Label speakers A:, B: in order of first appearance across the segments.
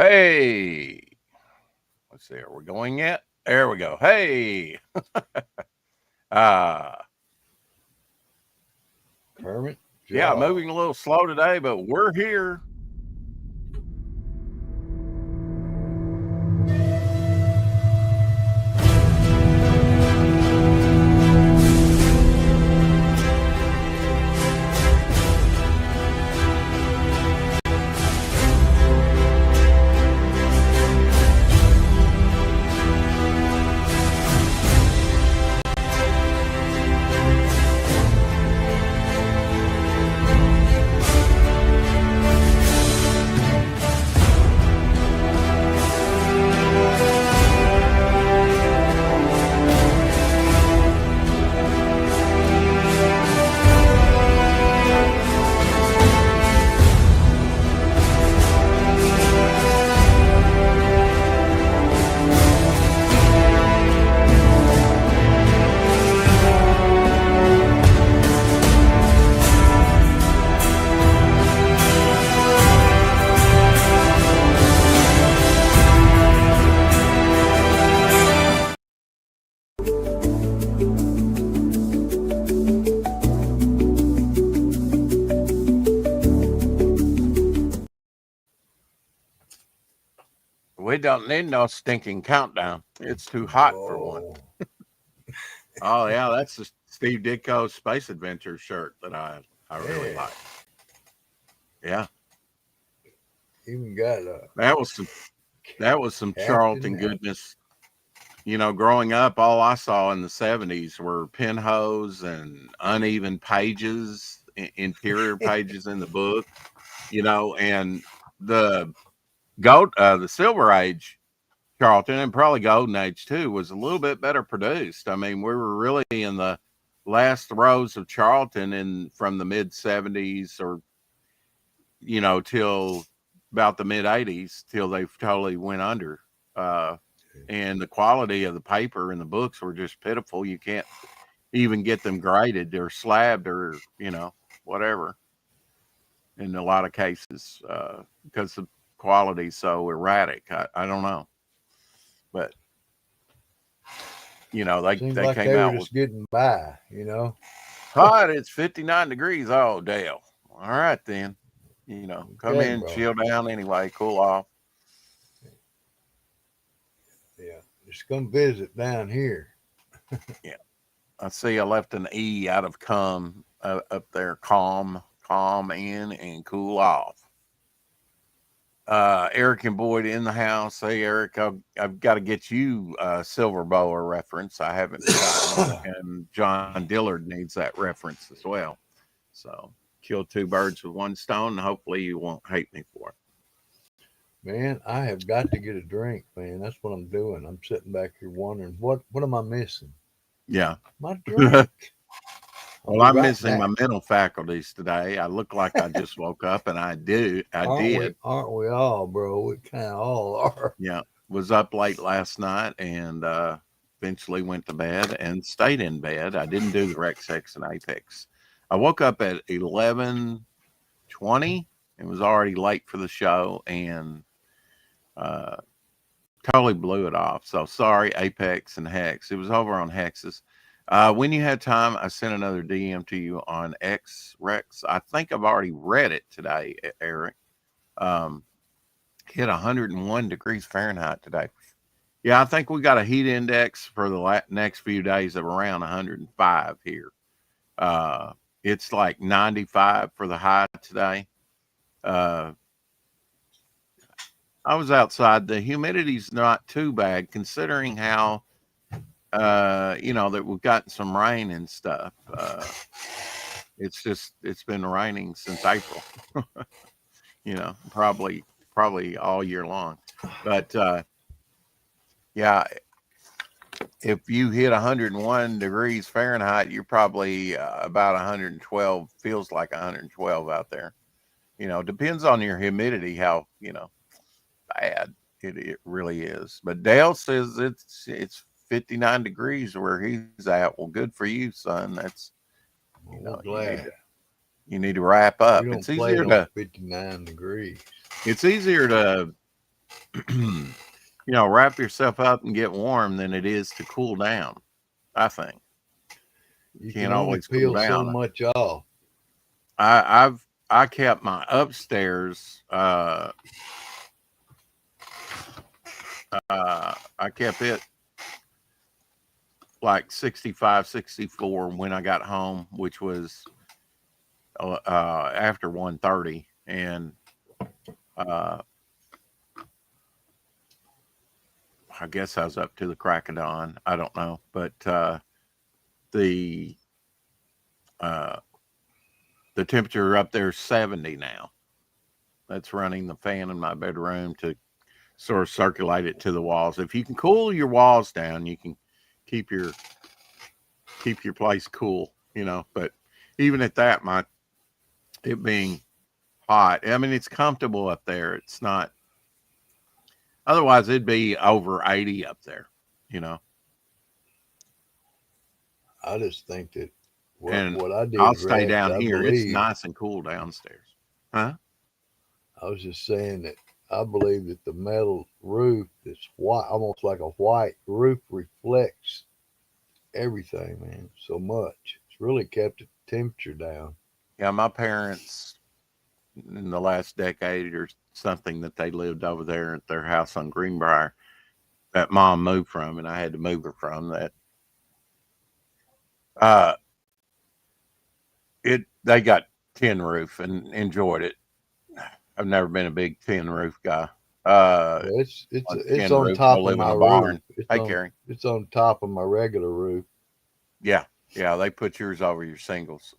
A: Hey, let's see. Are we going yet? There we go. Hey, uh,
B: Kermit,
A: yeah,
B: Joe.
A: moving a little slow today, but we're here. We don't need no stinking countdown. It's too hot for one.
B: Whoa.
A: Oh yeah, that's the Steve Ditko Space Adventure shirt that I really
B: Yeah.
A: like. Yeah,
B: Even got a
A: that was some
B: Captain
A: Charlton goodness. Growing up, all I saw in the '70s were pinholes and uneven pages, interior pages in the book. And the the Silver Age Charlton, and probably Golden Age too, was a little bit better produced. I mean, we were really in the last throes of Charlton and from the mid '70s or till about the mid '80s till they totally went under. Uh, and the quality of the paper and the books were just pitiful. You can't even get them graded or slabbed or whatever in a lot of cases because the quality's so erratic. I don't know, but
B: seemed
A: they
B: like
A: came
B: they were
A: out with
B: just getting by.
A: hot. It's 59 degrees. Oh, Dale. All right then. Come
B: Okay,
A: in,
B: bro.
A: chill down anyway, cool off.
B: Yeah. Just come visit down here.
A: Yeah, I see. I left an E out of come up there. Calm in and cool off. Eric and Boyd in the house. Hey, Eric, I've got to get you a Silver Bower reference. I haven't forgotten it. And John Dillard needs that reference as well. So kill two birds with one stone, and hopefully you won't hate me for it.
B: Man, I have got to get a drink, man. That's what I'm doing. I'm sitting back here wondering what am I missing?
A: Yeah.
B: My drink. I'll
A: Well,
B: be
A: I'm
B: right
A: missing my
B: back.
A: mental faculties today. I look like I just woke up, and I do. I
B: Aren't we?
A: did.
B: Aren't we all, bro? We kind of all are.
A: Yeah. Was up late last night and eventually went to bed and stayed in bed. I didn't do the Rex X and Apex. I woke up at 11:20 and was already late for the show and uh, totally blew it off. So sorry, Apex and Hex. It was over on Hex's. When you had time, I sent another DM to you on X Rex. I think I've already read it today, Eric. Um, Hit 101 degrees Fahrenheit today. Yeah, I think we got a heat index for the next few days of around 105 here. Uh, it's like 95 for the high today. Uh, I was outside. The humidity's not too bad considering how, that we've gotten some rain and stuff. It's been raining since April, probably all year long. But yeah, if you hit 101 degrees Fahrenheit, you're probably about 112, feels like 112 out there. Depends on your humidity, how, bad it really is. But Dale says it's 59 degrees where he's at. Well, good for you, son. That's,
B: Well, we're
A: you need
B: glad.
A: you need to wrap
B: We
A: up.
B: don't play no 59 degrees.
A: It's easier to wrap yourself up and get warm than it is to cool down. I think you
B: You can
A: can't
B: only
A: always cool
B: peel so
A: down.
B: much off.
A: I kept my upstairs. I kept it like 65, 64 when I got home, which was after 1:30, and uh, I guess I was up to the crack of dawn. I don't know, but the uh, the temperature up there is 70 now. That's running the fan in my bedroom to sort of circulate it to the walls. If you can cool your walls down, you can keep your place cool. But even at that, it being hot, I mean, it's comfortable up there. It's not. Otherwise, it'd be over 80 up there. You know,
B: I just think that
A: and
B: what I
A: I'll
B: did,
A: stay
B: Rex,
A: down
B: I
A: here. It's
B: believe,
A: nice and cool downstairs. Huh?
B: I was just saying that I believe that the metal roof that's white, almost like a white roof, reflects everything, man, so much. It's really kept the temperature down.
A: Yeah, my parents in the last decade or something that they lived over there at their house on Greenbrier that mom moved from, and I had to move her from that. Uh, they got tin roof and enjoyed it. I've never been a big tin roof guy. Uh,
B: Well, it's
A: on
B: it's
A: tin
B: on
A: roofs, I
B: top of
A: live in
B: my
A: a
B: roof.
A: barn. Hey, Carrie.
B: It's on top of my regular roof.
A: Yeah, yeah, they put yours over your singles.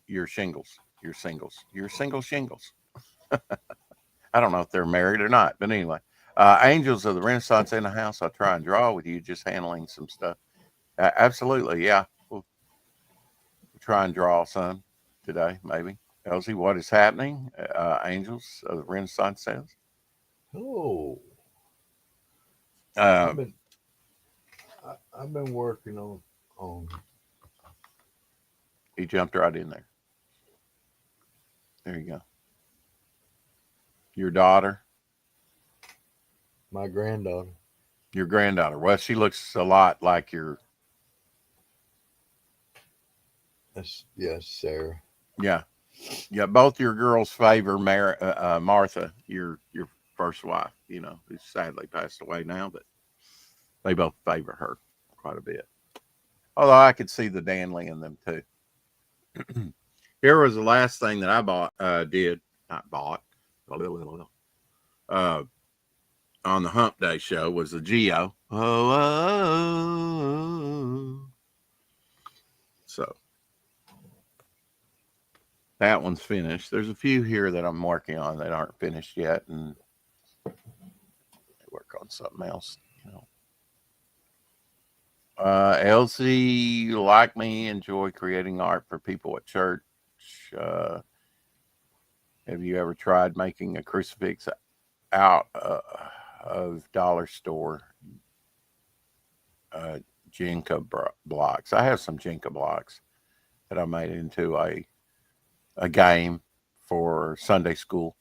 A: Your shingles, your single shingles. I don't know if they're married or not, but anyway. Angels of the Renaissance in the house. I'll try and draw with you, just handling some stuff. Absolutely, yeah. We'll try and draw some today, maybe. Elsie, what is happening? Angels of the Renaissance says.
B: Oh,
A: Uh,
B: I've been I've been working on
A: he jumped right in there. There you go. Your daughter,
B: my granddaughter.
A: your granddaughter. Well, she looks a lot like your.
B: That's yes, Sarah.
A: Yeah, yeah. Both your girls favor Martha, your first wife. Who sadly passed away now, but they both favor her quite a bit. Although I could see the Danley in them too. Here was the last thing that I did not bought, uh, on the Hump Day show was the Geo. Oh. So that one's finished. There's a few here that I'm working on that aren't finished yet, and I work on something else. Elsie, like me, enjoy creating art for people at church. Uh, have you ever tried making a crucifix out of dollar store uh, Jenga blocks? I have some Jenga blocks that I made into a game for Sunday school.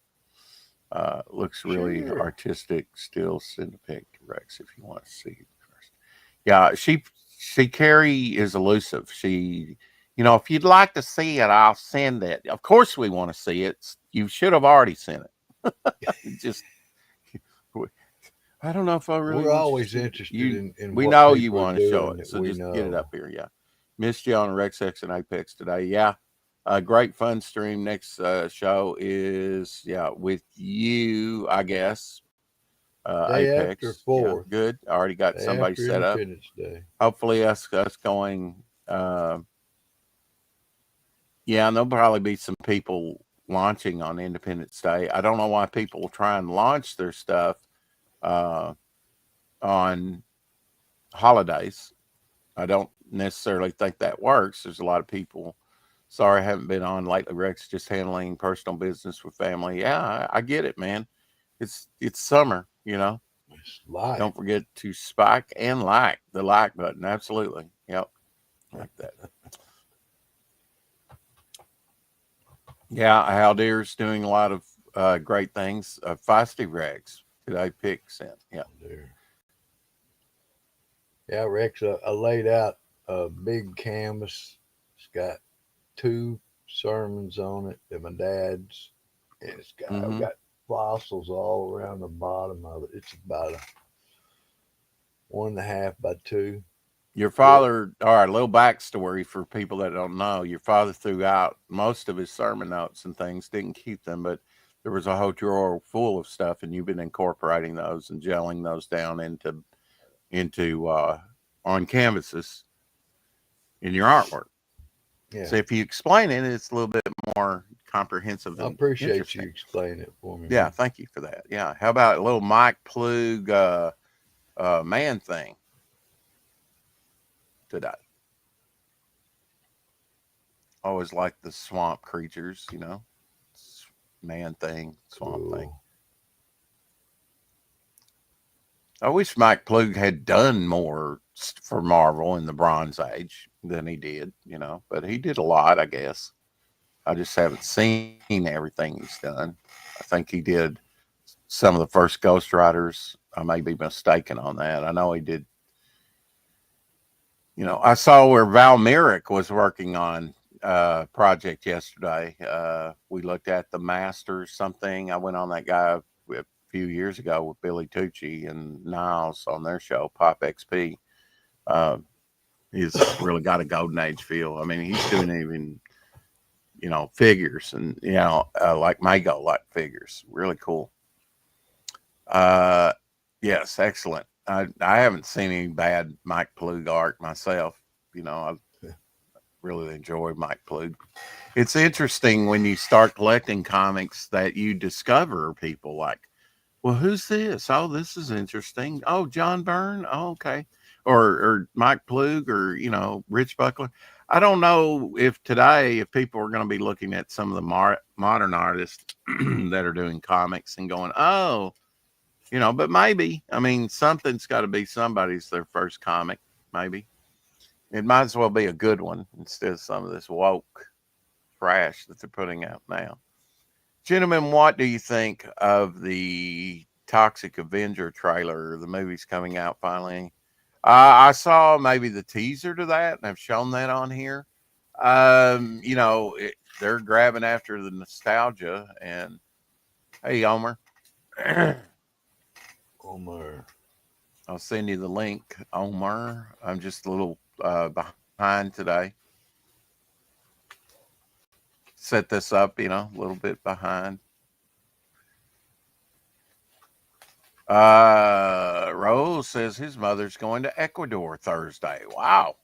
A: Looks really
B: Sure.
A: artistic. Still send a pic to Rex if you want to see it first. Yeah, she Carrie is elusive. If you'd like to see it, I'll send it. Of course, we want to see it. You should have already sent it. Just I don't know if I really
B: We're
A: want you to
B: always
A: see it.
B: interested in
A: We
B: what
A: know you
B: people are
A: want to show
B: doing
A: it,
B: that
A: so
B: we
A: just get it
B: know.
A: up here. Yeah, missed you on Rex X and Apex today. Yeah, a great fun stream. Next show is with you, I guess.
B: Day after
A: Apex. Yeah,
B: 4th,
A: good. I already got
B: day
A: somebody
B: after
A: set up.
B: Independence Day.
A: Hopefully, us going. Yeah, and there'll probably be some people launching on Independence Day. I don't know why people try and launch their stuff uh, on holidays. I don't necessarily think that works. There's a lot of people. Sorry, I haven't been on lately. Rex just handling personal business with family. Yeah, I get it, man. It's summer.
B: It's life.
A: Don't forget to spike and like the like button. Absolutely. Yep, like that. Yeah, Haldir's doing a lot of great things. Feisty Rex. Today pick sent. Yeah.
B: There. Yeah, Rex, I laid out a big canvas. It's got 2 sermons on it that my dad's, and I've
A: Mm-hmm.
B: got fossils all around the bottom of it. It's about a 1.5 by 2.
A: Your
B: Real,
A: father, all right, a little backstory for people that don't know. Your father threw out most of his sermon notes and things, didn't keep them, but there was a whole drawer full of stuff, and you've been incorporating those and gelling those down into on canvases in your artwork.
B: yeah.
A: So if you explain it, it's a little bit more comprehensive
B: I
A: and
B: appreciate you
A: interesting.
B: explaining it for me,
A: Yeah,
B: man.
A: thank you for that. Yeah. How about a little Mike Plug man thing today? Always like the swamp creatures, man thing, swamp thing.
B: Cool.
A: I wish Mike Plug had done more for Marvel in the Bronze Age than he did, but he did a lot, I guess. I just haven't seen everything he's done. I think he did some of the first Ghost Riders. I may be mistaken on that. I know he did. I saw where Val Merrick was working on project yesterday. We looked at the Masters something. I went on that guy a few years ago with Billy Tucci and Niles on their show, Pop XP. Uh, he's really got a golden age feel. I mean, he's doing even figures and like Mago like figures. Really cool. Uh, yes, excellent. I haven't seen any bad Mike Plug art myself. I really enjoy Mike Plug. It's interesting when you start collecting comics that you discover people like, well, who's this? Oh, this is interesting. Oh, John Byrne. Oh, okay. Or Mike Plug or, Rich Buckler. I don't know if today, if people are going to be looking at some of the modern artists that are doing comics and going, oh, but maybe, I mean, something's got to be somebody's their first comic, maybe. It might as well be a good one instead of some of this woke trash that they're putting out now. Gentlemen, what do you think of the Toxic Avenger trailer? The movie's coming out finally. I saw maybe the teaser to that, and I've shown that on here. They're grabbing after the nostalgia. And hey, Omer,
B: Omar.
A: I'll send you the link, Omer. I'm just a little behind today. Set this up, a little bit behind. Rose says his mother's going to Ecuador Thursday. Wow.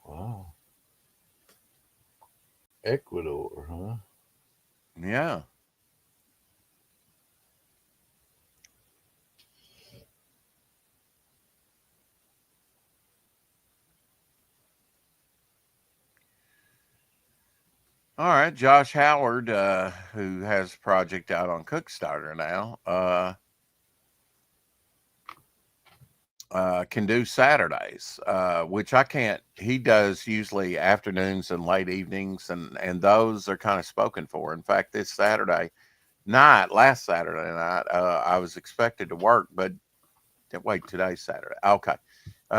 B: Wow. Ecuador, huh?
A: Yeah. All right. Josh Howard, who has a project out on Cookstarter now, can do Saturdays, which I can't. He does usually afternoons and late evenings, and those are kind of spoken for. In fact, this last Saturday night, I was expected to work, but wait, today's Saturday. Okay.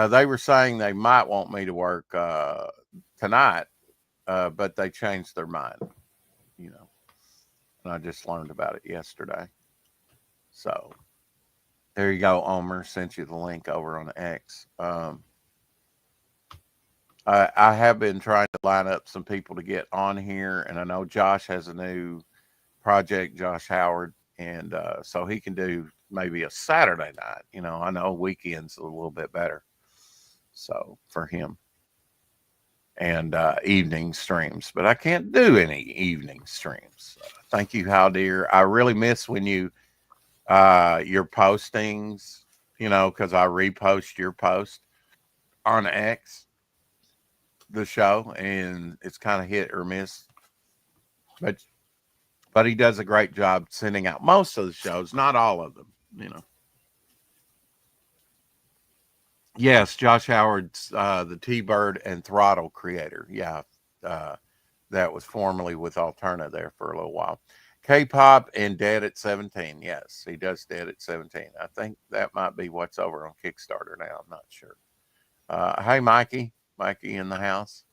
A: They were saying they might want me to work tonight, but they changed their mind, and I just learned about it yesterday. So there you go, Omer. Sent you the link over on X. I have been trying to line up some people to get on here, and I know Josh has a new project, Josh Howard, and so he can do maybe a Saturday night. I know weekends a little bit better, so for him, and evening streams, but I can't do any evening streams. Thank you, How Dear. I really miss when your postings, because I repost your post on X, the show, and it's kind of hit or miss. But he does a great job sending out most of the shows, not all of them. Yes, Josh Howard's the T-Bird and Throttle creator. Yeah, that was formerly with Alterna there for a little while. K-pop and Dead at 17. Yes, he does Dead at 17. I think that might be what's over on Kickstarter now. I'm not sure. Hey, Mikey. Mikey in the house.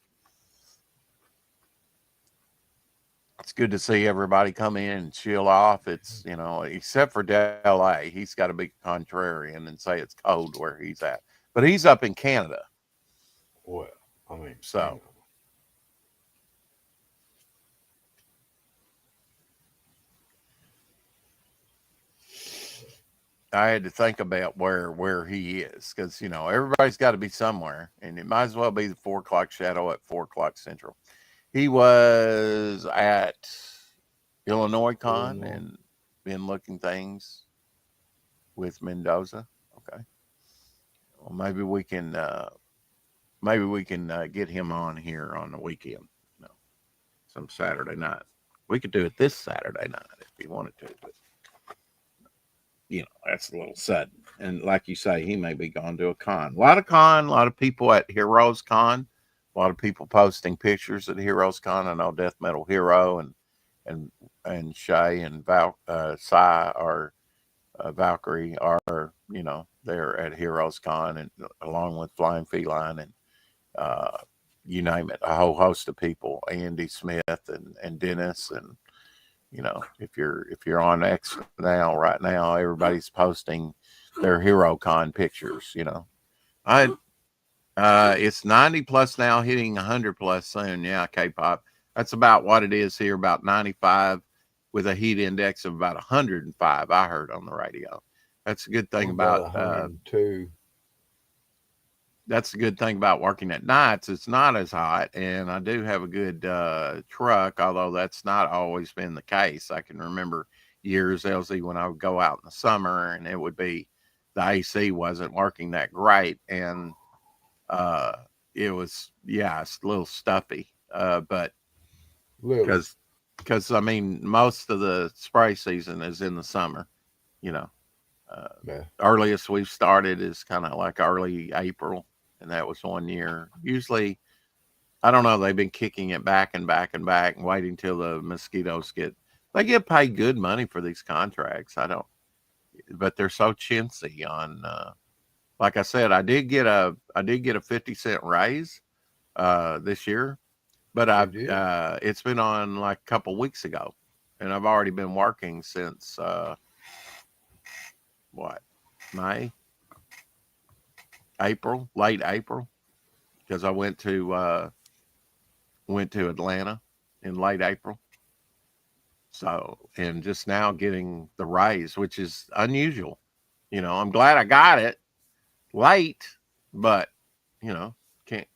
A: It's good to see everybody come in and chill off. It's, except for Dale A. He's got to be contrarian and say it's cold where he's at. But he's up in Canada.
B: Well, I mean,
A: so. I had to think about where he is because, everybody's got to be somewhere. And it might as well be the 4 o'clock shadow at 4 o'clock Central. He was at Illinois Con and been looking things with Mendoza. Okay. Well, maybe we can get him on here on the weekend. Some Saturday night. We could do it this Saturday night if you wanted to, but that's a little sudden. And like you say, he may be going to a con. A lot of people at Heroes Con. A lot of people posting pictures at Heroes Con. I know Death Metal Hero and Shay and Sai or Valkyrie are, they're at Heroes Con and along with Flying Feline and you name it, a whole host of people, Andy Smith and Dennis and if you're on X right now, everybody's posting their HeroCon pictures. It's 90 plus now, hitting 100 plus soon. Yeah, K-pop. That's about what it is here. About 95 with a heat index of about 105. I heard on the radio. That's a good thing about
B: 102.
A: That's a good thing about working at nights. It's not as hot, and I do have a good truck, although that's not always been the case. I can remember years, LZ, when I would go out in the summer, and it would be the AC wasn't working that great, and it was, it's a little stuffy, but because I mean, most of the spray season is in the summer, Earliest we've started is kind of like early April. And that was 1 year. Usually, I don't know, they've been kicking it back and waiting till the mosquitoes they get paid good money for these contracts. But they're so chintzy on, like I said, I did get a 50-cent raise this year, but it's been on like a couple weeks ago, and I've already been working since, May? April, late April, because I went to Atlanta in late April. So, and just now getting the raise, which is unusual. I'm glad I got it late, but can't. At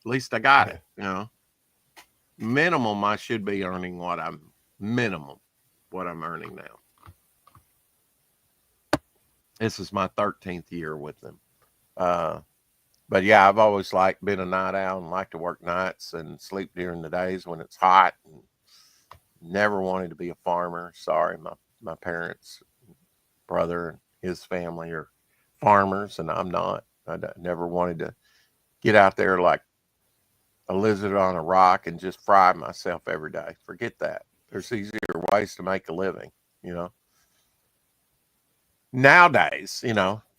A: least I got it. Minimum, I should be earning what I'm earning now. This is my 13th year with them. But yeah, I've always been a night owl and like to work nights and sleep during the days when it's hot, and never wanted to be a farmer. Sorry, my parents, brother and his family are farmers, and I'm not. I never wanted to get out there like a lizard on a rock and just fry myself every day. Forget that. There's easier ways to make a living, Nowadays,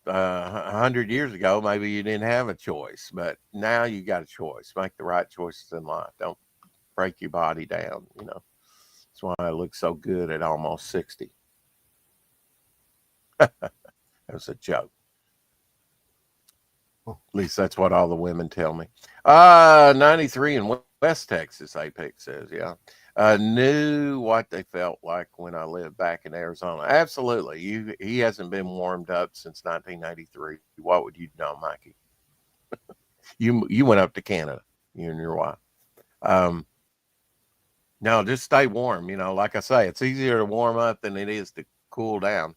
A: 100 years ago, maybe you didn't have a choice, but now you got a choice. Make the right choices in life. Don't break your body down. That's why I look so good at almost 60. That was a joke. At least that's what all the women tell me. 93 in West Texas, Apex says, yeah. Knew what they felt like when I lived back in Arizona. Absolutely. He hasn't been warmed up since 1983. What would you know, Mikey? You went up to Canada, you and your wife. No, just stay warm. Like I say, it's easier to warm up than it is to cool down.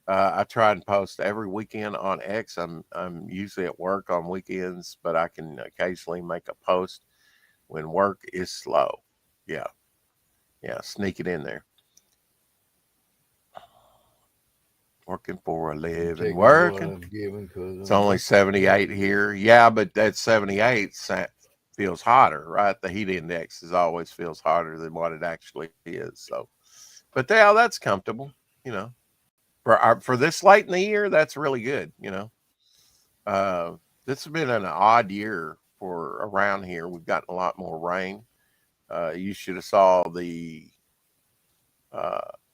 A: I try and post every weekend on X. I'm usually at work on weekends, but I can occasionally make a post when work is slow. Yeah, sneak it in there. Working for a living, working. It's only 78 here. Yeah, but that 78 feels hotter, right? The heat index always feels hotter than what it actually is. So But yeah, that's comfortable, you know. For this late in the year, that's really good, you know. This has been an odd year for around here. We've gotten a lot more rain. You should have saw the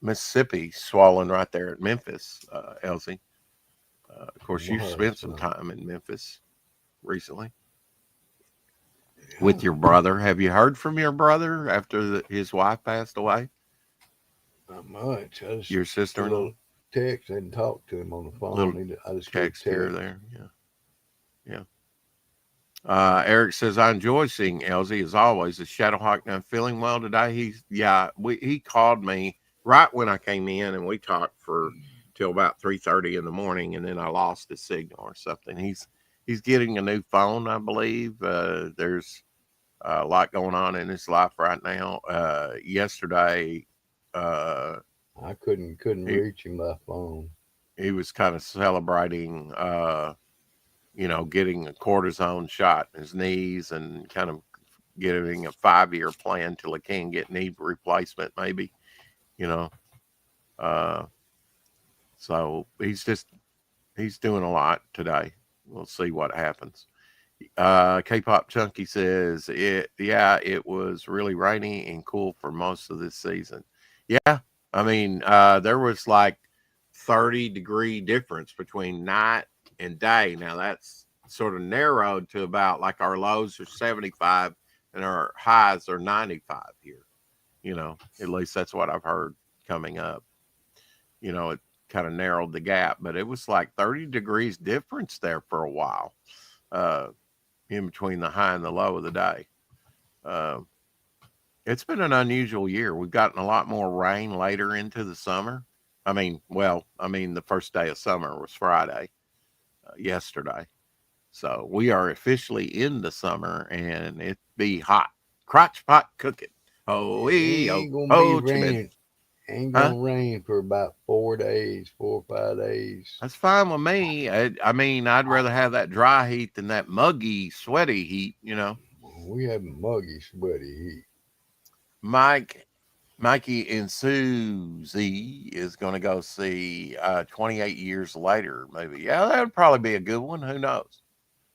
A: Mississippi swollen right there at Memphis, Elsie. Of course, you've spent some time in Memphis recently with your brother. Have you heard from your brother after his wife passed away?
B: Not much. I just
A: Your sister-in-law?
B: Text. I didn't talk to him on the phone.
A: Little
B: I just
A: text here or there. Yeah. Eric says, I enjoy seeing Elsie as always. Is Shadowhawk now feeling well today? He called me right when I came in and we talked for till about 3:30 in the morning, and then I lost his signal or something. He's getting a new phone, I believe. There's a lot going on in his life right now. Yesterday,
B: I couldn't reach him by phone.
A: He was kind of celebrating getting a cortisone shot in his knees and kind of getting a 5-year plan till he can get knee replacement, maybe, you know. So he's doing a lot today. We'll see what happens. K-Pop Chunky says it was really rainy and cool for most of this season. Yeah. I mean, there was like 30-degree difference between night and day. Now that's sort of narrowed to about like our lows are 75 and our highs are 95 here. You know, at least that's what I've heard coming up. You know, it kind of narrowed the gap, but it was like 30 degrees difference there for a while, in between the high and the low of the day. It's been an unusual year. We've gotten a lot more rain later into the summer. The first day of summer was Friday, yesterday. So we are officially in the summer, and it be hot. Crotch pot cooking. Oh,
B: ain't gonna be rain. Ain't gonna rain for about 4 days, 4 or 5 days.
A: That's fine with me. I mean, I'd rather have that dry heat than that muggy, sweaty heat, you know.
B: We have muggy, sweaty heat.
A: Mikey and Susie is going to go see 28 Years Later movie. Yeah, that would probably be a good one. Who knows?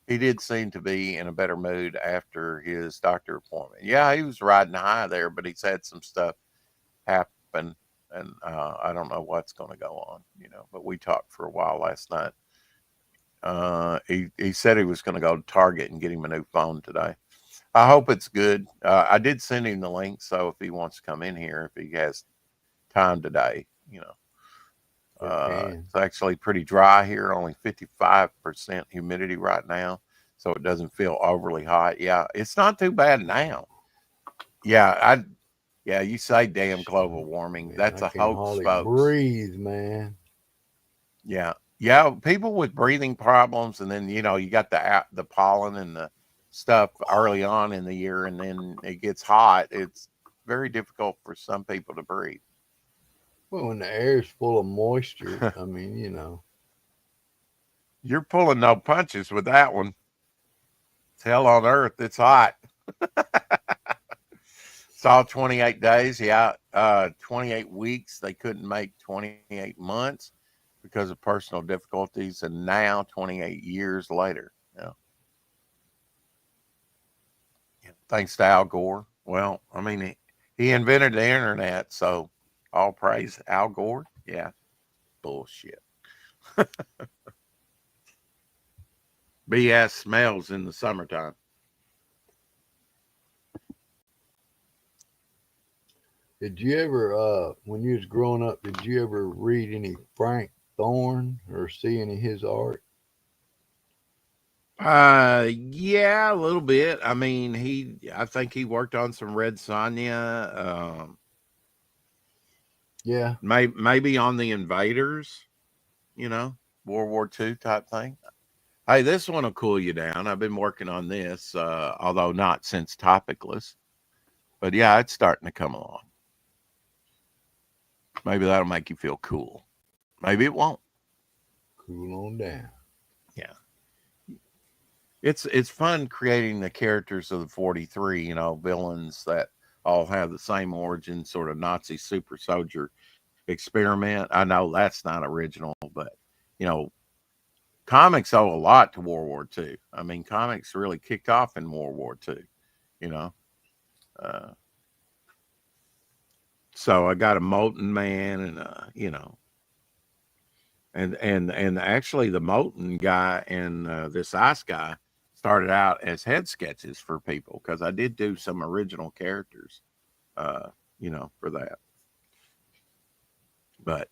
A: He did seem to be in a better mood after his doctor appointment. Yeah, he was riding high there, but he's had some stuff happen, and I don't know what's going to go on, you know. But we talked for a while last night. He said he was going to go to Target and get him a new phone today. I hope it's good. I did send him the link, so if he wants to come in here, if he has time today, you know. It's actually pretty dry here, only 55% humidity right now, so it doesn't feel overly hot. Yeah, it's not too bad now. Yeah, you say damn global warming. Man, that's a hoax, folks.
B: Breathe, man.
A: Yeah, people with breathing problems, and then you got the pollen and the stuff early on in the year, and then it gets hot. It's very difficult for some people to breathe.
B: Well, when the air is full of moisture, I mean,
A: You're pulling no punches with that one. It's hell on earth. It's hot. It's all 28 days. Yeah. 28 weeks. They couldn't make 28 months because of personal difficulties. And now 28 years later. Yeah. Thanks to Al Gore. Well, I mean, he invented the internet, so all praise Al Gore. Yeah. Bullshit. BS smells in the summertime.
B: Did you ever, when you was growing up, did you ever read any Frank Thorne or see any of his art?
A: Yeah, a little bit. I mean, I think he worked on some Red Sonja.
B: Yeah.
A: Maybe on the Invaders, World War II type thing. Hey, this one will cool you down. I've been working on this, although not since Topicless. But yeah, it's starting to come along. Maybe that'll make you feel cool. Maybe it won't.
B: Cool on down.
A: Yeah. It's fun creating the characters of the 43, villains that all have the same origin, sort of Nazi super soldier experiment. I know that's not original, but you know, comics owe a lot to World War II. I mean, comics really kicked off in World War II, you know. Uh, so I got a Molten Man and you know, and actually the Molten guy and this Ice guy started out as head sketches for people because I did do some original characters, uh, you know, for that. But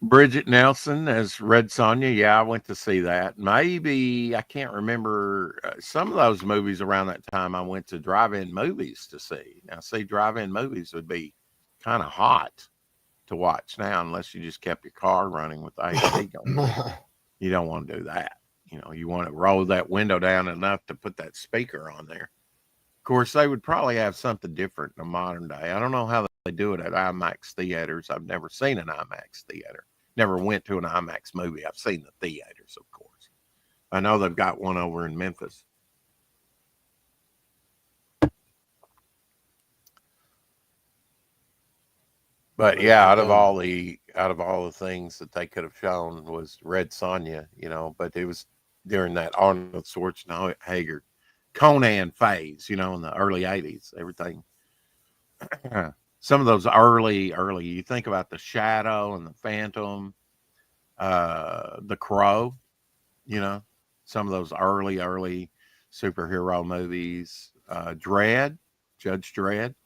A: Bridget Nelson as Red Sonja. Yeah, I went to see that. Maybe I can't remember some of those movies around that time. I went to drive-in movies to see. Now, see, drive-in movies would be kind of hot to watch now, unless you just kept your car running with the AC going. You don't want to do that. You know, you want to roll that window down enough to put that speaker on there. Of course, they would probably have something different in the modern day. I don't know how they do it at IMAX theaters. I've never seen an IMAX theater. Never went to an IMAX movie. I've seen the theaters, of course. I know they've got one over in Memphis. But yeah, out of all the things that they could have shown was Red Sonja, you know, but it was during that Arnold Schwarzenegger Conan phase, you know, in the early 80s, everything. Some of those early, you think about the Shadow and the Phantom, the Crow, you know, some of those early superhero movies, Dredd, Judge Dredd.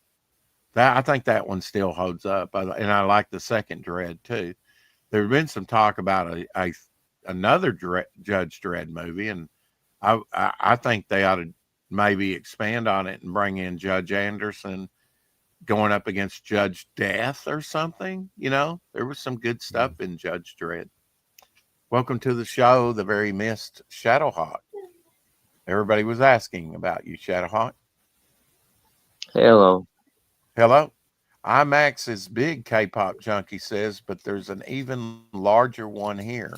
A: That I think that one still holds up, and I like the second Dredd too. There's been some talk about another Judge Dredd movie, and I think they ought to maybe expand on it and bring in Judge Anderson going up against Judge Death or something. You know, there was some good stuff in Judge Dredd. Welcome to the show, the very missed Shadowhawk. Everybody was asking about you, Shadowhawk.
C: Hello.
A: Hello. IMAX is big, K-pop junkie says, but there's an even larger one here.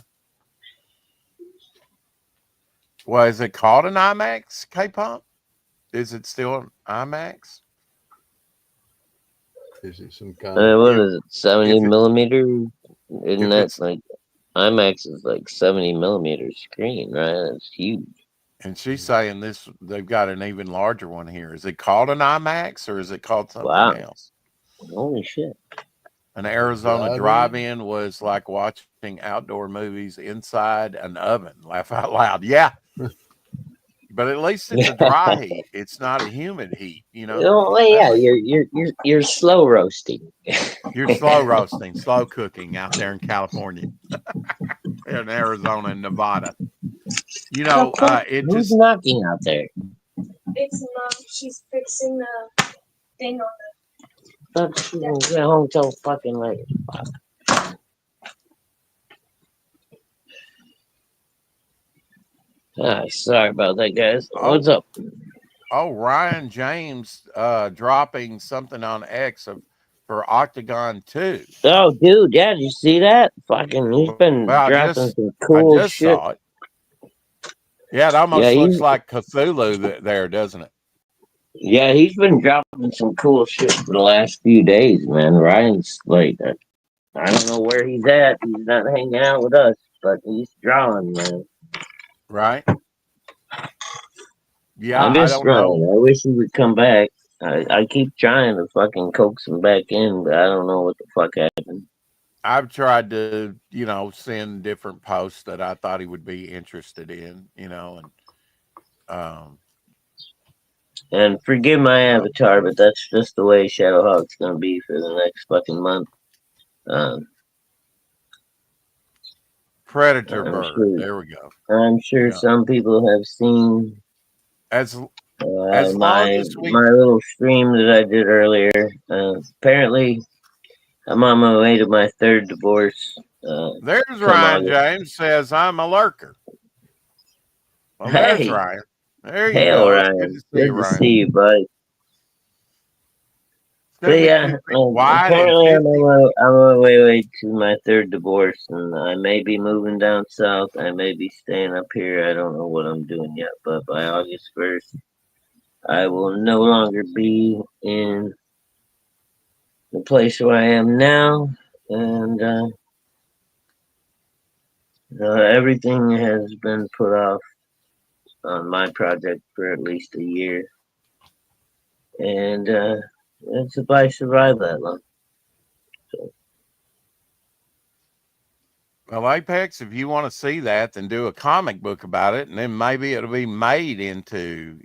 A: Well, is it called an IMAX, K-pop? Is it still an IMAX?
B: Is it some kind of
C: what is it? 70 millimeter? Isn't that like IMAX is like 70 millimeter screen, right? It's huge.
A: And she's saying this, they've got an even larger one here. Is it called an IMAX or is it called something else?
C: Holy shit.
A: An Arizona drive-in was like watching outdoor movies inside an oven. Laugh out loud. Yeah. But at least it's a dry heat. It's not a humid heat, you know.
C: Oh, yeah, you're slow roasting.
A: You're slow roasting, slow cooking out there in California, in Arizona and Nevada. You know,
C: who's knocking out there?
D: It's Mom. She's fixing the thing on
C: the. She won't get home till fucking late. Sorry about that, guys. What's up?
A: Oh, Ryan James dropping something on X for Octagon 2.
C: Oh, dude, yeah, did you see that? Fucking, he's been dropping some cool shit.
A: Saw it. Yeah, it almost looks like Cthulhu there, doesn't it?
C: Yeah, he's been dropping some cool shit for the last few days, man. Ryan's like, I don't know where he's at. He's not hanging out with us, but he's drawing, man.
A: Right? Yeah,
C: I don't know. I wish he would come back. I keep trying to fucking coax him back in, but I don't know what the fuck happened.
A: I've tried to, you know, send different posts that I thought he would be interested in, you know,
C: and forgive my avatar, but that's just the way Shadowhawk's gonna be for the next fucking month.
A: Predator Bird. Sure, there we go.
C: I'm sure some people have seen
A: as
C: my little stream that I did earlier. Apparently, I'm on my way to my third divorce.
A: There's Ryan James says I'm a lurker. Well, there's Ryan. There you go.
C: Ryan. Good to see you, bud. But yeah, apparently I'm on my way to my third divorce, and I may be moving down south. I may be staying up here. I don't know what I'm doing yet, but by August 1st, I will no longer be in the place where I am now, and everything has been put off on my project for at least a year, and it's if I survive that long.
A: Well, Apex, if you want to see that, then do a comic book about it, and then maybe it'll be made into,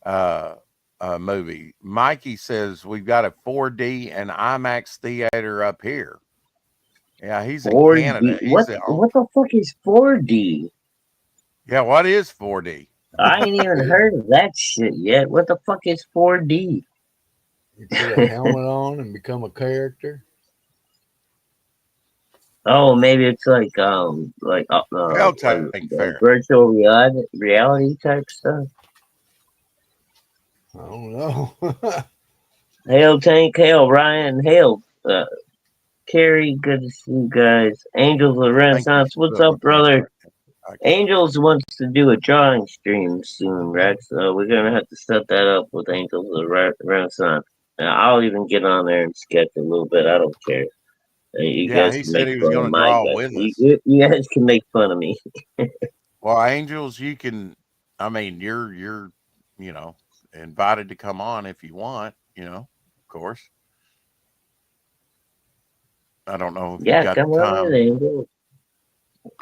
A: a movie. Mikey says we've got a 4D and IMAX theater up here. Yeah, he's in
C: 4D.
A: Canada.
C: What?
A: He's at home.
C: What the fuck is 4D?
A: Yeah, what is 4D?
C: I ain't even heard of that shit yet. What the fuck is 4D?
B: You put a helmet on and become a character.
C: Oh, maybe it's like
A: Tank Fair.
C: virtual reality type stuff.
B: I don't know.
C: Hail Tank, hail Ryan, hail Carrie. Good to see you guys. Angels of the Renaissance, what's up, brother? Angels wants to do a drawing stream soon, Rex. We're gonna have to set that up with Angels of the Renaissance. And I'll even get on there and sketch a little bit. I don't care. You
A: Yeah,
C: guys
A: he
C: can
A: said
C: make
A: he was
C: fun
A: going
C: of
A: to
C: my
A: draw
C: guys.
A: with us.
C: You guys can make fun of me.
A: Well, Angels, you can. I mean, you're invited to come on if you want. Of course. I don't know if you
C: Yeah,
A: got
C: come
A: the
C: on
A: time.
C: in, Angel.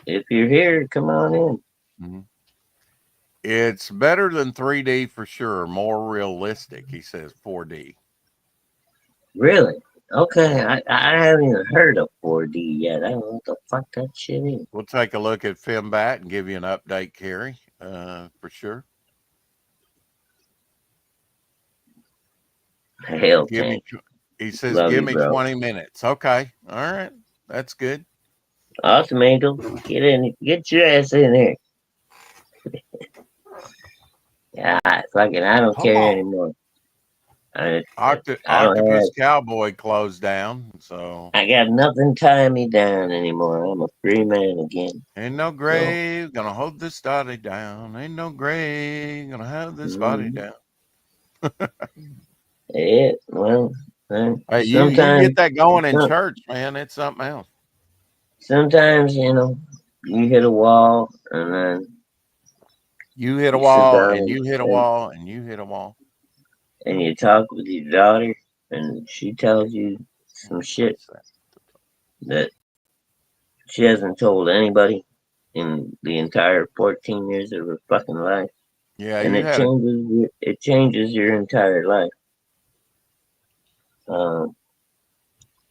C: If you're here, come on in.
A: Mm-hmm. It's better than 3D for sure. More realistic, he says. 4D.
C: Really? Okay,
A: Yeah.
C: I haven't even heard of 4D yet. I don't know what the fuck that shit is.
A: We'll take a look at Fembat and give you an update, Carrie, for sure.
C: Hell, Tank.
A: He says,
C: Love
A: give
C: you,
A: me
C: bro.
A: 20 minutes. Okay. All right. That's good.
C: Awesome, Angel. Get in. Get your ass in here. Yeah, fucking, I don't
B: Come
C: care
B: on.
C: anymore. I
A: Octopus Cowboy closed down, so
C: I got nothing tying me down anymore. I'm a free man again.
A: ain't no grave gonna hold this body down. Ain't no grave gonna have this body down.
C: Yeah, well,
A: Hey, you
C: sometimes
A: get that going in church, man. It's something else.
C: Sometimes you hit a wall, and then
A: you hit a
C: you sit
A: wall,
C: down
A: and you hit a wall, and you hit a wall,
C: and you talk with your daughter, and she tells you some shit that she hasn't told anybody in the entire 14 years of her fucking life.
A: Yeah,
C: and it changes your entire life.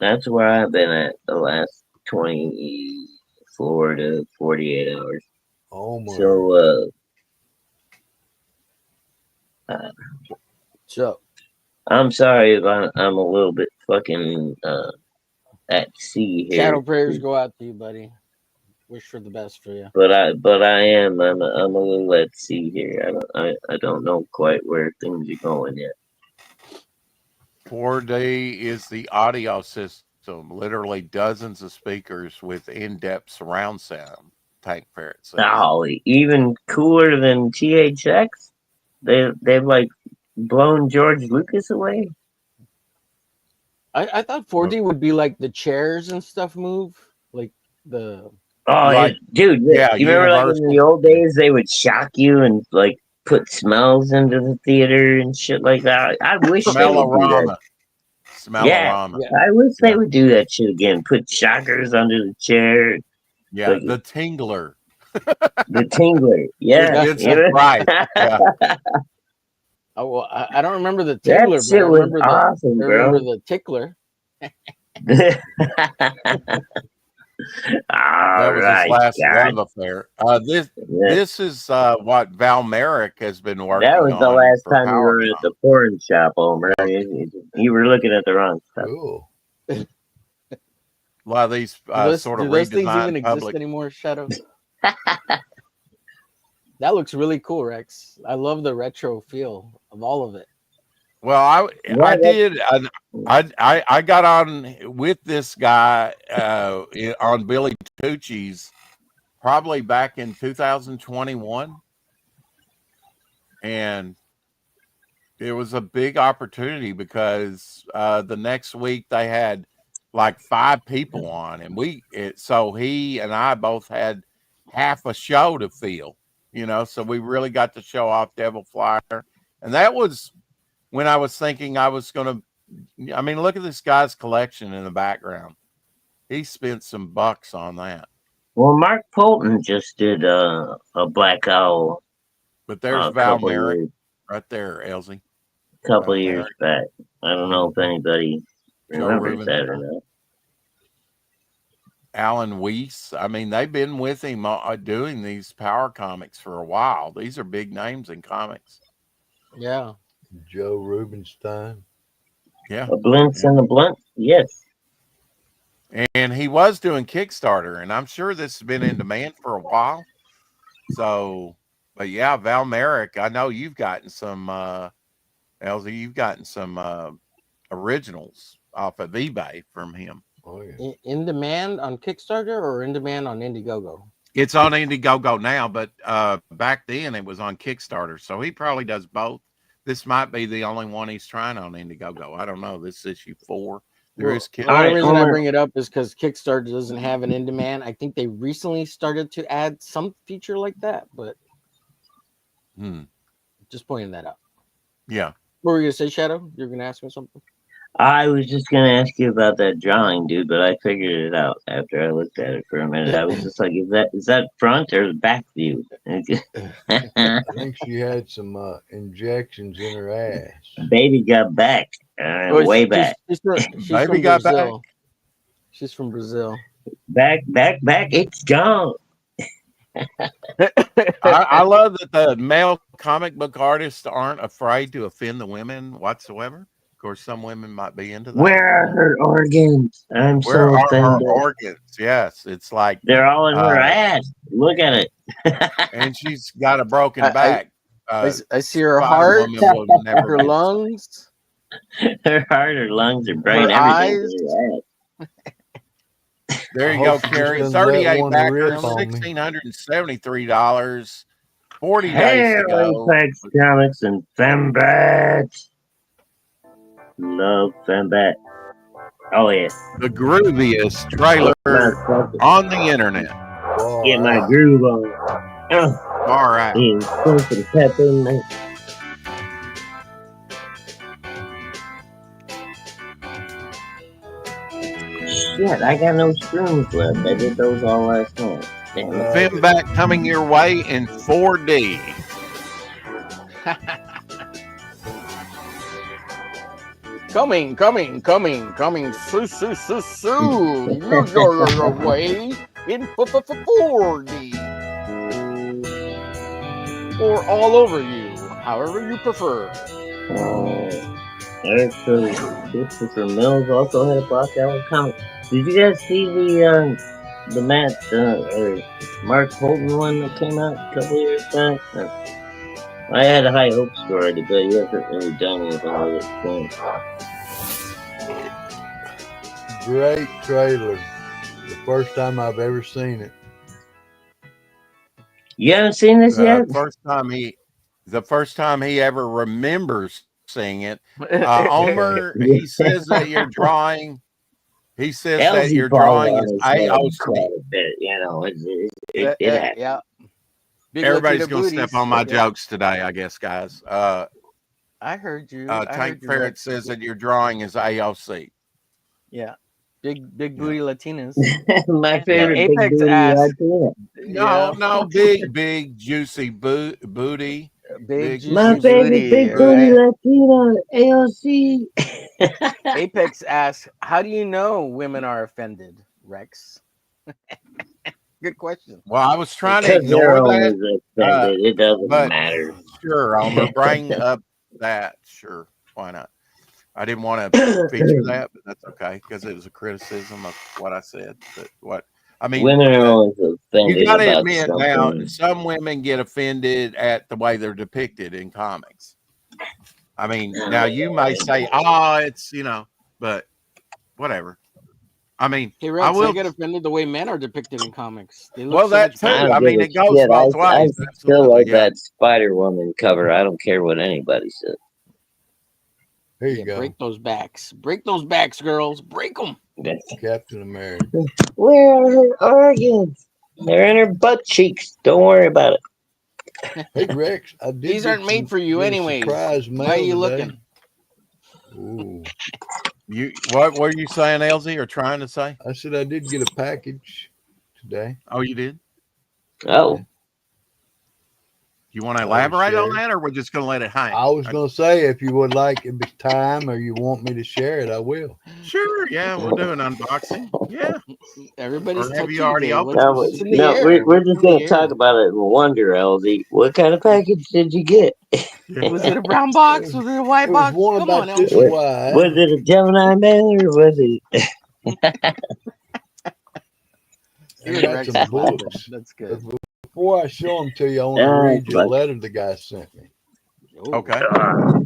C: That's where I've been at the last 24 to 48 hours.
B: Oh my.
C: So
E: So
C: I'm sorry if I'm a little bit fucking at sea here.
E: shadow prayers go out to you, buddy. Wish for the best for you.
C: But I'm a little at sea here. I don't know quite where things are going yet.
A: 4D is the audio system. Literally dozens of speakers with in-depth surround sound. Tank Ferret says.
C: Oh, even cooler than THX. They've like blown George Lucas away.
E: I thought 4D would be like the chairs and stuff move, like the.
C: Oh, dude!
A: Yeah,
C: you remember like in the old days they would shock you and like put smells into the theater and shit like that. I wish they would do that.
A: Smell-o-rama.
C: Yeah, I wish they would do that shit again. Put shockers under the chair.
A: Yeah,
C: like,
A: the Tingler.
C: The Tingler. Yeah,
A: right. Yeah.
E: Oh well, I don't remember the Tingler,
C: that shit was awesome,
E: I
C: bro.
E: remember the Tickler.
A: That was his last love affair. This is what Val Merrick has been working on.
C: That was the last time you were at the porn shop, Homer. You were looking at the wrong stuff.
B: Cool.
A: A lot of these sort of
E: do those things
A: redesigned
E: even
A: public
E: exist anymore, Shadow? That looks really cool, Rex. I love the retro feel of all of it.
A: Well, I did. I got on with this guy on Billy Tucci's probably back in 2021, and It was a big opportunity because the next week they had like 5 people on, and so he and I both had half a show to fill, so we really got to show off Devil Flyer. And that was when I was thinking I was going to, look at this guy's collection in the background. He spent some bucks on that.
C: Well, Mark Polton just did a Black Owl.
A: But there's Val Merrick right there, Elsie.
C: A couple of years back. I don't know if anybody remembers that or not.
A: Alan Weiss. They've been with him doing these power comics for a while. These are big names in comics.
E: Yeah.
B: Joe Rubinstein.
A: Yeah.
C: A Blintz and a Blunt. Yes.
A: And he was doing Kickstarter, and I'm sure this has been in demand for a while. So, but yeah, Val Merrick, I know you've gotten some, Elsie, you've gotten some originals off of eBay from him.
B: Oh, yeah.
E: In demand on Kickstarter or in demand on Indiegogo?
A: It's on Indiegogo now, but back then it was on Kickstarter. So he probably does both. This might be the only one he's trying on Indiegogo. I don't know. This is issue 4. There is
E: The only reason I bring it up is because Kickstarter doesn't have an in demand. I think they recently started to add some feature like that, but just pointing that out.
A: Yeah.
E: What were you gonna say, Shadow? You're gonna ask me something?
C: I was just gonna ask you about that drawing, dude, but I figured it out after I looked at it for a minute. I was just like, is that front or back view?
B: I think she had some injections in her ass.
C: Baby got back. Way back.
E: She's
A: Baby
E: from
A: got
E: Brazil.
A: back.
E: She's from Brazil.
C: Back. It's gone.
A: I love that the male comic book artists aren't afraid to offend the women whatsoever. Of course, some women might be into that.
C: Where are her organs? I'm
A: Where
C: so
A: are her
C: offended.
A: organs? Yes, it's like
C: They're all in her ass. Look at it.
A: and she's got a broken back.
E: I see her
A: Fine
E: heart,
A: woman will never
E: her
A: get-
E: lungs,
C: Her heart, her lungs, her brain,
E: her
C: everything's
E: eyes.
C: in her ass.
A: There
B: I
A: you go,
B: hope she
A: Carrie.
B: just doesn't let
A: 38
B: one
A: backers,
B: rip on me.
A: $1,673, 40 days
C: Hey,
A: to go.
C: Apex Comics and Fembat. Love Fembat. Oh, yeah.
A: The grooviest trailer on the internet.
B: Boy,
C: Get my groove on. Oh,
A: All right.
C: put some pep in there. Shit, I got no strings left. I did those all last night. Damn it.
A: Fembat coming your way in 4D.
E: coming soon. You're away in 4D. Or all over you, however you prefer.
C: Eric Christopher Mills also had a Black Owl comic. Did you guys see the Matt or Mark Holton one that came out a couple years back? I had high hopes for it, but he hasn't really done anything with it since.
B: great trailer. The first time I've ever seen it.
C: You haven't seen this yet?
A: The first time he ever remembers seeing it. Omer, he says that your drawing. He says that your drawing is AOC.
C: You know, it happened.
E: Yeah. Big
A: Everybody's
E: Latina
A: gonna
E: booties.
A: step on my jokes today, I guess, guys.
E: I heard you.
A: Tank Ferret says that your drawing is AOC.
E: Yeah. Big booty Latinas.
C: My favorite big
E: Apex
C: booty
E: ass.
C: Latina.
A: No, big juicy booty.
E: Big
C: My
E: juicy
C: favorite
E: booty,
C: big
E: right?
C: booty Latina, AOC.
E: Apex asks, how do you know women are offended, Rex? Good question.
A: Well, I was trying to
C: Because they're
A: ignore
C: always
A: that.
C: offended. It doesn't
A: but-
C: matter.
A: Sure, Omer, bring up that. Sure, why not? I didn't want to feature that, but that's okay because it was a criticism of what I said. But
C: Women are always offended.
A: you got to
C: about
A: admit
C: something.
A: now, some women get offended at the way they're depicted in comics. Now you may say, it's, but whatever.
E: Hey, Rex,
A: I will
E: get offended the way men are depicted in comics. They look
A: Well,
E: so
A: that
E: much
A: too.
E: better.
C: I don't give a
A: it goes
C: shit.
A: both
C: I
A: ways.
C: still
A: Absolutely,
C: like
A: yeah.
C: that Spider-Woman cover. I don't care what anybody says.
B: Here you
E: Yeah,
B: go.
E: break those backs. Break those backs, girls. Break them.
B: Captain America.
C: Where are her organs? They're in her butt cheeks. Don't worry about it.
B: Hey Rex, I did.
E: These
B: get
E: aren't made for you
B: get a
E: anyways.
B: surprise
E: Why are
B: mail
E: you
B: today.
E: looking?
B: Ooh.
A: What were you saying, Elsie, or trying to say?
B: I said I did get a package today.
A: Oh, you did?
C: Oh,
A: You want to
B: That was
A: elaborate on
B: shared.
A: that, or we're just going to let it hang?
B: I was gonna say if you would like, if it's time or you want me to share it, I will.
A: Sure, yeah, we'll do an unboxing. Yeah.
E: Everybody's
A: Or have you
E: touchy
A: already
E: today.
A: opened
C: no,
E: What's in the
C: no,
E: air?
C: we're
E: What's
C: just
E: in
C: gonna
E: the
C: talk
E: air?
C: about it in wonder, LZ. What kind of package did you get?
E: Was it a brown box? Was it a white
B: It was
E: box?
B: one
E: Come on,
B: about this
E: Elsie.
B: wide.
C: Was it a Gemini man or was it?
B: And
E: Even
B: got
E: Rex
B: some
E: is laughing.
B: books.
E: That's
B: But
E: good.
B: before I show them to you, I want to
C: Ah,
B: read you a
C: fuck.
B: letter the guy sent me.
E: Oh,
A: Okay.
C: Ah,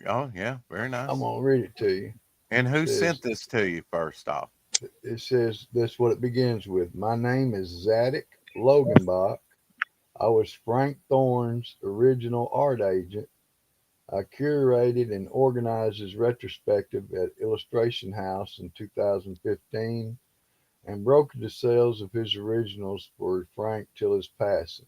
A: Oh, yeah, very nice.
B: I'm gonna read it to you.
A: And who
B: It says,
A: sent this to you first off?
B: it says this is what it begins with. My name is Zadok Loganbach. I was Frank Thorne's original art agent. I curated and organized his retrospective at Illustration House in 2015 and brokered the sales of his originals for Frank till his passing.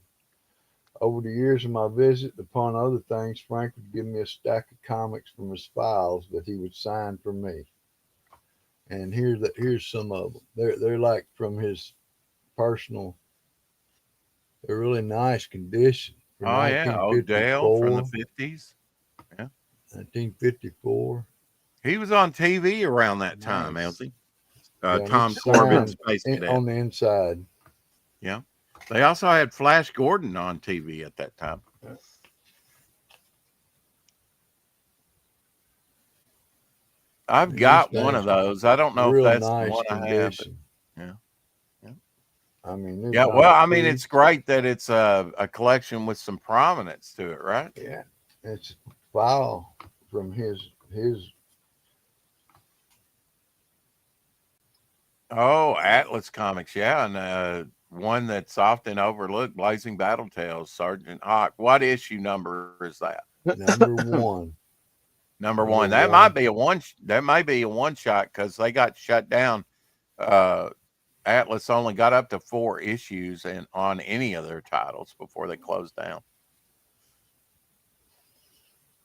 B: Over the years of my visit, upon other things, Frank would give me a stack of comics from his files that he would sign for me. And here's some of them. They're like from his personal. They're really nice condition for
A: Oh, yeah, Odell from the 50s. Yeah.
B: 1954.
A: He was on TV around that time,
E: nice.
A: Elsie.
B: Yeah, and
A: Tom
B: it's
A: Corbett,
B: signed
A: Space Cadet.
B: on the inside.
A: Yeah. They also had Flash Gordon on TV at that time. I've
B: And
A: got
B: these
A: one of
B: things,
A: those. I don't know if
B: real
A: that's the
B: nice
A: one I have, but
B: condition.
A: yeah. Yeah.
B: I mean, they're
A: Yeah. Well,
B: nice
A: I mean, it's
B: piece.
A: great that it's a collection with some prominence to it, right?
B: Yeah, it's a file from his.
A: Oh, Atlas Comics. Yeah. And one that's often overlooked, Blazing Battle Tales, Sergeant Hawk. What issue number is that?
B: Number one.
A: Number
B: Number
A: one. That
B: one.
A: might be a one. That might be a one shot because they got shut down. Atlas only got up to 4 issues and on any of their titles before they closed down.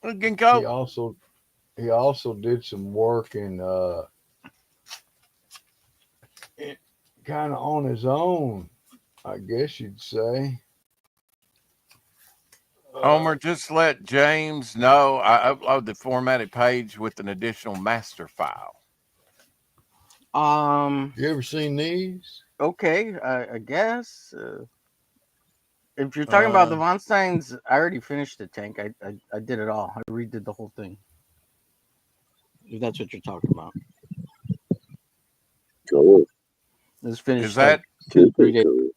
B: He also did some work in kind of on his own, I guess you'd say.
A: Homer, just let James know I upload the formatted page with an additional master file.
B: You ever seen these?
E: Okay, I guess. If you're talking about the Von Steins, I already finished the tank. I did it all. I redid the whole thing. If that's what you're talking about.
C: cool.
E: It's finished.
A: Is that
E: like 2-3 days.
C: Cool.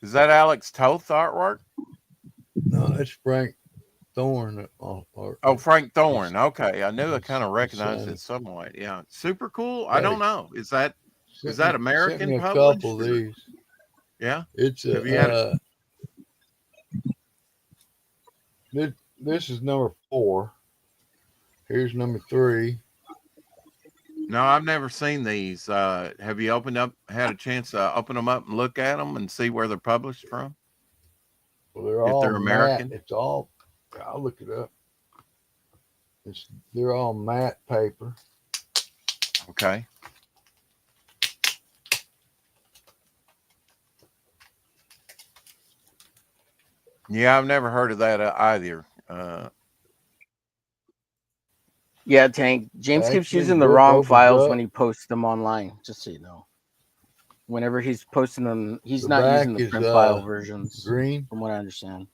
A: is that Alex Toth artwork?
B: No, that's Frank Thorne.
A: Oh, Frank Thorne. Okay, I knew I kind of
B: it's
A: recognized
B: signed.
A: it somewhat. Yeah, super cool. I
B: Yeah,
A: don't know. Is that
B: sent me
A: American
B: a
A: published?
B: couple of
A: or-
B: these.
A: Yeah.
B: It's
A: Have you had
B: a this is number 4. Here's number 3.
A: No, I've never seen these. Have you had a chance to open them up and look at them and see where they're published from?
B: Well, they're
A: If
B: all
A: they're
B: matte.
A: American?
B: It's all. I'll look it up. They're all matte paper.
A: Okay. Yeah, I've never heard of that either.
E: Yeah, Tank. James keeps
B: Actually,
E: using the
B: book
E: wrong
B: opens
E: files
B: up.
E: when he posts them online. Just so you know. Whenever he's posting them, he's
B: The
E: not
B: back
E: using the
B: is,
E: print file versions,
B: green.
E: from what I understand.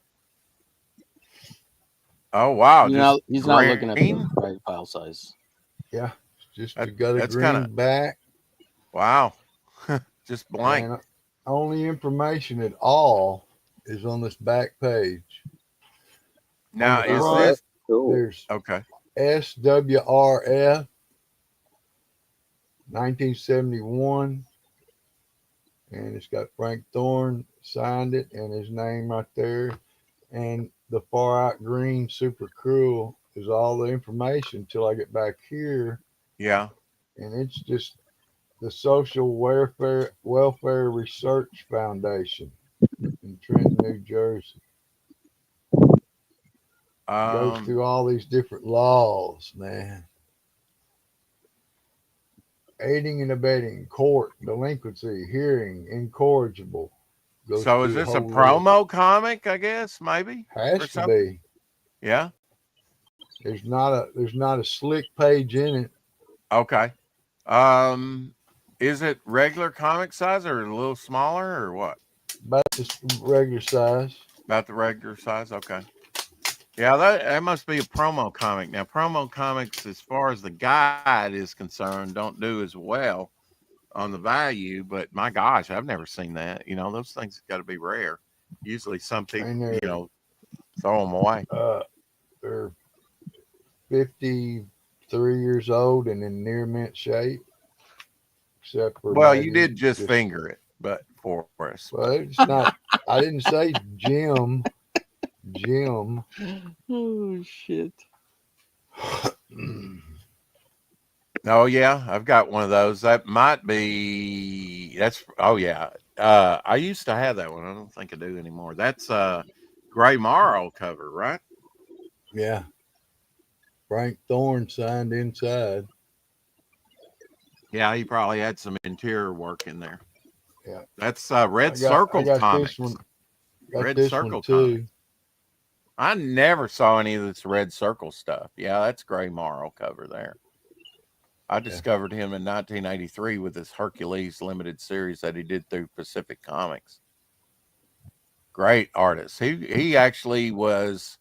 A: Oh wow,
E: He's not looking at the
A: green.
E: right file size.
B: Yeah, just
A: That-
B: got a
A: that's
B: green
A: kinda-
B: back.
A: Wow, just blank.
B: And only information at all is on this back page.
A: Now
B: on the
A: is
B: front,
A: this
C: Cool.
B: There's
A: okay?
B: SWRF 1971, and it's got Frank Thorne signed it and his name right there. And the far out green super cruel is all the information till I get back here,
A: Yeah.
B: and it's just the Social Welfare Research Foundation in Trenton, New Jersey. Goes through all these different laws, man. Aiding and abetting, court, delinquency, hearing, incorrigible. Goes
A: So
B: through
A: is
B: the
A: this a
B: whole list.
A: promo comic, I guess, maybe?
B: Has
A: or
B: to
A: something?
B: be.
A: Yeah.
B: There's not a slick page in it.
A: Okay. Is it regular comic size or a little smaller or what?
B: About the regular size.
A: About the regular size? Okay. Yeah, that must be a promo comic. Now, promo comics, as far as the guide is concerned, don't do as well on the value, but my gosh, I've never seen that. You know, those things got to be rare. Usually some people,
B: And they're,
A: throw them away.
B: they're 53 years old and in near mint shape. Except for
A: Well, you
B: maybe
A: did just finger it, but for us.
B: Well, it's not. I didn't say Jim.
E: Oh shit.
A: Oh yeah, I've got one of those. That might be oh yeah. I used to have that one. I don't think I do anymore. That's Gray Morrow cover, right?
B: Yeah. Frank Thorne signed inside.
A: Yeah, he probably had some interior work in there.
B: Yeah.
A: That's Red Circle Comics.
B: This one,
A: Red
B: this
A: Circle
B: one too.
A: Comics. I never saw any of this Red Circle stuff. Yeah, that's Gray Morrow cover there. I discovered him in 1983 with his Hercules limited series that he did through Pacific Comics. Great artist. He actually was,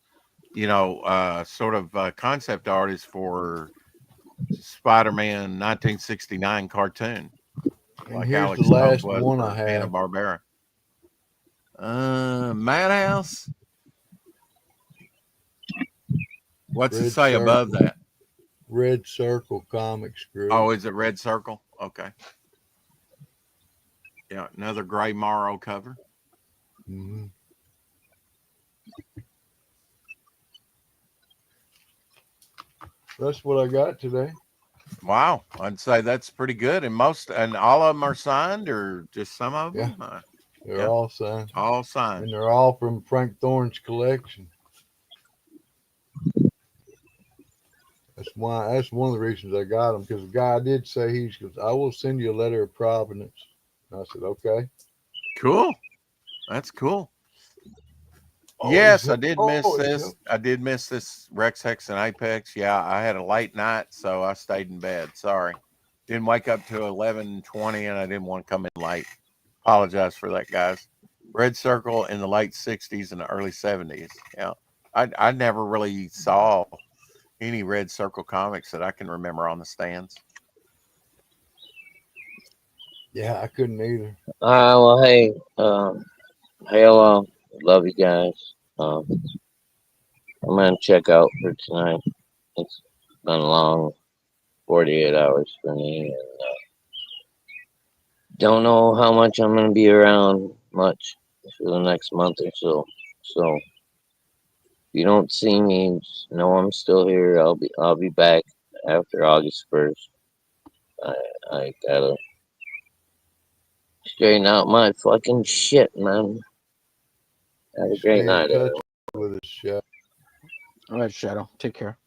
A: sort of concept artist for Spider-Man 1969 cartoon.
B: And
A: like
B: here's
A: Alex
B: the last
A: Toth was
B: one
A: for
B: I have.
A: Hanna-Barbera. Madhouse. What's it say above that?
B: Red Circle Comics Group.
A: Oh, is it Red Circle? Okay. Yeah, another Gray Morrow cover.
B: Mm-hmm. That's what I got today.
A: Wow, I'd say that's pretty good. And all of them are signed, or just some of them?
B: Yeah, they're all signed.
A: All signed,
B: and they're all from Frank Thorne's collection. That's one of the reasons I got them, because the guy did say I will send you a letter of provenance. And I said, okay.
A: Cool. That's cool.
B: Oh,
A: yes, I did miss this. I did miss this Rex Hex and Apex. Yeah, I had a late night, so I stayed in bed. Sorry. Didn't wake up till 11:20, and I didn't want to come in late. Apologize for that, guys. Red Circle in the late 60s and the early 70s. Yeah. I never really saw any Red Circle comics that I can remember on the stands.
B: Yeah, I couldn't either.
C: Well, hey, Halo, love you guys. I'm gonna check out for tonight. It's been a long 48 hours for me, and don't know how much I'm gonna be around much for the next month or so. So if you don't see me, just know I'm still here. I'll be back after August 1st. I gotta straighten out my fucking shit, man. Have a great night, everyone.
B: With us, Shadow.
E: All right, Shadow. Take care.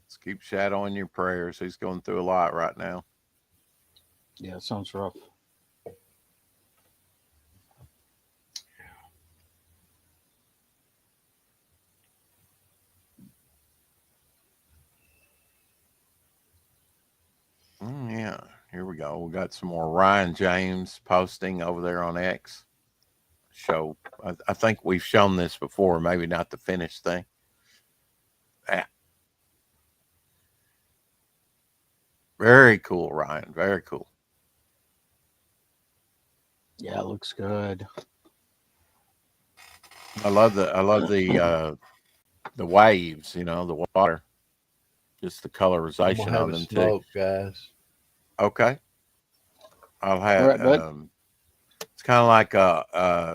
A: Let's keep Shadow in your prayers. He's going through a lot right now.
E: Yeah, it sounds rough.
A: Yeah, here we go. We got some more Ryan James posting over there on X. Show. I think we've shown this before, maybe not the finished thing. Yeah. Very cool, Ryan. Very cool.
E: Yeah, it looks good.
A: I love the waves, the water. Just the colorization of them
B: smoke,
A: too.
B: Guys.
A: Okay. I'll
E: All
A: have.
E: right, bud.
A: It's kind of like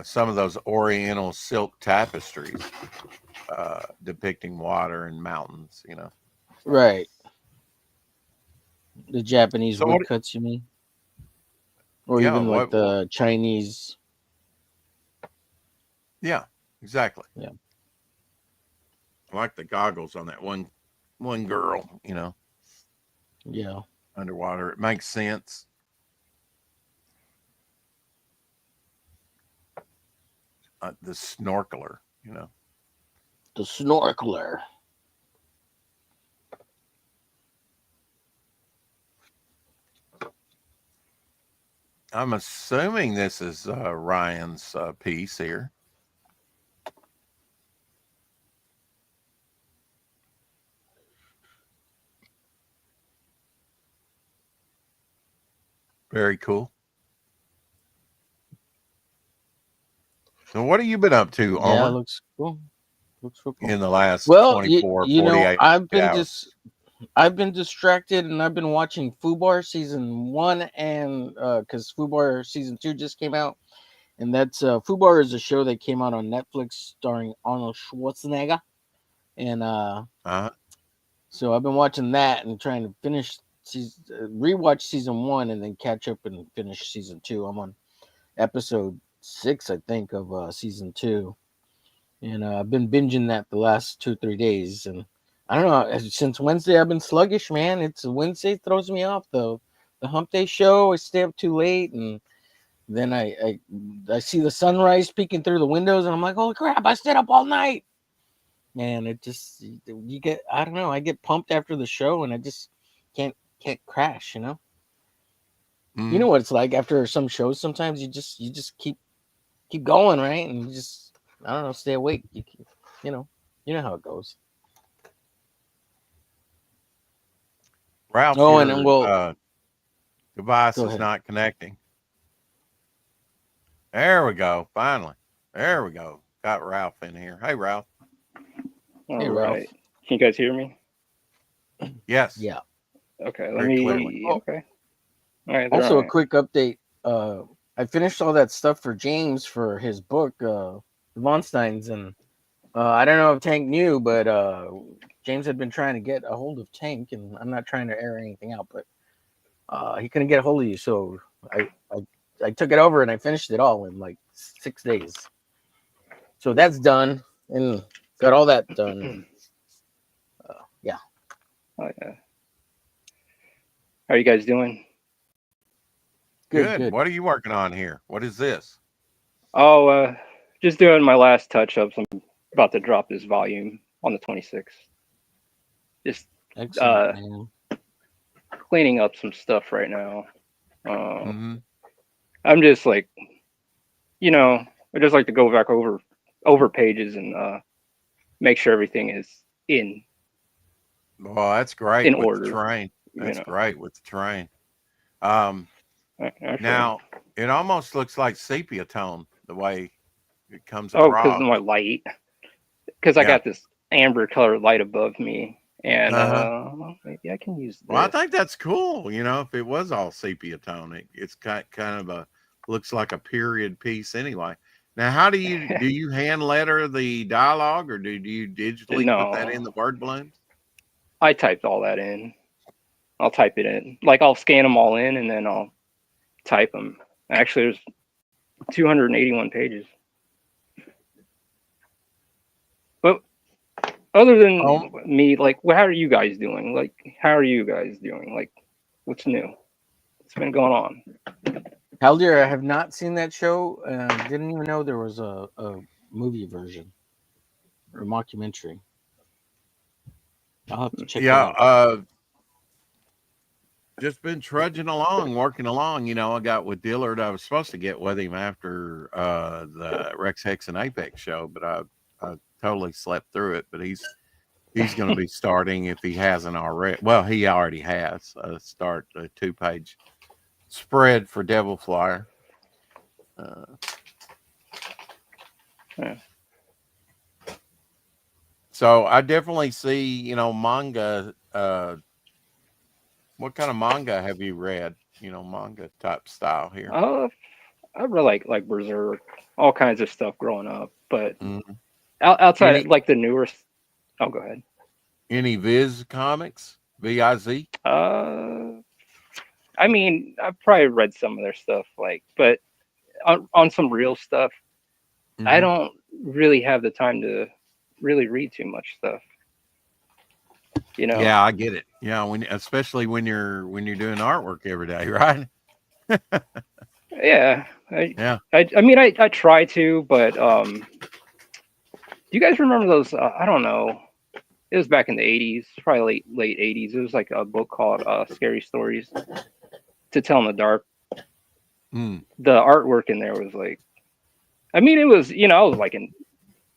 A: some of those Oriental silk tapestries depicting water and mountains. You know.
E: Right. The Japanese
A: So what?
E: woodcuts, you mean? Or
A: Yeah.
E: even like
A: What?
E: the Chinese.
A: Yeah. Exactly.
E: Yeah.
A: I like the goggles on that one girl. You know,
E: Yeah.
A: underwater. It makes sense. The snorkeler. You know.
E: The snorkeler.
A: I'm assuming this is Ryan's piece here. Very cool. So what have you been up to,
E: Yeah,
A: Omer,
E: looks cool. Looks real cool.
A: in the last
E: Well,
A: 24,
E: you know,
A: 48 hours?
E: I've been distracted and I've been watching Fubar season 1 and cuz Fubar season 2 just came out, and that's Fubar is a show that came out on Netflix starring Arnold Schwarzenegger, and
A: Uh-huh.
E: so I've been watching that and trying to finish rewatch season 1 and then catch up and finish season 2. I'm on episode 6, I think, of season 2. And I've been binging that the last 2-3 days, and I don't know, since Wednesday I've been sluggish, man. It's Wednesday throws me off though. The hump day show, I stay up too late, and then I see the sunrise peeking through the windows, and I'm like, holy crap, I stayed up all night. Man, it just, you get, I don't know, I get pumped after the show, and I just can't crash, you know. You know
A: Mhm.
E: what it's like after some shows. Sometimes you just keep going, right, and you just, I don't know, stay awake. You know how it goes.
A: Ralph,
E: Oh, and then
A: your
E: well,
A: device
E: go
A: is
E: ahead.
A: not connecting. There we go. Finally. There we go. Got Ralph in here. Hey, Ralph.
F: All
E: Hey, Ralph.
F: right. Can you guys hear me?
A: Yes.
E: Yeah.
F: Okay. Let
A: Very clearly.
F: me.
E: Oh,
F: Okay. All right.
E: also, a
F: Right.
E: quick update. I finished all that stuff for James for his book, the Von Steins, and I don't know if Tank knew, but James had been trying to get a hold of Tank, and I'm not trying to air anything out, but he couldn't get a hold of you, so I took it over and I finished it all in like 6 days. So that's done, and got all that done. And, yeah.
F: Oh, yeah. How are you guys doing?
E: Good.
A: What are you working on here? What is this?
F: Oh, just doing my last touch-ups. I'm about to drop this volume on the 26th. Just
E: Excellent, man.
F: cleaning up some stuff right now.
A: Mm-hmm.
F: I'm just like, I just like to go back over pages and make sure everything is in
A: Well, that's great with the
F: order.
A: train.
F: You
A: That's
F: know.
A: great with the train.
F: Actually,
A: Now it almost looks like sepia tone the way it comes
F: oh, because of
A: across.
F: my light. Because I
A: Yeah.
F: got this amber color light above me, and maybe I can use this.
A: Well, I think that's cool. You know, if it was all sepia tone, it's kind of a looks like a period piece anyway. Now, how do you hand letter the dialogue, or do you digitally put that in
F: No,
A: the word balloons?
F: I typed all that in. I'll type it in. Like I'll scan them all in, and then I'll type them. Actually, there's 281 pages. But other than
A: Oh.
F: me, like, how are you guys doing? Like, how are you guys doing? Like, what's new? What's been going on?
E: Haldir, I have not seen that show. Didn't even know there was a movie version or a mockumentary. I'll have to check that out.
A: Just been trudging along, working along. You know, I got with Dillard. I was supposed to get with him after the Rex Hex and Apex show, but I totally slept through it. But he's going to be starting, if he hasn't already. Well, he already has start a 2-page spread for Devil Flyer.
F: Yeah.
A: So I definitely see, manga. What kind of manga have you read? manga type style here.
F: I really like Berserk, all kinds of stuff growing up, but
A: Mhm.
F: outside
A: Any
F: of like the newer. Oh, go ahead.
A: any Viz comics? VIZ?
F: I mean, I've probably read some of their stuff, but on some real stuff, I
A: Mhm.
F: don't really have the time to really read too much stuff.
A: Yeah, I get it. Yeah, especially when you're doing artwork every day, right?
F: Yeah,
A: Yeah.
F: I mean, I try to, but do you guys remember those? I don't know. It was back in the '80s, probably late '80s. It was like a book called "Scary Stories to Tell in the Dark."
A: Mm.
F: The artwork in there was like, I mean, it was I was like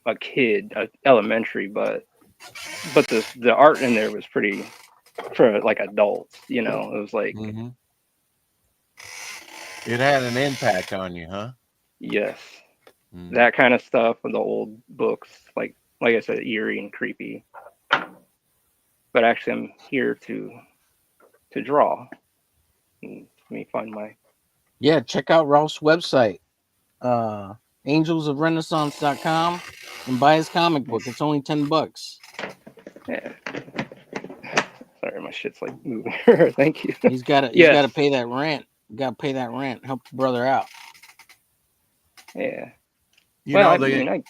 F: a kid, elementary, but the art in there was pretty for like adults. It was like,
A: Hmm. It had an impact on you, huh?
F: yes,
A: Mm.
F: that kind of stuff with the old books, like I said, eerie and creepy. But actually, I'm here to draw. Let me find my.
E: Yeah, check out Ralph's website, angelsofrenaissance.com, and buy his comic book. It's only $10.
F: Yeah. Sorry, my shit's like moving. Thank you.
E: He's got to
F: Yes.
E: pay that rent. Got to pay that rent. Help the brother out.
F: Yeah.
A: You
F: Well,
A: know,
F: I mean,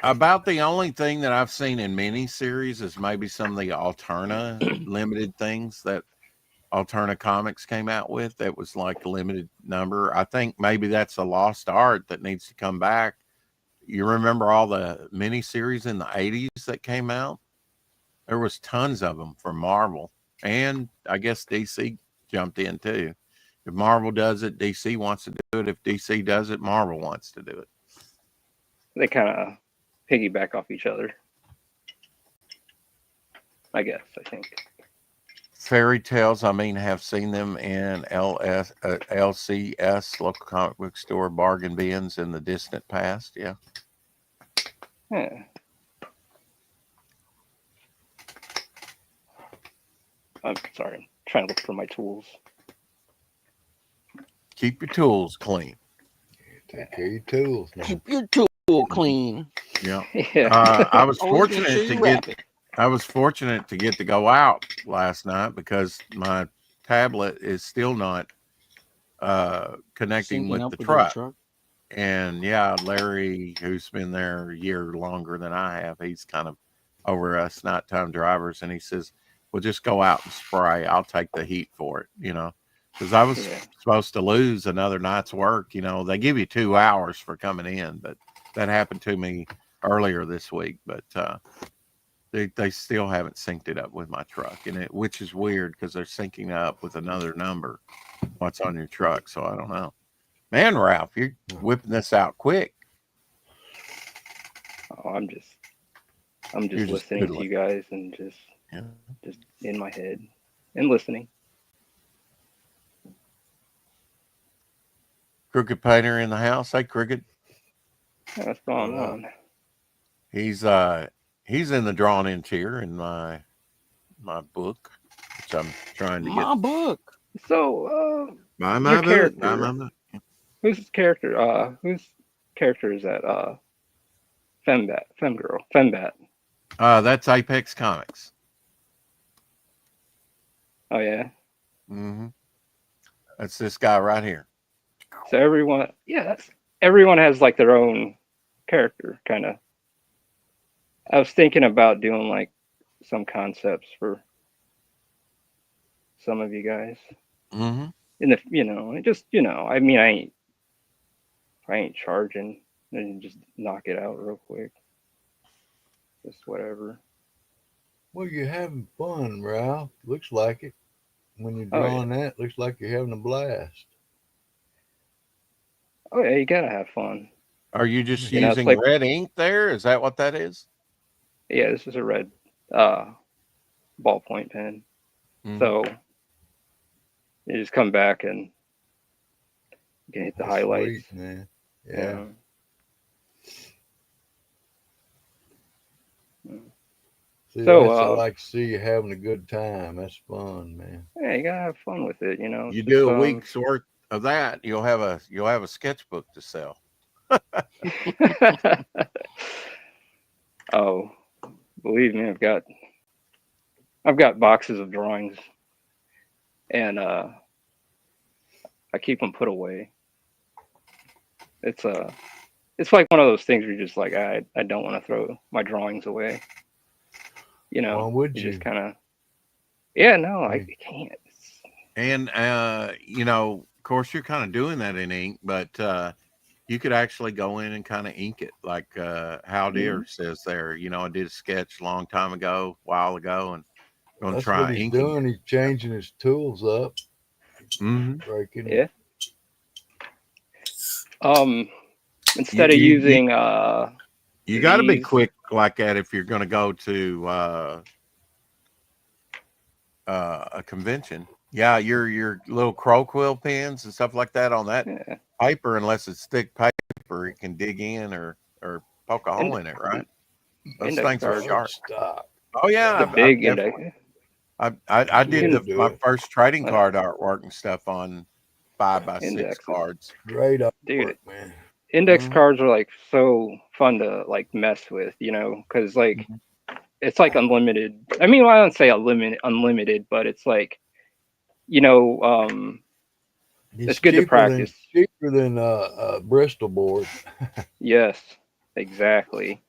A: about the only thing that I've seen in miniseries is maybe some of the Alterna limited things that Alterna Comics came out with. That was like a limited number. I think maybe that's a lost art that needs to come back. You remember all the miniseries in the 80s that came out? There was tons of them from Marvel, and I guess DC jumped in too. If Marvel does it, DC wants to do it. If DC does it, Marvel wants to do it.
F: they kind of piggyback off each other. I guess. I think.
A: Fairy tales, I mean, have seen them in LCS, local comic book store bargain bins in the distant past. Yeah.
F: Yeah. I'm sorry. I'm trying to look for my tools.
A: Keep your tools clean.
B: Take care of your tools. Now.
E: Keep your tool clean.
A: Yeah.
F: Yeah.
A: I was
E: Always make sure
A: fortunate to
E: you
A: get
E: wrap it.
A: I was fortunate to get to go out last night because my tablet is still not connecting
E: Syncing
A: with
E: up
A: the
E: with your
A: truck.
E: truck.
A: And yeah, Larry, who's been there a year longer than I have, he's kind of over us nighttime drivers, and he says, "We'll just go out and spray. I'll take the heat for it," because I was
F: Yeah.
A: supposed to lose another night's work. They give you 2 hours for coming in, but that happened to me earlier this week. But they still haven't synced it up with my truck, which is weird because they're syncing up with another number. What's on your truck? So I don't know. Man, Ralph, you're whipping this out quick.
F: Oh, I'm just
A: You're just
F: listening to
A: doodling.
F: you guys and
A: Yeah.
F: just in my head and listening.
A: Crooked Painter in the house. Hey, Crooked.
F: Yeah, what's going
B: Wow.
F: on?
A: He's in the drawn in chair in my book, which I'm trying to get.
E: My book.
F: So,
A: Buy
F: your
A: my book.
F: character.
A: Buy my book.
F: Whose character? Whose character is that? Fembat.
A: That's Apex Comics.
F: Oh yeah.
A: Mm-hmm. That's this guy right here.
F: So everyone has like their own character, kind of. I was thinking about doing like some concepts for some of you guys.
A: Mm-hmm.
F: In the, I mean, I ain't charging. And just knock it out real quick. Just whatever.
B: Well, you're having fun, Ralph. Looks like it. When you're
F: Oh,
B: drawing that, looks like you're having a blast.
F: Oh yeah, you gotta have fun.
A: Are you just
F: You know, it's
A: using
F: like-
A: red ink there? Is that what that is?
F: Yeah, this is a red ballpoint pen.
A: Mhm.
F: So you just come back and you can hit the
B: That's
F: highlights.
B: sweet, man.
F: you
B: Yeah.
F: know.
B: See,
F: So,
B: that's I like to see you having a good time. That's fun, man.
F: yeah, you gotta have fun with it, you know.
A: You
F: Just,
A: do a week's worth of that, you'll have a sketchbook to sell.
F: oh, believe me, I've got boxes of drawings, and I keep them put away. It's it's like one of those things where you're just like, I don't want to throw my drawings away. You know,
B: Why would
F: you
B: you?
F: just kind of, yeah, no, I
B: Yeah.
F: can't.
A: And of course you're kind of doing that in ink, but you could actually go in and kind of ink it like Hal Deer says there. I did a sketch a long time ago, while ago, and gonna
B: That's what
A: try
B: he's
A: inking
B: doing.
A: it.
B: He's changing his tools up,
A: Hmm.
B: breaking.
F: Yeah. Instead of
A: You
F: using
A: you got to be
F: these,
A: quick like that if you're going to go to a convention. Yeah, your little crow quill pens and stuff like that on that
F: yeah,
A: paper, unless it's thick paper, it can dig in or poke a hole
F: and
A: in it, right? Those
F: index
A: things are
F: cards,
A: sharp.
B: Stop.
A: Oh yeah,
F: the
A: I've
F: big index.
A: definitely. I
B: You
A: did
F: can
B: can do
A: my
B: it.
A: first trading
F: uh,
A: card artwork and stuff on 5x6
F: indexes,
A: cards.
B: Great
F: dude.
B: artwork, man.
F: Index
A: Mhm.
F: cards are like so fun to like mess with, you know, because like
A: Mhm.
F: it's like unlimited. I mean, well, I don't say unlimited, but it's like, you know,
B: It's
F: it's good to practice.
B: cheaper than Bristol board.
F: Yes, exactly.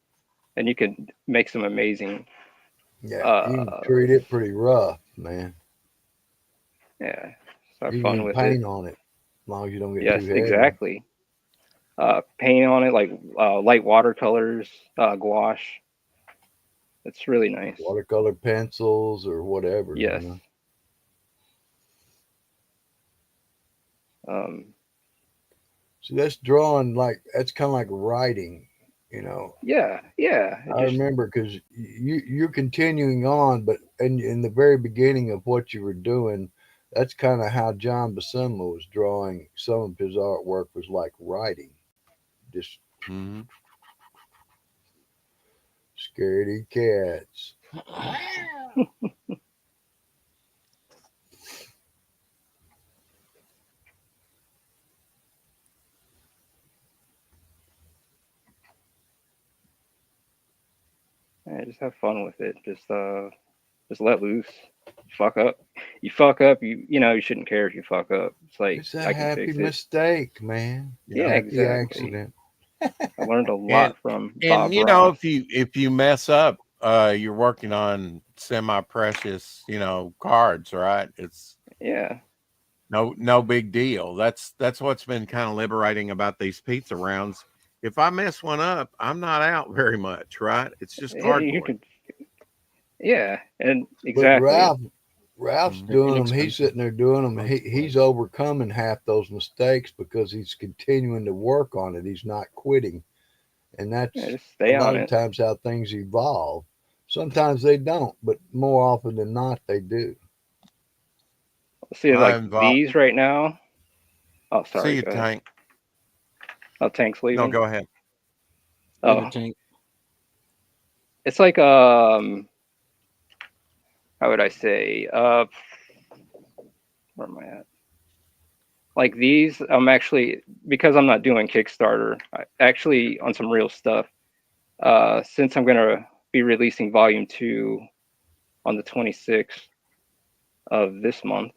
F: And you can make some amazing,
B: Yeah, you can
F: uh,
B: treat it pretty rough, man.
F: yeah, just have
B: You can
F: fun
B: even
F: with it.
B: paint on it, as long as you don't get
F: Yes,
B: too heavy.
F: exactly. Paint on it like light watercolors, gouache. It's really nice.
B: Watercolor pencils or whatever,
F: Yes. Um,
B: See, that's drawing like that's kind of like writing, you know.
F: yeah, yeah. It
B: I
F: just
B: remember because you're continuing on, but in the very beginning of what you were doing, that's kind of how John Buscema was drawing. Some of his artwork was like writing, just
A: Mhm.
B: scaredy cats.
F: yeah, just have fun with it. Just let loose. Fuck up. You fuck up. You know you shouldn't care if you fuck up. It's like
B: It's a
F: I can
B: happy
F: fix it.
B: mistake, man.
A: Yeah.
F: Yeah,
B: Happy
F: exactly.
B: accident.
F: I learned a
A: And
F: lot from
A: and
F: Bob Ross.
A: if you mess up, you're working on semi precious, cards, right? It's
F: Yeah,
A: no big deal. That's what's been kind of liberating about these pizza rounds. If I mess one up, I'm not out very much, right? It's just
F: yeah. You
A: cardboard.
F: could. Yeah, and
B: But
F: exactly.
B: Ralph's
A: Mhm.
E: They're
B: doing them. He's
E: inexpensive.
B: sitting there doing them.
E: Like,
B: He's overcoming half those mistakes because he's continuing to work on it. He's not quitting, and
F: Yeah,
B: that's
F: just
B: a
F: stay
B: lot
F: on
B: of
F: it.
B: times how things evolve. Sometimes they don't, but more often than not, they do.
F: See,
A: I
F: like
A: involve.
F: these right now. Oh,
A: See
F: sorry.
A: you,
F: Go ahead.
A: Tank.
F: Oh, Tank's
A: No,
F: leaving.
A: go ahead.
E: later,
F: Oh,
E: Tank.
F: it's like how would I say? Where am I at? Like these, I'm actually, because I'm not doing Kickstarter, actually on some real stuff. Since I'm gonna be releasing Volume 2 on the 26th of this month,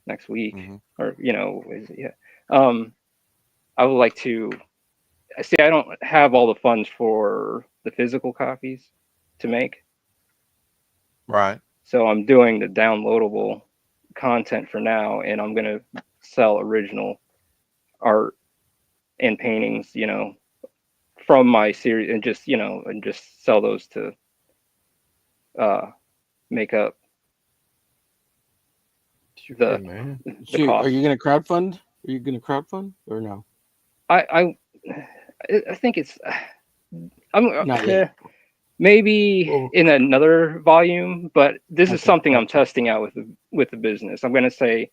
F: next week,
A: Hmm.
F: or yeah. I would like to see. I don't have all the funds for the physical copies to make,
A: Right.
F: so I'm doing the downloadable content for now, and I'm gonna sell original art and paintings, from my series, and just sell those to uh, make up
B: Sure,
F: the
B: man.
F: the
E: So, are
F: cost.
E: you gonna crowdfund? Are you gonna crowdfund or no?
F: I I think it's I'm
E: Not yet.
F: maybe
B: Well,
F: in another volume, but this is
E: Okay,
F: something I'm
E: gotcha.
F: testing out with the business. I'm gonna say,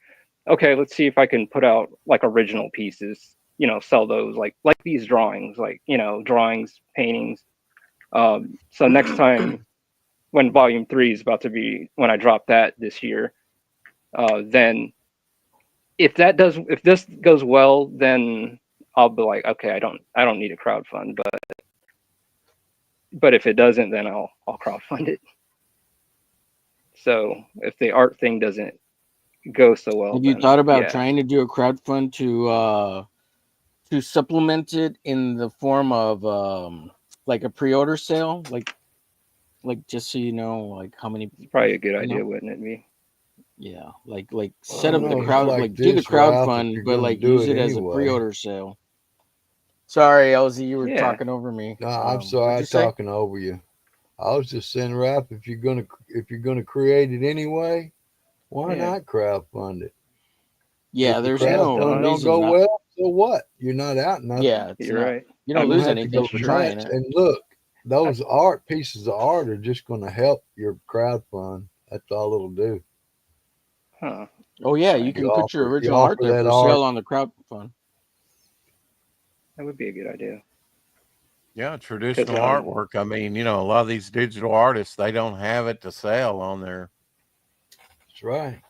F: okay, let's see if I can put out like original pieces, sell those like these drawings, like drawings, paintings. So next time when Volume 3 is about to be, when I drop that this year, then if this goes well, then I'll be like, okay, I don't need a crowdfund, but if it doesn't, then I'll crowdfund it. So if the art thing doesn't go so well,
E: Have you
F: then,
E: thought about
F: yeah.
E: trying to do a crowdfund to supplement it in the form of like a pre-order sale, like just so you know, like how many?
F: It's probably a good
E: you
F: idea,
E: know?
F: wouldn't it be?
E: Yeah, like
B: I
E: set
B: don't
E: up the
B: know, it's
E: crowd,
B: like
E: like do the
B: this, Ralph, if
E: crowdfund,
B: you're
E: but
B: gonna
E: like
B: do
E: use
B: it
E: it as a
B: anyway.
E: pre-order sale. Sorry, Elsie, you were
F: Yeah.
E: talking over me.
B: No, I'm
E: What'd
B: sorry,
E: you
B: I'm
E: say?
B: talking over you. I was just saying, Ralph, if you're gonna create it anyway, why
F: Yeah.
B: not crowdfund it?
E: Yeah,
B: If the
E: there's no
B: crowdfund don't
E: reason
B: go
E: not.
B: well, so what? You're not out nothing.
E: Yeah, it's
F: You're
E: not.
F: right.
E: You
B: You
E: don't
B: don't
E: lose
B: have to
E: anything
B: go
E: for trying
B: nuts.
E: it.
B: And look, those art pieces of art are just going to help your crowdfund. That's all it'll do.
F: Huh.
E: Oh yeah, you
F: Right.
E: can put your
B: You
E: original art
B: offer
E: there
B: that
E: for
B: art.
E: sale on the crowdfund.
F: That would be a good idea.
A: Yeah, traditional
F: 'Cause,
A: artwork. I mean, a lot of these digital artists, they don't have it to sell on their
B: That's right.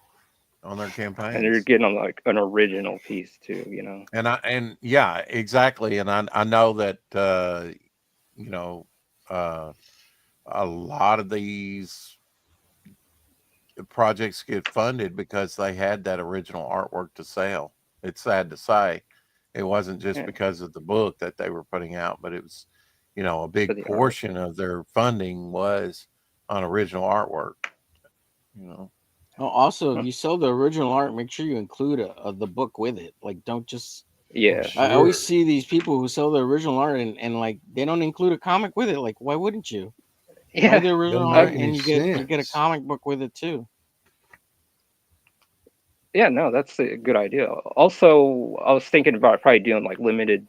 F: and you're
A: campaigns.
F: getting like an original piece too, you know.
A: And yeah, exactly. And I know that you know uh, a lot of these projects get funded because they had that original artwork to sell. It's sad to say, it wasn't just
F: Yeah.
A: because of the book that they were putting out, but it was, a
F: For
A: big
F: the art.
A: portion of their funding was on original artwork.
E: Oh, also,
F: Huh.
E: if you sell the original art, make sure you include the book with it. Like, don't just.
F: Yeah.
B: Well,
E: I always
B: sure.
E: see these people who sell the original art and like they don't include a comic with it. Like, why wouldn't you? Buy
F: Yeah.
E: the original
B: Doesn't
E: art
B: make any
E: and you get a
B: sense.
E: comic book with it too.
F: Yeah, no, that's a good idea. Also, I was thinking about probably doing like limited,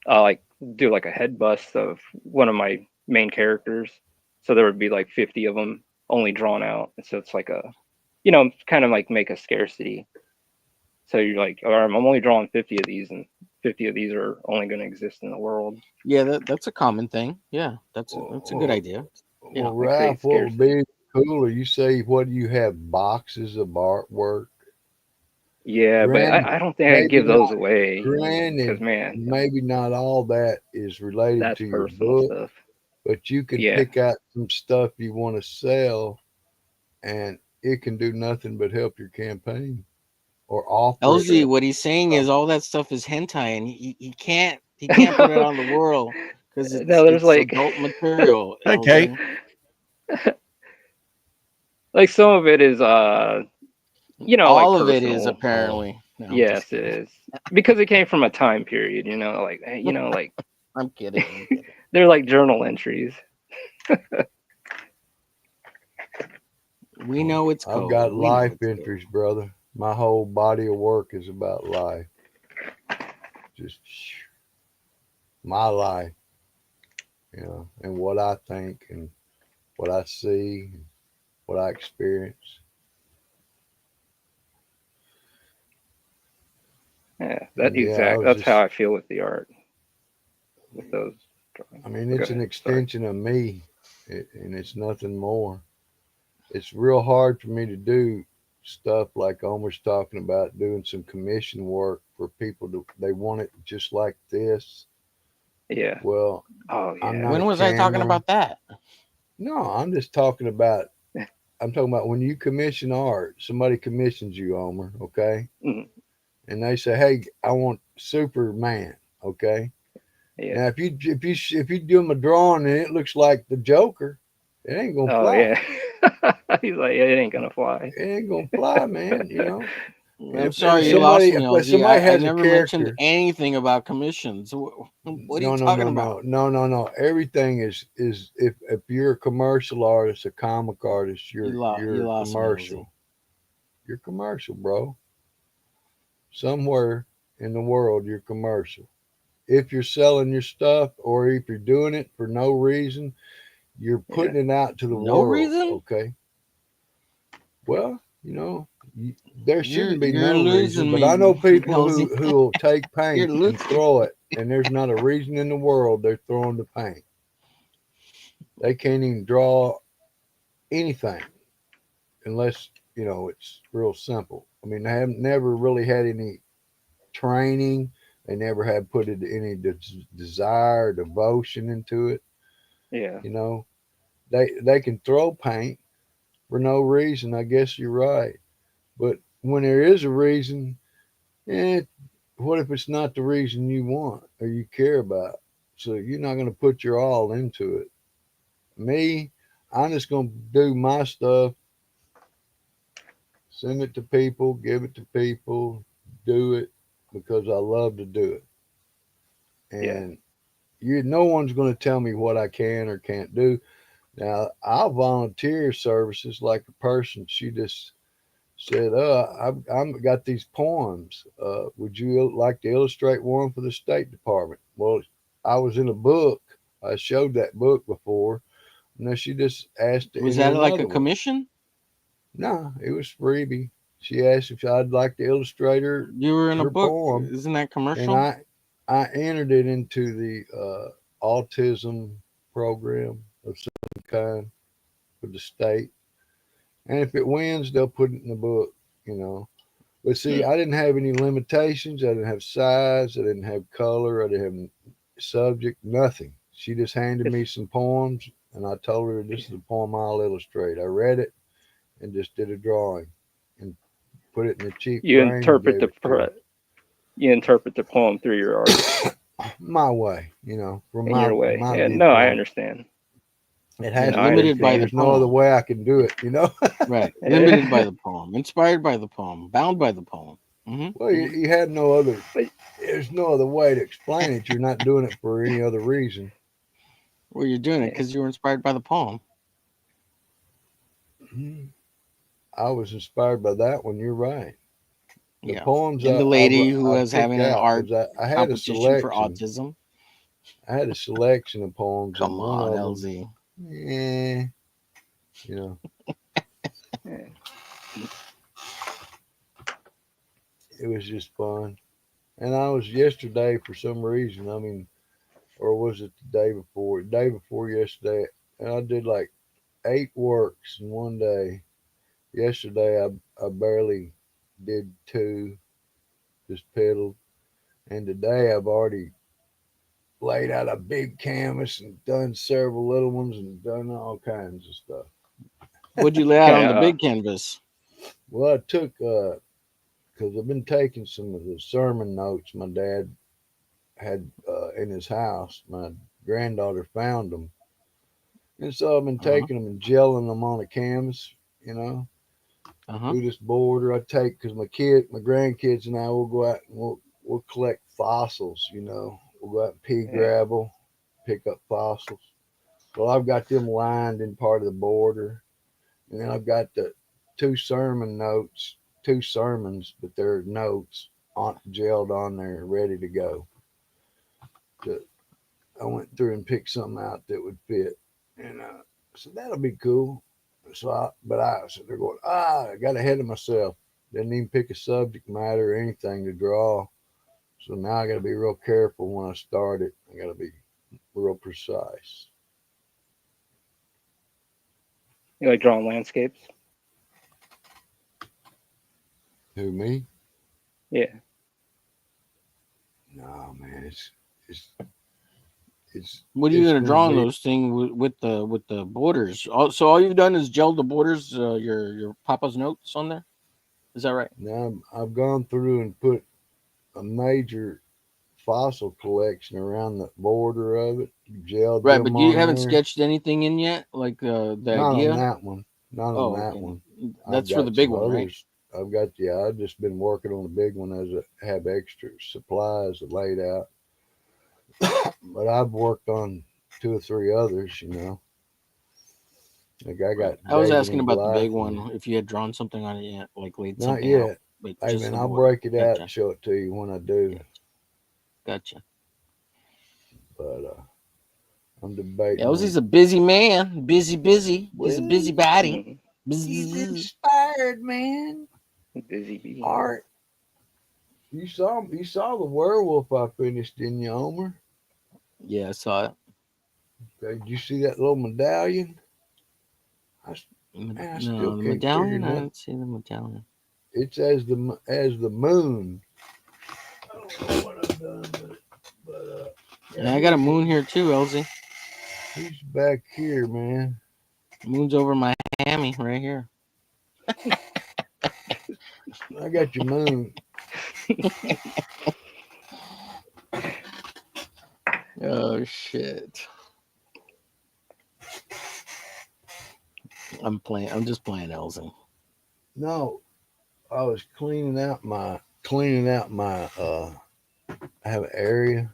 F: like do like a head bust of one of my main characters. So there would be like 50 of them only drawn out. So it's like kind of like make a scarcity. So you're like, all right, I'm only drawing 50 of these, and 50 of these are only going to exist in the world.
E: Yeah, that's a common thing. Yeah, that's a good idea. Yeah,
B: Well,
F: like create
B: Ralph, what would
F: scarcity.
B: be cooler? You say, what do you have? Boxes of artwork?
F: Yeah, but
B: Granted,
F: I don't think I
B: maybe
F: give those
B: not.
F: away because,
B: Granted,
F: man,
B: maybe not all that is related
F: that's
B: to your
F: personal
B: book,
F: stuff.
B: but you can
F: Yeah.
B: pick out some stuff you want to sell, and it can do nothing but help your campaign or offer
E: LZ,
B: it.
E: what he's saying is all that stuff is hentai, and he can't put it out in the world because
F: No, there's
E: it's
F: like
E: adult material.
A: Hey, Kate.
E: LZ.
F: like some of it is like
E: All of it
F: personal.
E: is apparently. No, I'm
F: Yes,
E: just
F: it
E: kidding.
F: is because it came from a time period. Like like
E: I'm kidding.
F: they're like journal entries.
E: We know it's cold.
B: I've got
E: We know
B: life
E: it's cold.
B: entries, brother. My whole body of work is about life. Just my life, and what I think and what I see, and what I experience.
F: Yeah,
B: Yeah,
F: that's how I feel with the art, with those drawings.
B: I mean,
F: Go
B: it's an
F: ahead, sorry.
B: extension of me, and it's nothing more. It's real hard for me to do stuff like Omer's talking about, doing some commission work for people they want it just like this.
F: Yeah.
B: Well,
F: Oh
B: I'm
F: yeah.
B: not
E: When
B: a
E: was I talking
B: camera.
E: about that?
B: No, I'm just talking about. I'm talking about when you commission art. Somebody commissions you, Omer, okay?
F: Mhm.
B: And they say, "Hey, I want Superman," okay?
F: Yeah.
B: Now, if you do them a drawing and it looks like the Joker, it ain't gonna
F: Oh
B: fly.
F: yeah. He's like, yeah, it ain't gonna fly.
B: It ain't gonna fly, man. And
E: I'm
B: if
E: sorry, you
B: somebody,
E: lost me,
B: if
E: LZ.
B: somebody
E: I
B: has a
E: never mentioned
B: character,
E: anything about commissions. What are you
B: no,
E: talking about?
B: no. Everything is if you're a commercial artist, a comic artist,
E: You
B: you're
E: lost me,
B: commercial.
E: LZ.
B: You're commercial, bro. Somewhere in the world, you're commercial. If you're selling your stuff or if you're doing it for no reason, you're putting it out to the
E: No
B: world.
E: reason?
B: Okay. Well, there shouldn't be
E: You're
B: no reason,
E: losing
B: but
E: me,
B: I know people
E: LZ.
B: who will take
E: You're
B: paint and
E: losing.
B: throw it, and there's not a reason in the world they're throwing the paint. They can't even draw anything unless, it's real simple. I mean, they haven't never really had any training. They never had put any desire, devotion into it.
F: Yeah.
B: They can throw paint for no reason. I guess you're right. But when there is a reason, what if it's not the reason you want or you care about? So you're not going to put your all into it. Me, I'm just going to do my stuff, send it to people, give it to people, do it because I love to do it. And no one's going to tell me what I can or can't do. Now, I'll volunteer services like a person. She just said, I've got these poems. Would you like to illustrate one for the State Department? Well, I was in a book. I showed that book before. And then she just asked to
E: Was
B: enter
E: that like a
B: another one.
E: commission?
B: No, it was freebie. She asked if I'd like to illustrate her.
E: You were in a
B: her
E: book.
B: poem,
E: Isn't that commercial?
B: and I entered it into the autism program of some kind for the state. And if it wins, they'll put it in the book. But see, I didn't have any limitations. I didn't have size. I didn't have color. I didn't have subject, nothing. She just handed me some poems, and I told her this is a poem I'll illustrate. I read it and just did a drawing and put it in a cheap
F: You
B: frame.
F: interpret the poem through your art.
B: My way, from
F: In
B: my
F: your way.
B: my
F: Yeah, no, I
B: viewpoint.
F: understand.
B: It has
F: I
E: limited by the
B: there's no
E: poem.
B: other way I can do it,
E: Right. Limited by the poem, inspired by the poem, bound by the poem.
B: Well, you had no other. There's no other way to explain it. You're not doing it for any other reason.
E: Well, you're doing it because you were inspired by the poem.
B: I was inspired by that one. You're right. The poems
E: and the lady who was having an art
B: I had a
E: competition
B: selection
E: for autism.
B: I had a selection of poems.
E: Come
B: and one
E: on,
B: of
E: LZ.
B: them, it was just fun. And I was yesterday for some reason. I mean, or was it the day before? The day before yesterday, and I did like 8 works in one day. Yesterday, I barely did 2, just pedaled. And today, I've already laid out a big canvas and done several little ones and done all kinds of stuff.
E: What'd you lay out on the big canvas?
B: Well, I took, because I've been taking some of the sermon notes my dad had in his house. My granddaughter found them. And so I've been taking them and gelling them on a canvas, through this border. I take, because my grandkids and I will go out and we'll collect fossils, We'll go out and pea gravel, pick up fossils. Well, I've got them lined in part of the border. And then I've got the 2 sermon notes, 2 sermons, but they're notes gelled on there, ready to go. I went through and picked something out that would fit. And so that'll be cool. So they're going, I got ahead of myself. Didn't even pick a subject matter or anything to draw. So now I got to be real careful when I start it. I got to be real precise.
F: You like drawing landscapes?
B: Who, me?
F: Yeah.
B: No, man, it's
E: What are you gonna draw on those things with the borders? So all you've done is gel the borders, your Papa's notes on there. Is that right?
B: Now I've gone through and put a major fossil collection around the border of it, gelled.
E: Right, but you haven't sketched anything in yet, like the
B: not
E: idea.
B: On that one. Not on that one.
E: That's for the big one, right?
B: I've got I've just been working on the big one as I have extra supplies laid out. But I've worked on 2 or 3 others, Like
E: I was asking about the big one, if you had drawn something on it yet, like laid something out.
B: Not yet. Hey, man, I'll break it out and show it to you when I do.
E: Gotcha.
B: But I'm debating.
E: He's a busy man. Busy. He's a busy body.
B: He's inspired, man.
F: Busy bee.
B: Art. You saw the werewolf I finished, didn't you, Omer?
E: Yeah, I saw it.
B: Okay, did you see that little medallion? Man, I
E: No,
B: still
E: the
B: can't
E: medallion.
B: figure
E: I
B: that.
E: didn't see the medallion.
B: It's as the moon. I don't know what I've done with it, but
E: Yeah, I got a moon here too, Elsie.
B: he's back here, man.
E: Moon's over my hammy right here.
B: I got your moon.
E: Oh shit! I'm just playing Elsie.
B: No, I was cleaning out my I have an area,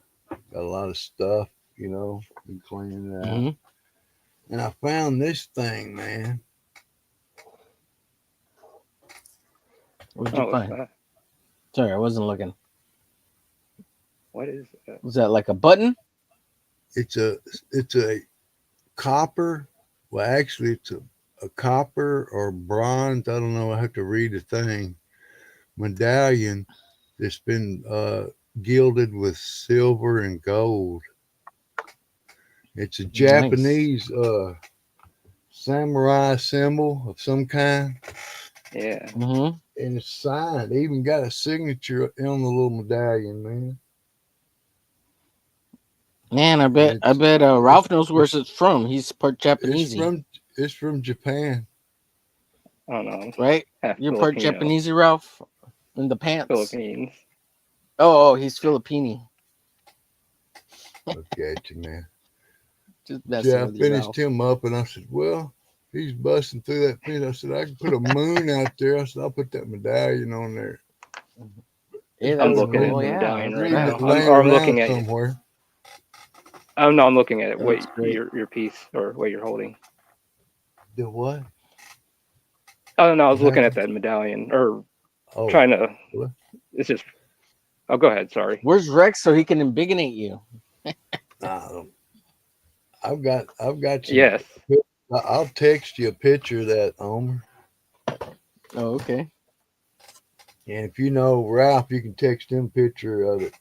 B: got a lot of stuff, been cleaning it out.
E: Mm-hmm.
B: And I found this thing, man.
E: What'd you
F: what's
E: find?
F: that?
E: Sorry, I wasn't looking.
F: What is that?
E: Was that like a button?
B: It's a copper. Well, actually, it's a copper or bronze. I don't know. I have to read the thing. Medallion that's been gilded with silver and gold. It's a Japanese samurai symbol of some kind.
F: Yeah.
E: Mm-hmm.
B: And it's signed. They even got a signature on the little medallion, man.
E: Man, I bet Ralph knows where it's from. He's part Japanese.
B: It's from Japan.
F: I don't know.
E: Right?
F: Half
E: You're part
F: Filipino.
E: Japanese, Ralph? In the pants.
F: Philippines.
E: Oh, he's Filipino.
B: Look at you, man.
E: Just messing
B: Yeah, I
E: with you,
B: finished
E: Ralph.
B: him up and I said, well, he's busting through that fence. I said, I can put a moon out there. I said, I'll put that medallion on there.
E: Yeah,
F: I'm
E: that's
F: looking at
E: cool.
F: the
E: Yeah,
F: medallion right
B: Leaving
F: now.
B: it laying
F: I'm
B: around
F: looking at
B: somewhere.
F: I'm looking at
E: That's great.
F: your piece or what you're holding.
B: The what?
F: Oh no, I was
B: What
F: looking at
B: happened?
F: that medallion or
B: Oh,
F: trying to.
B: what?
F: It's just. Oh, go ahead. Sorry.
E: Where's Rex so he can embiggenate you?
B: I've got some.
F: Yes.
B: I'll text you a picture of that, Omer.
E: Oh, okay.
B: And if you know Ralph, you can text him a picture of it.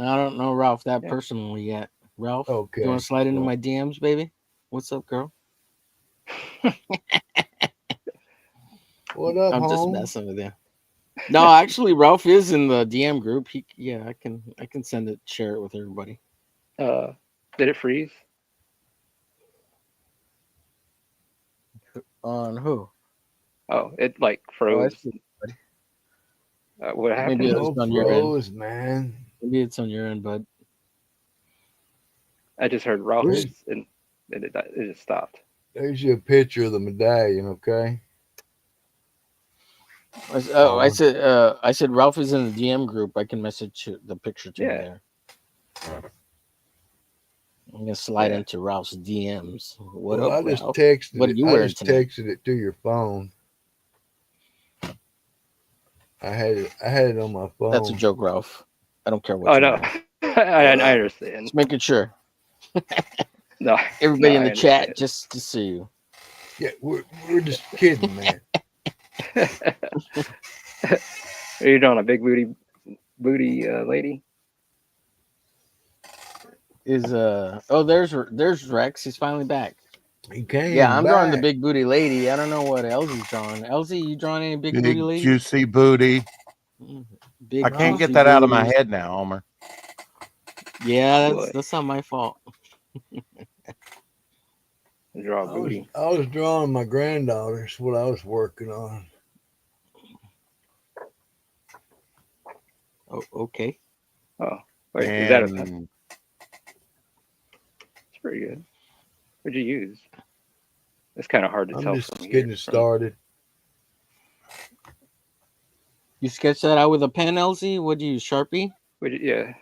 E: I don't know Ralph that
F: Yeah.
E: personally yet. Ralph,
B: Okay.
E: you want to slide into
B: Well,
E: my DMs, baby? What's up, girl?
B: what up,
E: I'm just
B: home?
E: messing with you. No, actually, Ralph is in the DM group. I can send it, share it with everybody.
F: Did it freeze?
E: On who?
F: Oh, it like
E: Oh, I
F: froze.
E: see.
F: What happened?
E: Maybe it
B: No
E: was on your end.
B: froze, man.
E: Maybe it's on your end, bud.
F: I just heard Ralph
B: Where's-
F: and it just stopped.
B: There's you a picture of the medallion, okay?
E: I said Ralph is in the DM group. I can message the picture to you
F: Yeah.
E: there. I'm gonna slide
F: Yeah.
E: into Ralph's DMs. What
B: Well,
E: up,
B: I just
E: Ralph?
B: texted
E: What are
B: it.
E: you
B: I
E: wearing
B: just
E: tonight?
B: texted it to your phone. I had it on my phone.
E: That's a joke, Ralph. I don't care what.
F: Oh
E: you're
F: no,
E: wearing.
F: I understand.
E: Just making sure.
F: No,
E: Everybody
F: no,
E: in
F: I
E: the chat,
F: understand.
E: just to see you.
B: Yeah, we're just kidding, man.
F: Are you doing a big booty lady?
E: Is there's Rex. He's finally back.
B: He came.
E: Yeah, I'm drawing the
B: back.
E: big booty lady. I don't know what Elsie's drawing. Elsie, you drawing any big booty
A: Big
E: lady?
A: juicy booty.
E: Big
A: I can't
E: juicy
A: get that out of my
E: booty.
A: head now, Homer.
E: Yeah,
F: What?
E: that's not my fault.
F: Draw a booty.
B: I was drawing my granddaughter's what I was working on.
E: Oh, okay.
F: Oh, wait, is that a?
A: And
F: It's pretty good. What'd you use? It's kind of hard to
B: I'm
F: tell.
B: just
F: from here,
B: getting it
F: from-
B: started.
E: You sketched that out with a pen, Elsie? What do you use, Sharpie?
F: Yeah.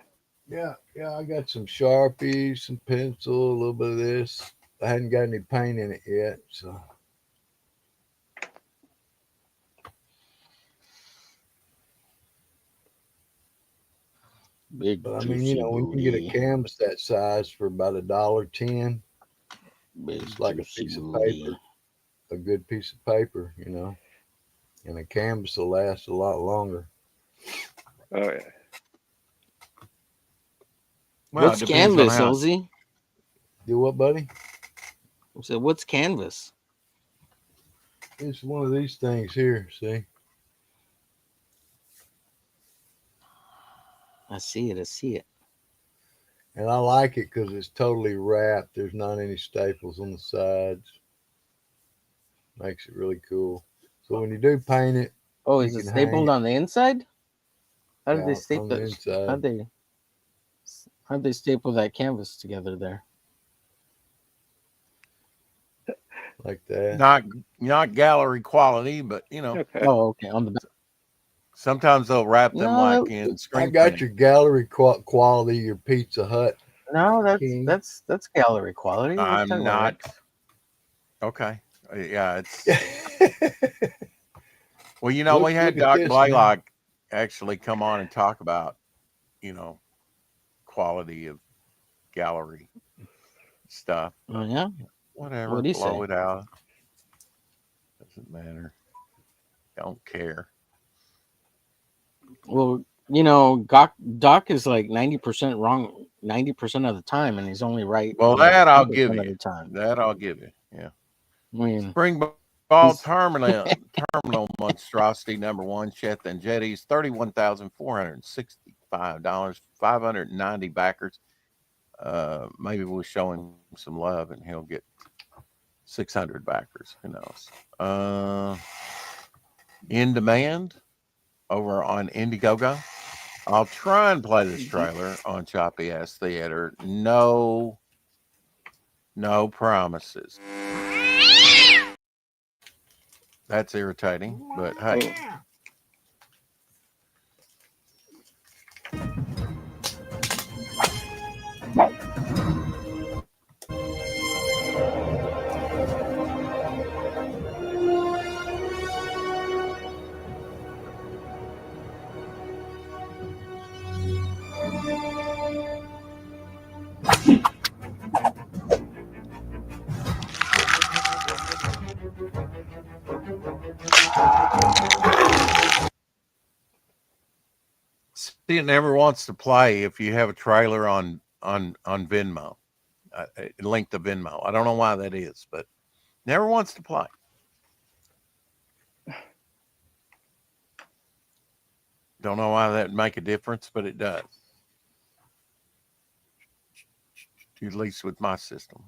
B: Yeah, I got some Sharpies, some pencil, a little bit of this. I hadn't got any paint in it yet, so.
E: Big
B: But I mean,
E: juicy
B: when you
E: booty.
B: can get a canvas that size for about $1.10,
E: Big
B: it's like a
E: juicy
B: piece of
E: booty.
B: paper, a good piece of paper, and a canvas will last a lot longer.
F: Oh yeah.
A: well,
E: What's
A: it depends on
E: canvas,
A: how.
E: Elsie?
B: Do what, buddy?
E: I said, what's canvas?
B: It's one of these things here. See,
E: I see it. I see it.
B: and I like it because it's totally wrapped. There's not any staples on the sides. Makes it really cool. So when you do paint it,
E: Oh,
B: you
E: is it
B: can hang
E: stapled
B: it.
E: on the inside? How did
B: Yeah,
E: they
B: on
E: staple
B: the
E: it?
B: inside.
E: How'd they staple that canvas together there?
B: Like that.
A: Not gallery quality, but you know,
F: Okay.
E: Oh, okay. On the back.
A: sometimes they'll wrap them
E: No,
A: like
E: that-
A: in
B: I
A: screen
B: got
A: printing.
B: your gallery quality, your Pizza Hut.
E: No,
B: King.
E: that's gallery quality. What are you
A: I'm
E: talking about,
A: not.
E: Rick?
A: Okay. Yeah, it's well, you know,
B: Look-
A: we had
B: look at
A: Doc
B: this,
A: Blaylock actually come on and talk about, you know, quality of gallery stuff.
E: Oh yeah.
A: Whatever,
E: What'd he
A: blow
E: say?
A: it out. Doesn't matter. Don't care.
E: Well, Doc is like 90% wrong 90% of the time, and he's only right.
A: Well,
E: like,
A: that I'll
E: 10%
A: give
E: of
A: you.
E: the time.
A: That I'll give you. Yeah.
E: I mean,
A: Spring Ball
E: He's-
A: terminal monstrosity number one, Chet and Jetties, $31,465, 590 backers. Maybe we'll show him some love and he'll get 600 backers. Who knows? In demand over on Indiegogo. I'll try and play this trailer on Choppy Ass Theater. No promises. That's irritating, but hey. See, it never wants to play if you have a trailer on Venmo. Link to Venmo. I don't know why that is, but never wants to play. Don't know why that would make a difference, but it does. At least with my system.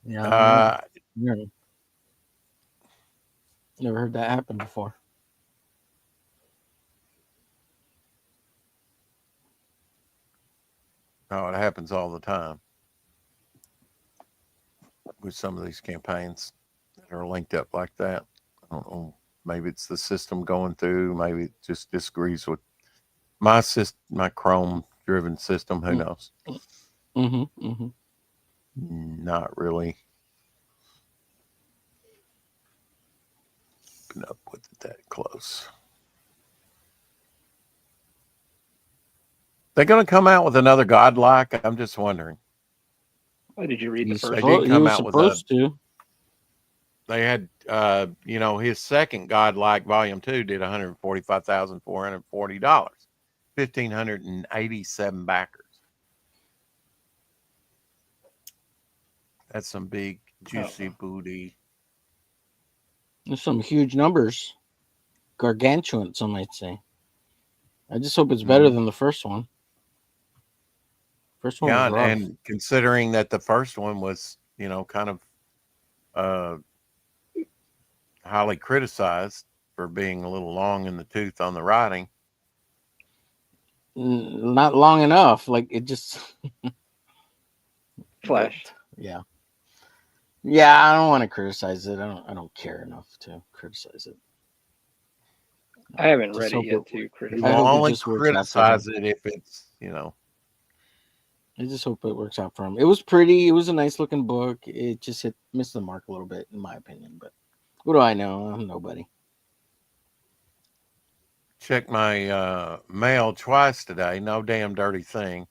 E: yeah, never heard that happen before.
A: No, it happens all the time with some of these campaigns that are linked up like that. I don't know. Maybe it's the system going through. Maybe it just disagrees with my system, my Chrome-driven system. Who knows? Not really keeping up with it that close. They're going to come out with another Godlike. I'm just wondering.
F: Oh, did you read the
E: He's
F: first?
A: They
F: one?
A: did
E: he
A: come
E: was
A: out with
E: supposed to.
A: They had, his second Godlike Volume 2 did $145,440, 1,587 backers. That's some big, juicy booty.
E: There's some huge numbers, gargantuan, some might say. I just hope it's better than the first one. First one
A: Yeah,
E: was rough.
A: and considering that the first one was, kind of highly criticized for being a little long in the tooth on the writing.
E: Not long enough. Like it just
F: Flash.
E: Yeah. Yeah, I don't want to criticize it. I don't care enough to criticize it.
F: I haven't
E: Just
F: read it
E: hope
F: yet
E: it-
F: to
A: You
F: criticize.
E: I
A: will
E: hope it
A: only
E: just works out for
A: criticize it if it's,
E: I just hope it works out for him. It was pretty. It was a nice looking book. It just missed the mark a little bit, in my opinion. But what do I know? I'm nobody.
A: check my mail twice today. No damn dirty thing.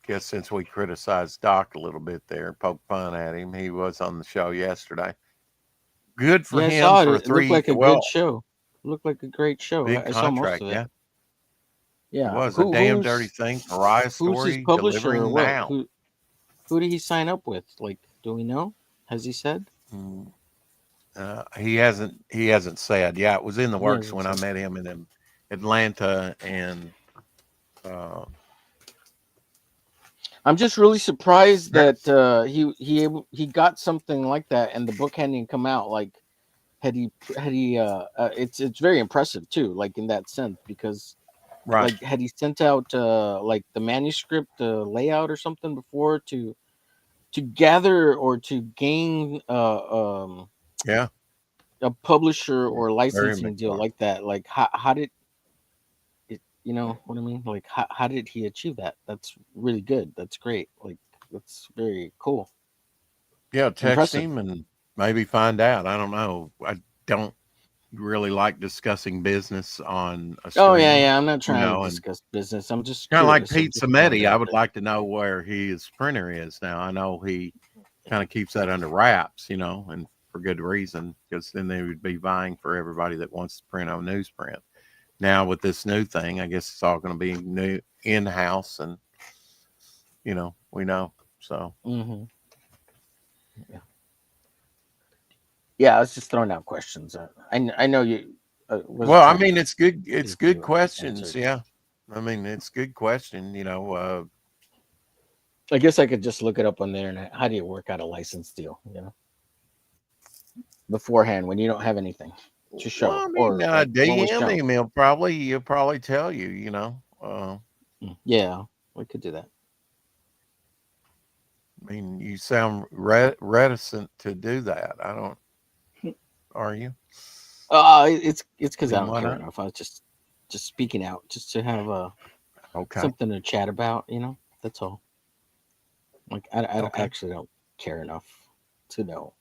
A: Guess since we criticized Doc a little bit there, poked fun at him, he was on the show yesterday. Good for
E: Yeah, I
A: him
E: saw it.
A: for
E: It
A: three.
E: looked like a
A: well,
E: good show. It looked like a great show.
A: big
E: I saw most
A: contract.
E: of it.
A: Yeah,
E: Yeah.
A: it was a damn dirty thing. Pariah
E: Who's his
A: Story
E: publisher or
A: delivering
E: what?
A: now.
E: Who did he sign up with? Like, do we know? Has he said?
A: Mm, he hasn't said. Yeah, it was in the
E: He
A: works
E: hasn't
A: when I
E: said.
A: met him in Atlanta, and uh,
E: I'm just really surprised that
A: that's-
E: he got something like that, and the book hadn't even come out. Like, had he it's very impressive too. Like in that sense, because
A: right.
E: like had he sent out like the manuscript layout or something before to gather or to gain
A: Yeah,
E: a publisher or
A: very
E: licensing
A: much
E: deal
A: so.
E: like that. Like how did it, you know what I mean? Like how did he achieve that? That's really good. That's great. Like that's very cool.
A: Yeah, text
E: Impressive.
A: him and maybe find out. I don't know. I don't really like discussing business on a
E: Oh yeah,
A: stream,
E: yeah. I'm not
A: you
E: trying to
A: know, and
E: discuss business. I'm just
A: kind of like
E: curious. I'm
A: Pete
E: just throwing it
A: Sametti. I
E: out
A: would
E: there.
A: like to know where his printer is now. I know he kind of keeps that under wraps, you know, and for good reason, because then they would be vying for everybody that wants to print on newsprint. Now with this new thing, I guess it's all going to be new in house, and you know, we know. So
E: Mm-hmm. Yeah. Yeah, I was just throwing out questions. I know you. Wasn't
A: well, I
E: trying
A: mean,
E: to
A: it's good.
E: see
A: It's
E: if
A: good
E: you answered.
A: questions. Yeah, I mean, it's good question. You know,
E: I guess I could just look it up on the internet. How do you work out a license deal? You know, beforehand when you don't have anything to
A: well,
E: show,
A: I mean,
E: or like what was
A: DM
E: shown.
A: him. He'll probably tell you. You know,
E: Yeah, we could do that.
A: I mean, you sound reticent to do that. I don't. Are you?
E: It's
A: I
E: because I
A: mean,
E: don't
A: why
E: care
A: not?
E: enough. I was just speaking out, just to have
A: Okay.
E: something to chat about. You know, that's all. Like I
A: Okay.
E: actually don't care enough to know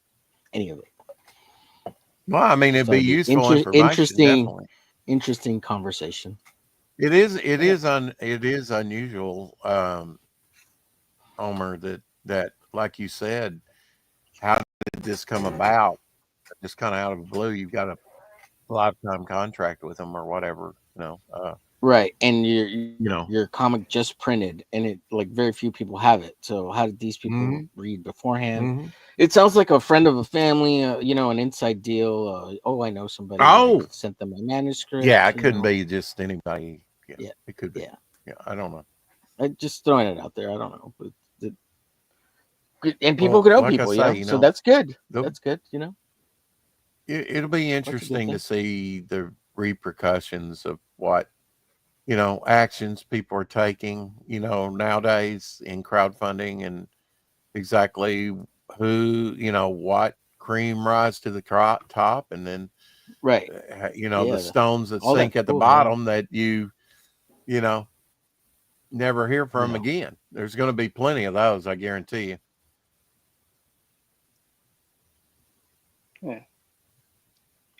E: any of it.
A: Well, I mean,
E: Just
A: it'd
E: thought
A: be
E: it'd be
A: useful information, definitely.
E: interesting conversation.
A: It is.
E: Yeah.
A: It is unusual, Homer. That like you said, how did this come about? Just kind of out of the blue, you've got a lifetime contract with them or whatever.
E: Right, and
A: You know.
E: your comic just printed, and it like very few people have it. So how did these people
A: Hmm.
E: read beforehand?
A: Hmm.
E: It sounds like a friend of a family, you know, an inside deal. Oh, I know somebody. I
A: Oh,
E: sent them a
A: yeah.
E: manuscript.
A: It
E: You
A: couldn't
E: know,
A: be just anybody. Yeah,
E: yeah,
A: it could be.
E: yeah.
A: Yeah, I don't know.
E: I just throwing it out there. I don't know, but and people
A: Well,
E: can help
A: like I
E: people. You
A: say,
E: know, so that's good. That's good. You know,
A: it'll be
E: that's a good
A: interesting to
E: thing.
A: see the repercussions of what actions people are taking. Nowadays in crowdfunding, and exactly who what cream rise to the top, and then
E: Right.
A: the
E: Yeah.
A: stones that
E: All
A: sink
E: that's
A: at the
E: cool. Yeah.
A: bottom that you know never hear from
E: Yeah.
A: again. There's going to be plenty of those, I guarantee you.
F: Yeah.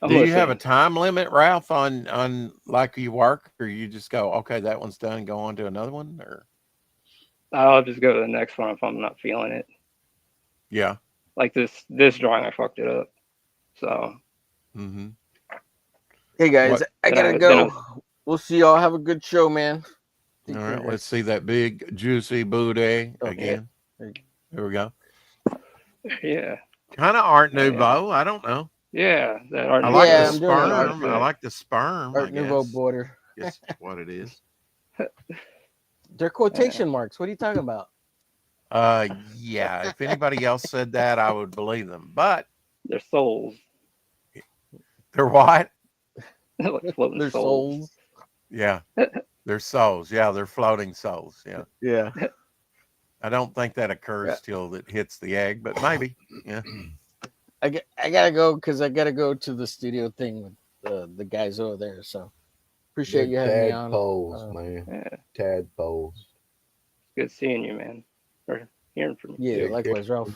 A: Do you have a time limit, Ralph, on like you work, or you just go, okay, that one's done, go on to another one, or
F: I'll just go to the next one if I'm not feeling it.
A: yeah.
F: Like this drawing, I fucked it up. So
A: Mm-hmm.
E: Hey guys,
A: What?
E: I gotta go. We'll see y'all. Have a good show, man.
A: All right, let's see that big juicy booty again. There we go.
F: Yeah.
A: Kind of Art Nouveau. I don't know.
F: Yeah, that Art
A: I
F: Nouveau.
A: like the
E: I'm doing it.
A: sperm. I like the sperm.
E: Art
A: I
E: Nouveau
A: guess.
E: border.
A: Guess what it is.
E: They're quotation marks. What are you talking about?
A: Yeah. If anybody else said that, I would believe them. But
F: they're souls.
A: They're what?
F: Like floating
E: They're
F: souls.
E: souls.
A: Yeah. They're souls. Yeah, they're floating souls. Yeah.
E: Yeah.
A: I don't think that occurs till it hits the egg, but maybe. Yeah.
E: I gotta go because I gotta go to the studio thing with the guys over there. So appreciate you having me on.
B: Tadpoles, man.
F: Yeah.
B: Tadpoles.
F: Good seeing you, man. Or hearing from you.
E: Yeah, likewise, Ralph.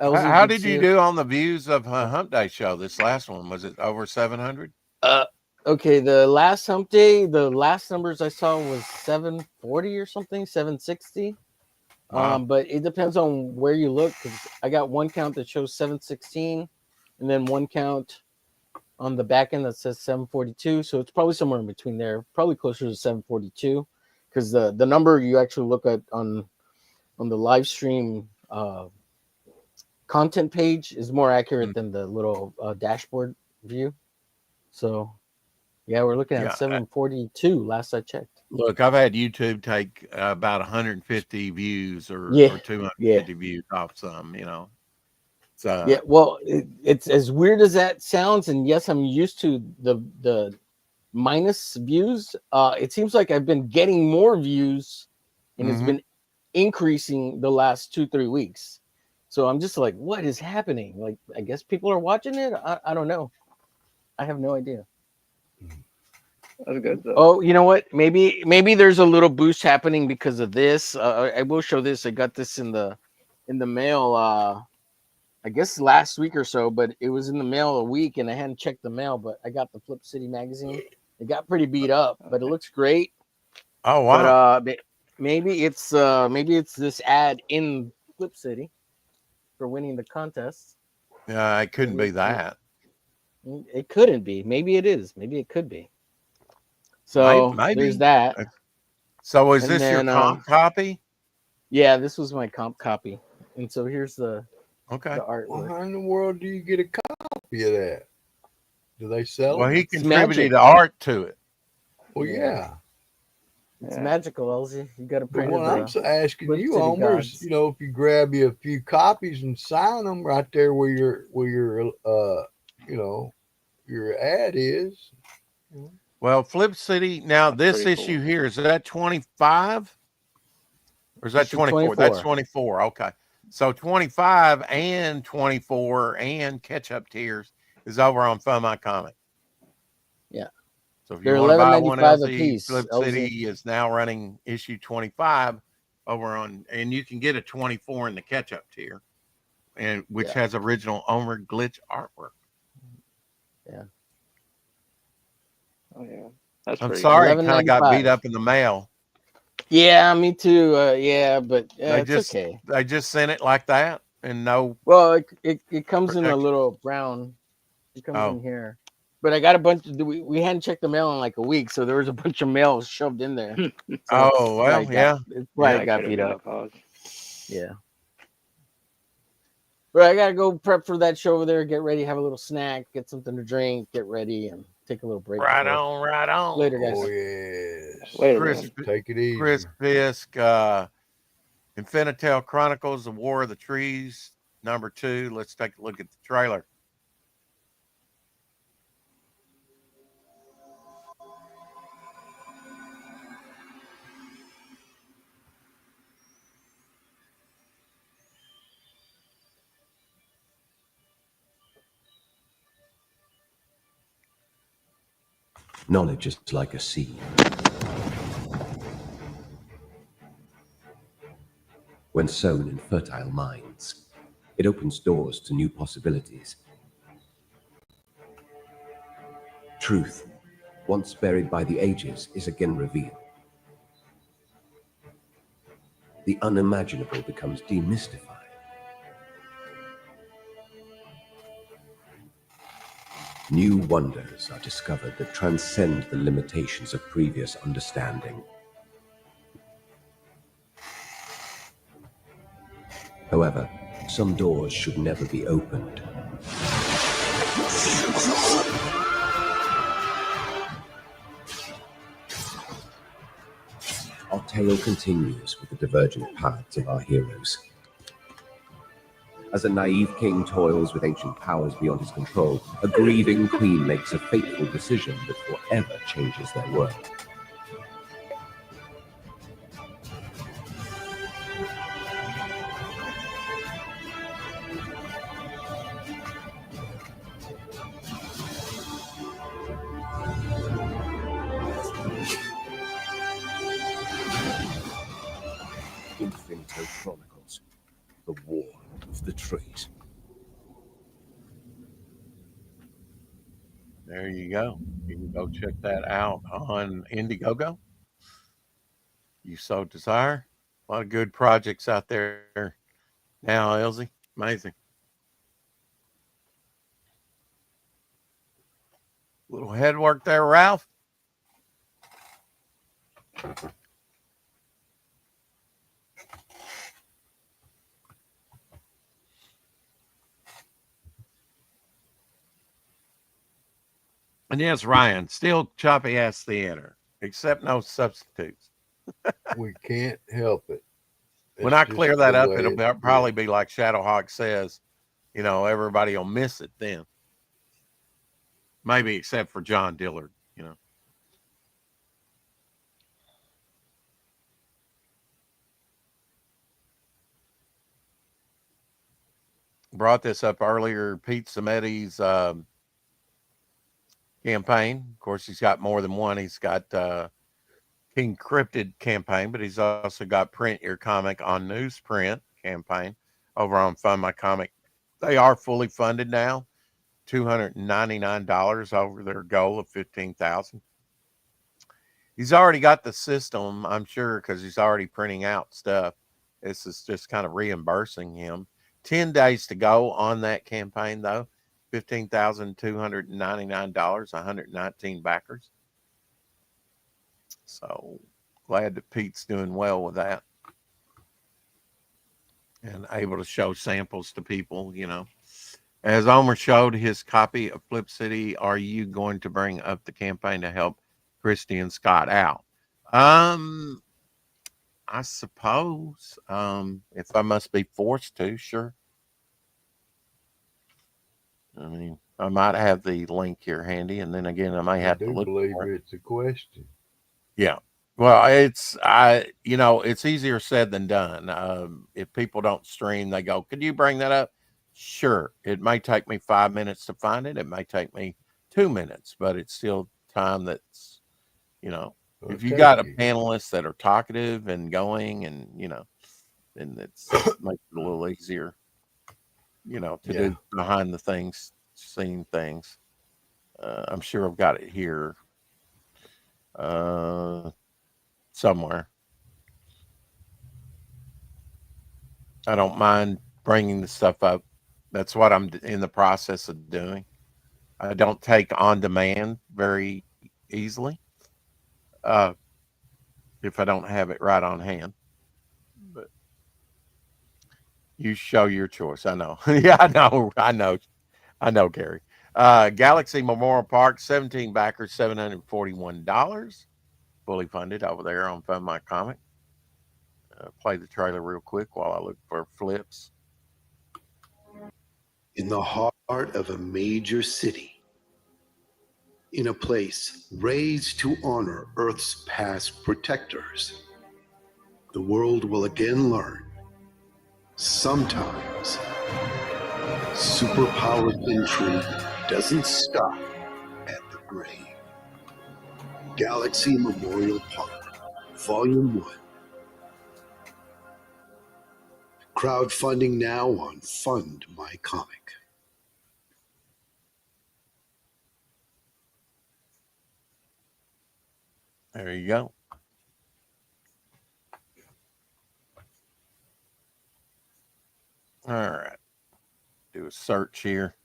A: How did you do on the views of Hump Day show? This last one, was it over 700?
E: Okay, the last Hump Day, the last numbers I saw was 740 or something, 760.
A: Wow.
E: But it depends on where you look, because I got one count that shows 716, and then one count on the back end that says 742. So it's probably somewhere in between there, probably closer to 742, because the number you actually look at on the live stream content page is more accurate
A: Mm.
E: than the little dashboard view. So yeah, we're looking at
A: Yeah.
E: 742 last I checked.
A: Look, I've had YouTube take about 150 views or
E: Yeah,
A: 250 views off some, So
E: yeah. Well, it's as weird as that sounds, and yes, I'm used to the minus views. It seems like I've been getting more views, and it's
A: Mhm.
E: been increasing the last 2-3 weeks. So I'm just like, what is happening? Like, I guess people are watching it. I don't know. I have no idea.
F: That's good though.
E: Oh, you know what? Maybe there's a little boost happening because of this. I will show this. I got this in the mail. I guess last week or so, but it was in the mail a week, and I hadn't checked the mail. But I got the Flip City magazine. It got pretty beat up, but it looks great.
A: oh wow.
E: But maybe it's this ad in Flip City for winning the contest.
A: It couldn't be that.
E: It couldn't be. Maybe it is. Maybe it could be. So
A: Maybe.
E: there's that.
A: So is
E: And
A: this your
E: then,
A: comp copy?
E: Yeah, this was my comp copy. And so here's the
A: Okay.
E: artwork.
B: Well, how in the world do you get a copy of that? Do they sell
A: Well,
B: it?
A: he
E: It's
A: contributed
E: magic.
A: art to it.
B: Well, yeah.
E: It's
F: Yeah.
E: magical, Elsie. You got to
B: But
E: print
B: what I'm asking
E: Flip
B: you,
E: City
B: Homer,
E: gods.
B: is, if you grab you a few copies and sign them right there where your your ad is.
A: Well, Flip City. Now,
F: That's
A: this
F: pretty
A: issue
F: cool.
A: here, is that 25? Or is that
E: Issue
A: 24? That's
E: 24.
A: 24. Okay. So 25 and 24 and Catch Up Tears is over on Fun My Comic.
E: Yeah.
A: So if you
E: They're
A: want to buy one,
E: $11.95 a
A: LZ,
E: piece.
A: Flip City is now running issue 25 over on, and you can get a 24 in the Catch Up tier, and which
E: Yeah.
A: has original Omer Glitch artwork.
F: Oh yeah, that's
A: I'm
F: pretty
A: sorry,
F: cool.
A: it kind of got beat
E: $11.95.
A: up in the mail.
E: Yeah, me too. Yeah, but it's
A: just
E: okay.
A: they just sent it like that, and no.
E: Well, it comes in a
A: Protection.
E: little brown. It comes
A: Oh.
E: in here. But I got a bunch. We hadn't checked the mail in like a week, so there was a bunch of mail shoved in there. So
A: Oh well, yeah.
E: It's why
F: That
E: it got
F: could've
E: beat
F: been the
E: up.
F: cause.
E: Yeah. But I gotta go prep for that show over there. Get ready, have a little snack, get something to drink, get ready, and take a little break.
A: Right
E: before-
A: on, right on.
E: Later, guys.
B: Oh yes.
F: Later,
A: Chris,
F: man.
B: Take it easy.
A: Chris Fisk, Infinitel Chronicles: The War of the Trees, #2. Let's take a look at the trailer.
G: Knowledge is like a seed. When sown in fertile minds, it opens doors to new possibilities. Truth, once buried by the ages, is again revealed. The unimaginable becomes demystified. New wonders are discovered that transcend the limitations of previous understanding. However, some doors should never be opened. Our tale continues with the divergent paths of our heroes. As a naive king toils with ancient powers beyond his control, a grieving queen makes a fateful decision that forever changes their world. Infinito Chronicles, the War of the Trees.
A: There you go. You can go check that out on Indiegogo. You so desire. A lot of good projects out there now, Elsie. Amazing. Little head work there, Ralph. And yes, Ryan, still choppy ass theater, except no substitutes.
B: We can't help it.
A: When
B: It's
A: I
B: just
A: clear that
B: the
A: up,
B: way
A: it'll
B: it
A: probably
B: is.
A: be like Shadowhawk says, everybody will miss it then. Maybe except for John Dillard. Brought this up earlier. Pete Samedi's campaign. Of course, he's got more than one. He's got King Cryptid campaign, but he's also got Print Your Comic on Newsprint campaign over on Fund My Comic. They are fully funded now, $299 over their goal of $15,000. He's already got the system, I'm sure, because he's already printing out stuff. This is just kind of reimbursing him. 10 days to go on that campaign, though. $15,299, 119 backers. So glad that Pete's doing well with that and able to show samples to people. As Omer showed his copy of Flip City, are you going to bring up the campaign to help Christy and Scott out? I suppose, if I must be forced to, sure. I mean, I might have the link here handy, and then again, I may
B: I
A: have to
B: do
A: look
B: believe
A: for it.
B: it's a question.
A: Yeah. Well, it's easier said than done. If people don't stream, they go, "Could you bring that up?" Sure. It may take me 5 minutes to find it. It may take me 2 minutes, but it's still time that's,
B: Well,
A: if you got a
B: take you.
A: panelist that are talkative and going and, then it's makes it a little easier, to
B: Yeah.
A: do behind the things, scene things. I'm sure I've got it here somewhere. I don't mind bringing the stuff up. That's what I'm in the process of doing. I don't take on demand very easily if I don't have it right on hand. But you show your choice. I know. Yeah, I know, Gary. Galaxy Memorial Park, 17 backers, $741. Fully funded over there on Fund My Comic. Play the trailer real quick while I look for flips.
H: In the heart of a major city, in a place raised to honor Earth's past protectors, the world will again learn sometimes superpowered intrigue doesn't stop at the grave. Galaxy Memorial Park, Volume 1. Crowdfunding now on Fund My Comic.
A: There you go. All right. Do a search here.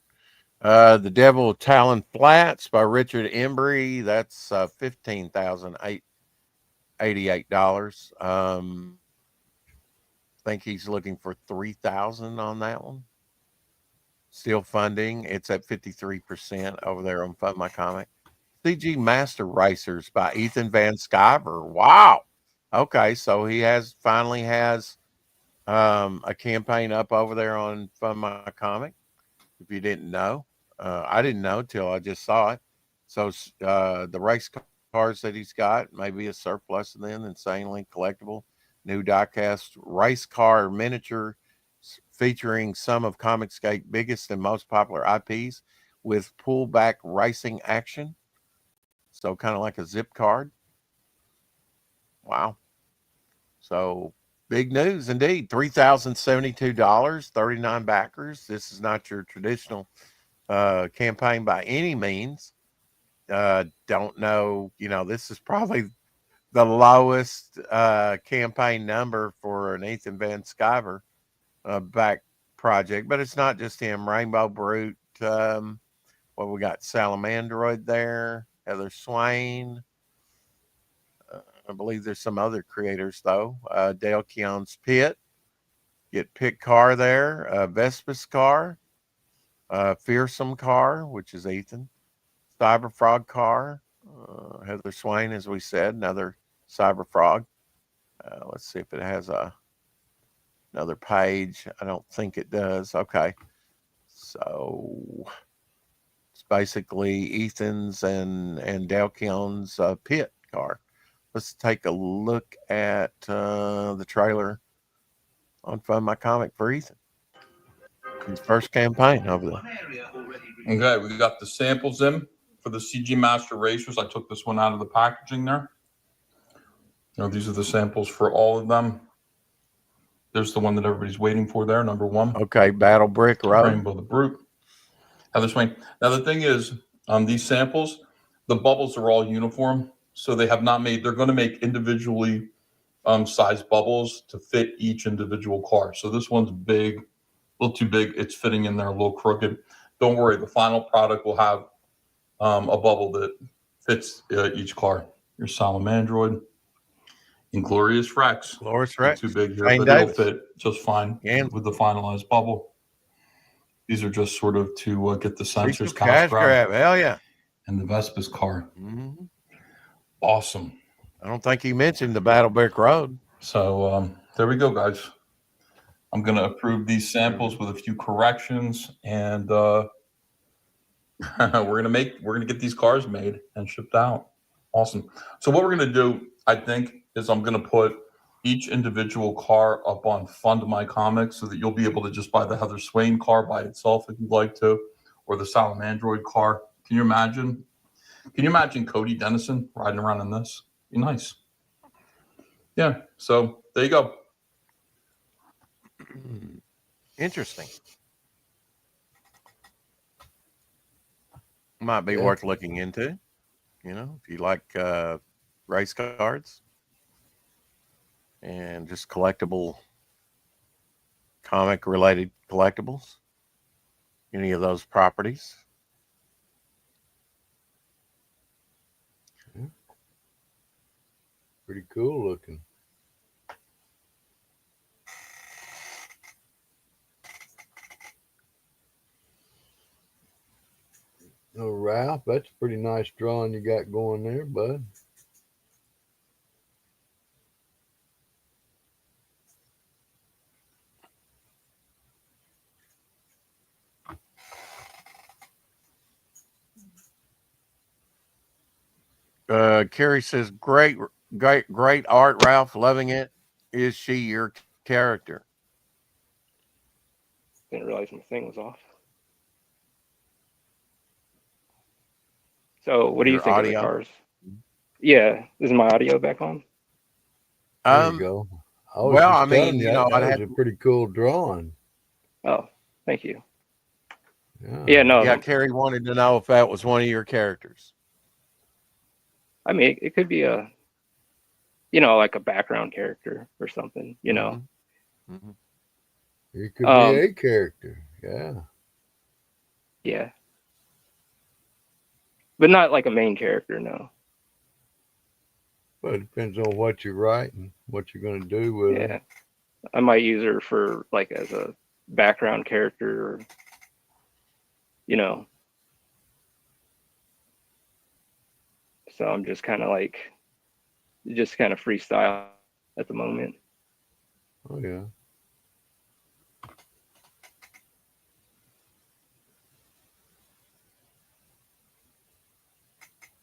A: The Devil of Talon Flats by Richard Embry. That's $15,888. I think he's looking for 3,000 on that one. Still funding. It's at 53% over there on Fund My Comic. CG Master Racers by Ethan Van Sciver. Wow. Okay, so he finally has a campaign up over there on Fund My Comic. If you didn't know, I didn't know till I just saw it. So the race cars that he's got may be a surplus of them. Insanely collectible new diecast race car miniature featuring some of Comicscape's biggest and most popular IPs with pullback racing action. So kind of like a zip card. Wow. So big news indeed. $3,072, 39 backers. This is not your traditional campaign by any means. Don't know, this is probably the lowest campaign number for an Ethan Van Sciver back project, but it's not just him. Rainbow Brute, what we got, Salamandroid there, Heather Swain. I believe there's some other creators though. Dale Keown's Pit, get Pit Car there, Vespus Car, Fearsome Car, which is Ethan. Cyber Frog car. Heather Swain, as we said, another Cyber Frog. Let's see if it has another page. I don't think it does. Okay. So it's basically Ethan's and Dalkeon's pit car. Let's take a look at the trailer on Fund My Comic for Ethan. His first campaign over there.
I: Okay, we got the samples in for the CG Master Racers. I took this one out of the packaging there. These are the samples for all of them. There's the one that everybody's waiting for there, number 1.
A: Okay, Battle Brick Road.
I: Rainbow the Brute. Heather Swain. Now, the thing is, these samples, the bubbles are all uniform. So they have not made, they're going to make individually sized bubbles to fit each individual car. So this one's big, a little too big. It's fitting in there a little crooked. Don't worry, the final product will have a bubble that fits each car. Your Salamandroid, Inglorious Rex.
A: Glorious Rex.
I: Too big here,
A: Shane
I: but it'll
A: Davis.
I: fit just fine with the finalized bubble. These are just sort of to get the sensors
A: cash grab. Hell yeah.
I: And the Vespa's car.
A: Mm-hmm.
I: Awesome.
A: I don't think he mentioned the Battle Brick Road.
I: So there we go, guys. I'm going to approve these samples with a few corrections, and we're going to get these cars made and shipped out. Awesome. So what we're going to do, I think, is I'm going to put each individual car up on Fund My Comics so that you'll be able to just buy the Heather Swain car by itself if you'd like to, or the Salamandroid car. Can you imagine? Can you imagine Cody Dennison riding around in this? Be nice. Yeah. So there you go.
A: Interesting. Might be worth looking into. If you like race cards and just collectible, comic related collectibles, any of those properties.
B: Pretty cool looking. Oh, Ralph, that's a pretty nice drawing you got going there, bud.
A: Carrie says, great art, Ralph. Loving it. Is she your character?
F: Didn't realize my thing was off. So what do you
A: Your
F: think
A: audio?
F: of the cars? Yeah, is my audio back on?
B: There you go.
A: Well, I mean,
B: that was a pretty cool drawing.
F: Oh, thank you.
B: Yeah.
F: Yeah, no.
A: Yeah, Carrie wanted to know if that was one of your characters.
F: I mean, it could be a, like a background character or something,
A: Mm-hmm.
B: It could be a character. Yeah.
F: Yeah. But not like a main character, no.
B: But it depends on what you're writing, what you're going to do with it.
F: Yeah. I might use her for like as a background character or, So I'm just kind of freestyle at the moment.
B: Oh, yeah.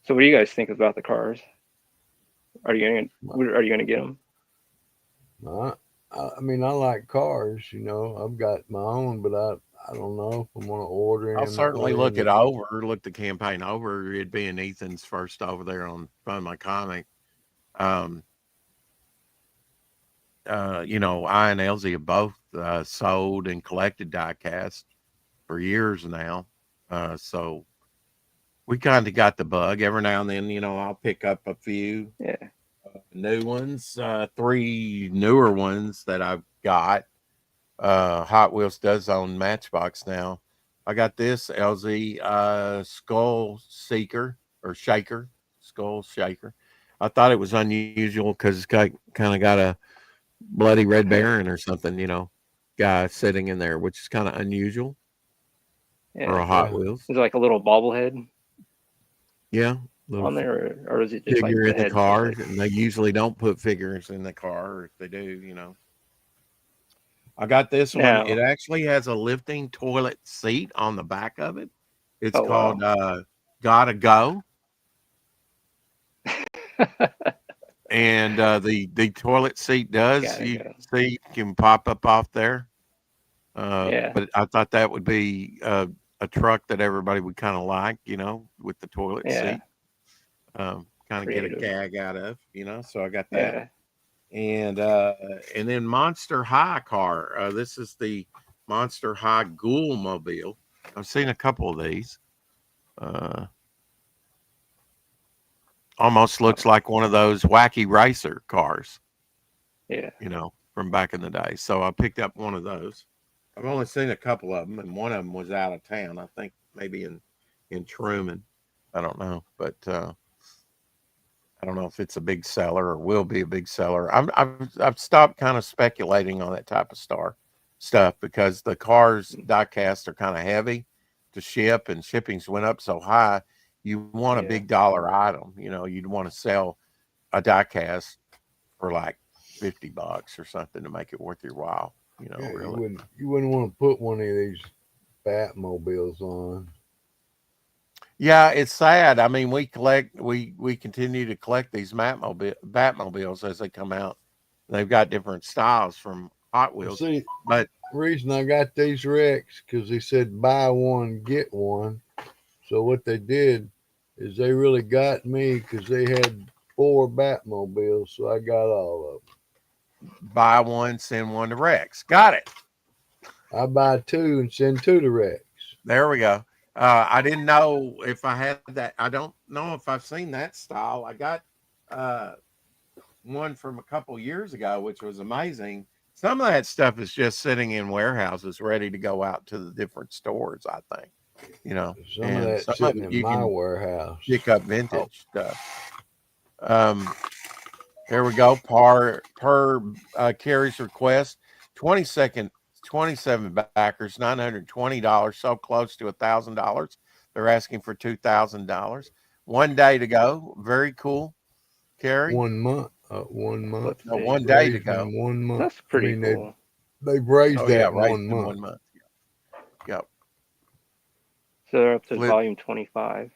F: So what do you guys think about the cars? Are you gonna get them?
B: I mean, I like cars, I've got my own, but I don't know if I'm going to order any.
A: I'll certainly look it over, look the campaign over. It'd be in Ethan's first over there on Fund My Comic. I and Elsie have both sold and collected diecast for years now. So we kind of got the bug. Every now and then, I'll pick up a few new ones, 3 newer ones that I've got. Hot Wheels does own Matchbox now. I got this LZ Skull Shaker. I thought it was unusual because it's kind of got a bloody Red Baron or something, guy sitting in there, which is kind of unusual for a Hot Wheels.
F: It's like a little bobblehead.
A: Yeah. Little
F: on there, or is it just like
A: figure
F: the
A: in the
F: head
A: car,
F: stuff?
A: and they usually don't put figures in the car, or if they do, you know. I got this one.
F: Now,
A: It actually has a lifting toilet seat on the back of it. It's
F: oh wow.
A: called Gotta Go. And the toilet seat does,
F: Gotta
A: you
F: go.
A: see, can pop up off there.
F: Yeah.
A: But I thought that would be a truck that everybody would kind of like, you know, with the toilet
F: Yeah.
A: seat. Kind of get a
F: Creative.
A: gag out of, you know. So I got that.
F: Yeah.
A: And then Monster High car. This is the Monster High Ghoul Mobile. I've seen a couple of these. Almost looks like one of those wacky racer cars,
F: Yeah.
A: you know, from back in the day. So I picked up one of those. I've only seen a couple of them, and one of them was out of town. I think maybe in Truman. I don't know, but I don't know if it's a big seller or will be a big seller. I've stopped kind of speculating on that type of stuff because the cars diecast are kind of heavy to ship, and shippings went up so high. You want a big dollar item, you know. You'd want to sell a diecast for like $50 or something to make it worth your while, you know.
B: Yeah,
A: really,
B: you wouldn't want to put one of these Batmobiles on.
A: yeah, it's sad. I mean, we continue to collect these Batmobiles as they come out. They've got different styles from Hot Wheels,
B: See,
A: but
B: the reason I got these wrecks because they said buy one get one. So what they did is they really got me because they had 4 Batmobiles, so I got all of them.
A: buy one, send one to Rex. Got it.
B: I buy 2 and send 2 to Rex.
A: There we go. I didn't know if I had that. I don't know if I've seen that style. I got one from a couple years ago, which was amazing. Some of that stuff is just sitting in warehouses ready to go out to the different stores, I think. You know,
B: Some of that sitting in my warehouse.
A: Pick up vintage stuff. There we go. Per Carrie's request, 27 backers, $920, so close to $1,000. They're asking for $2,000. 1 day to go. Very cool, Carrie.
B: 1 month. 1 month.
A: No, 1 day to go.
B: 1 month.
F: That's pretty cool.
B: They've raised that
A: yeah,
B: in
A: right,
B: 1 month.
A: 1 month. Yep.
F: So they're up to volume 25.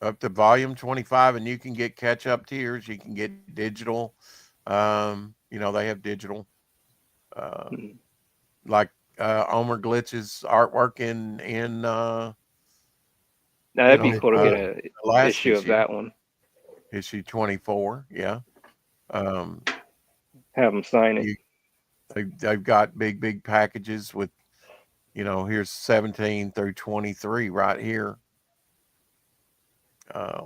A: Up to volume 25, and you can get catch-up tiers. You can get digital. You know, they have digital. Like Omer Glitch's artwork in
F: now that'd be cool to get an issue of that one.
A: Issue 24, yeah.
F: Have them sign it.
A: They've got big packages with, you know, here's 17 through 23 right here.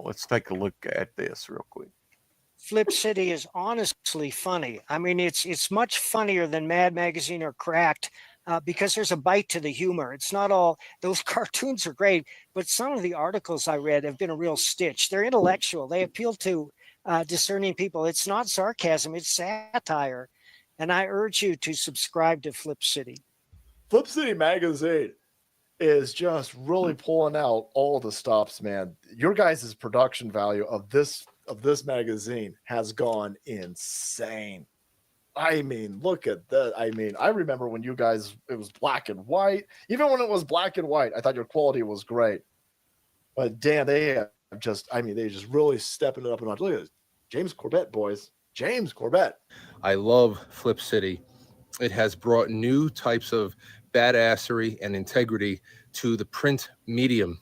A: Let's take a look at this real quick.
J: Flip City is honestly funny. I mean, it's much funnier than Mad Magazine or Cracked because there's a bite to the humor. It's not all those cartoons are great, but some of the articles I read have been a real stitch. They're intellectual. They appeal to discerning people. It's not sarcasm. It's satire. And I urge you to subscribe to Flip City.
K: Flip City Magazine is just really pulling out all the stops, man. Your guys' production value of this magazine has gone insane. I mean, look at that. I mean, I remember when you guys, it was black and white. Even when it was black and white, I thought your quality was great. But damn, they just really stepping it up a notch. Look at this. James Corbett, boys. James Corbett.
L: I love Flip City. It has brought new types of badassery and integrity to the print medium.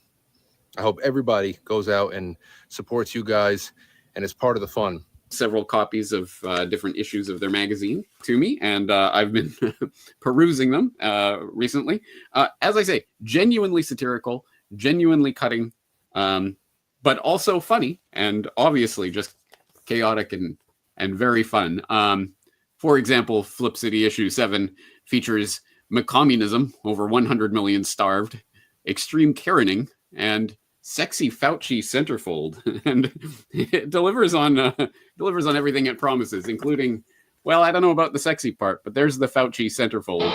L: I hope everybody goes out and supports you guys and is part of the fun.
M: Several copies of different issues of their magazine to me, and I've been perusing them recently. As I say, genuinely satirical, genuinely cutting, but also funny, and obviously just chaotic and very fun. For example, Flip City issue 7 features McCommunism, over 100 million starved, extreme Karening, and sexy Fauci centerfold, and it delivers on everything it promises, including, well, I don't know about the sexy part, but there's the Fauci centerfold.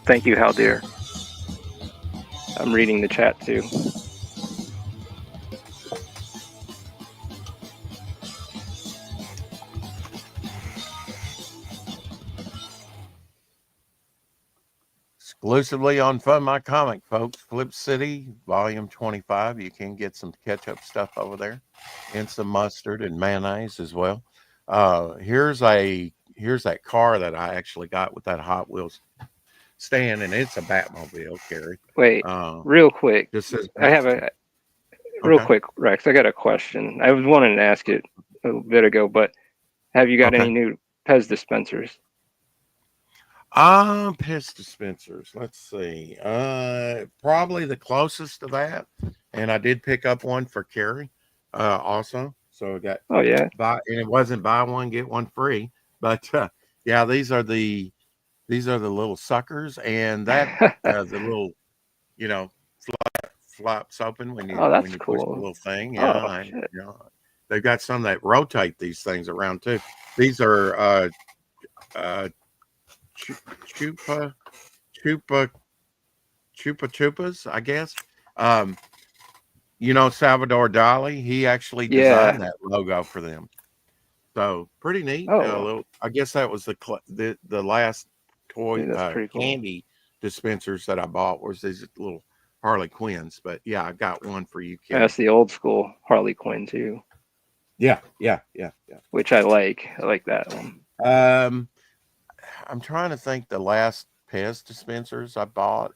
F: Thank you, Haldir. I'm reading the chat too.
A: Exclusively on Fun My Comic, folks. Flip City, Volume 25. You can get some ketchup stuff over there, and some mustard and mayonnaise as well. Here's that car that I actually got with that Hot Wheels stand, and it's a Batmobile, Carrie.
F: Wait, real quick.
A: Just says
F: I have a real quick, Rex. I got a question. I was wanting to ask it a bit ago, but have you got any new Pez dispensers?
A: Piss dispensers. Let's see. Probably the closest to that, and I did pick up one for Carrie, also. So I got and it wasn't buy one get one free, but yeah, these are the little suckers, and that the little, flops open when you
F: that's
A: when you
F: cool.
A: push the little thing.
F: Oh,
A: Yeah,
F: shit.
A: they've got some that rotate these things around too. These are chupa chupas, I guess. Salvador Dali, he actually designed that logo for them. So pretty neat. I guess that was the last toy
F: that's pretty cool.
A: candy dispensers that I bought was these little Harley Quinns. But yeah, I got one for you, Kim.
F: That's the old school Harley Quinn too.
A: Yeah.
F: Which I like. I like that one.
A: I'm trying to think the last Pez dispensers I bought.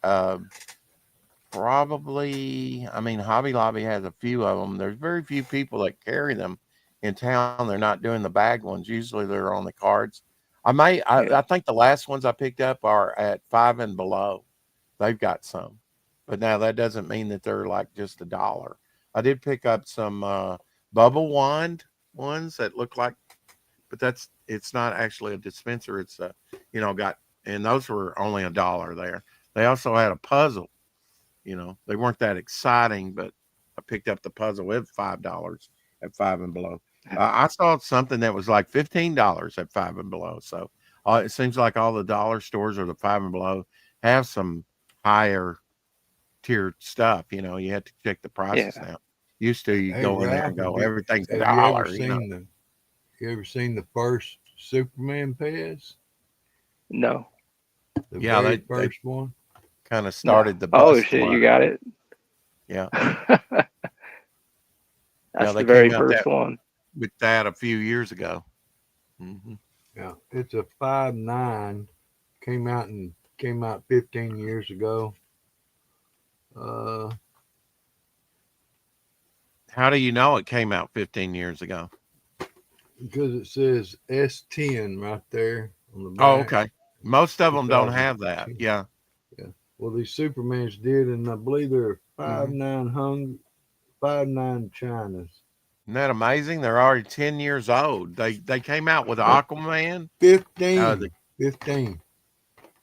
A: Probably, Hobby Lobby has a few of them. There's very few people that carry them in town. They're not doing the bag ones. Usually they're on the cards. I think the last ones I picked up are at $5 and Below. They've got some, but now that doesn't mean that they're like just $1. I did pick up some bubble wand ones that look like, but it's not actually a dispenser. It's and those were only $1 there. They also had a puzzle. They weren't that exciting, but I picked up the puzzle with $5 at $5 and Below. I saw something that was like $15 at $5 and Below. So it seems like all the dollar stores or the $5 and Below have some higher tiered stuff. You have to check the prices now. Used to, you go in there and go, everything's $1.
B: You ever seen the first Superman Pez?
F: No.
B: The very first one.
A: Kind of started the
F: bus. Oh shit,
A: line.
F: you got it.
A: Yeah.
F: That's the very first one.
A: With that a few years ago. Mm-hmm.
B: Yeah, it's a 5.9. Came out 15 years ago.
A: How do you know it came out 15 years ago?
B: Because it says S10 right there on the back.
A: Oh, okay. Most of them don't have that. Yeah.
B: Yeah. Well, these Supermans did, and I believe they're 5.9 Chinas.
A: Isn't that amazing? They're already 10 years old. They came out with Aquaman.
B: 15.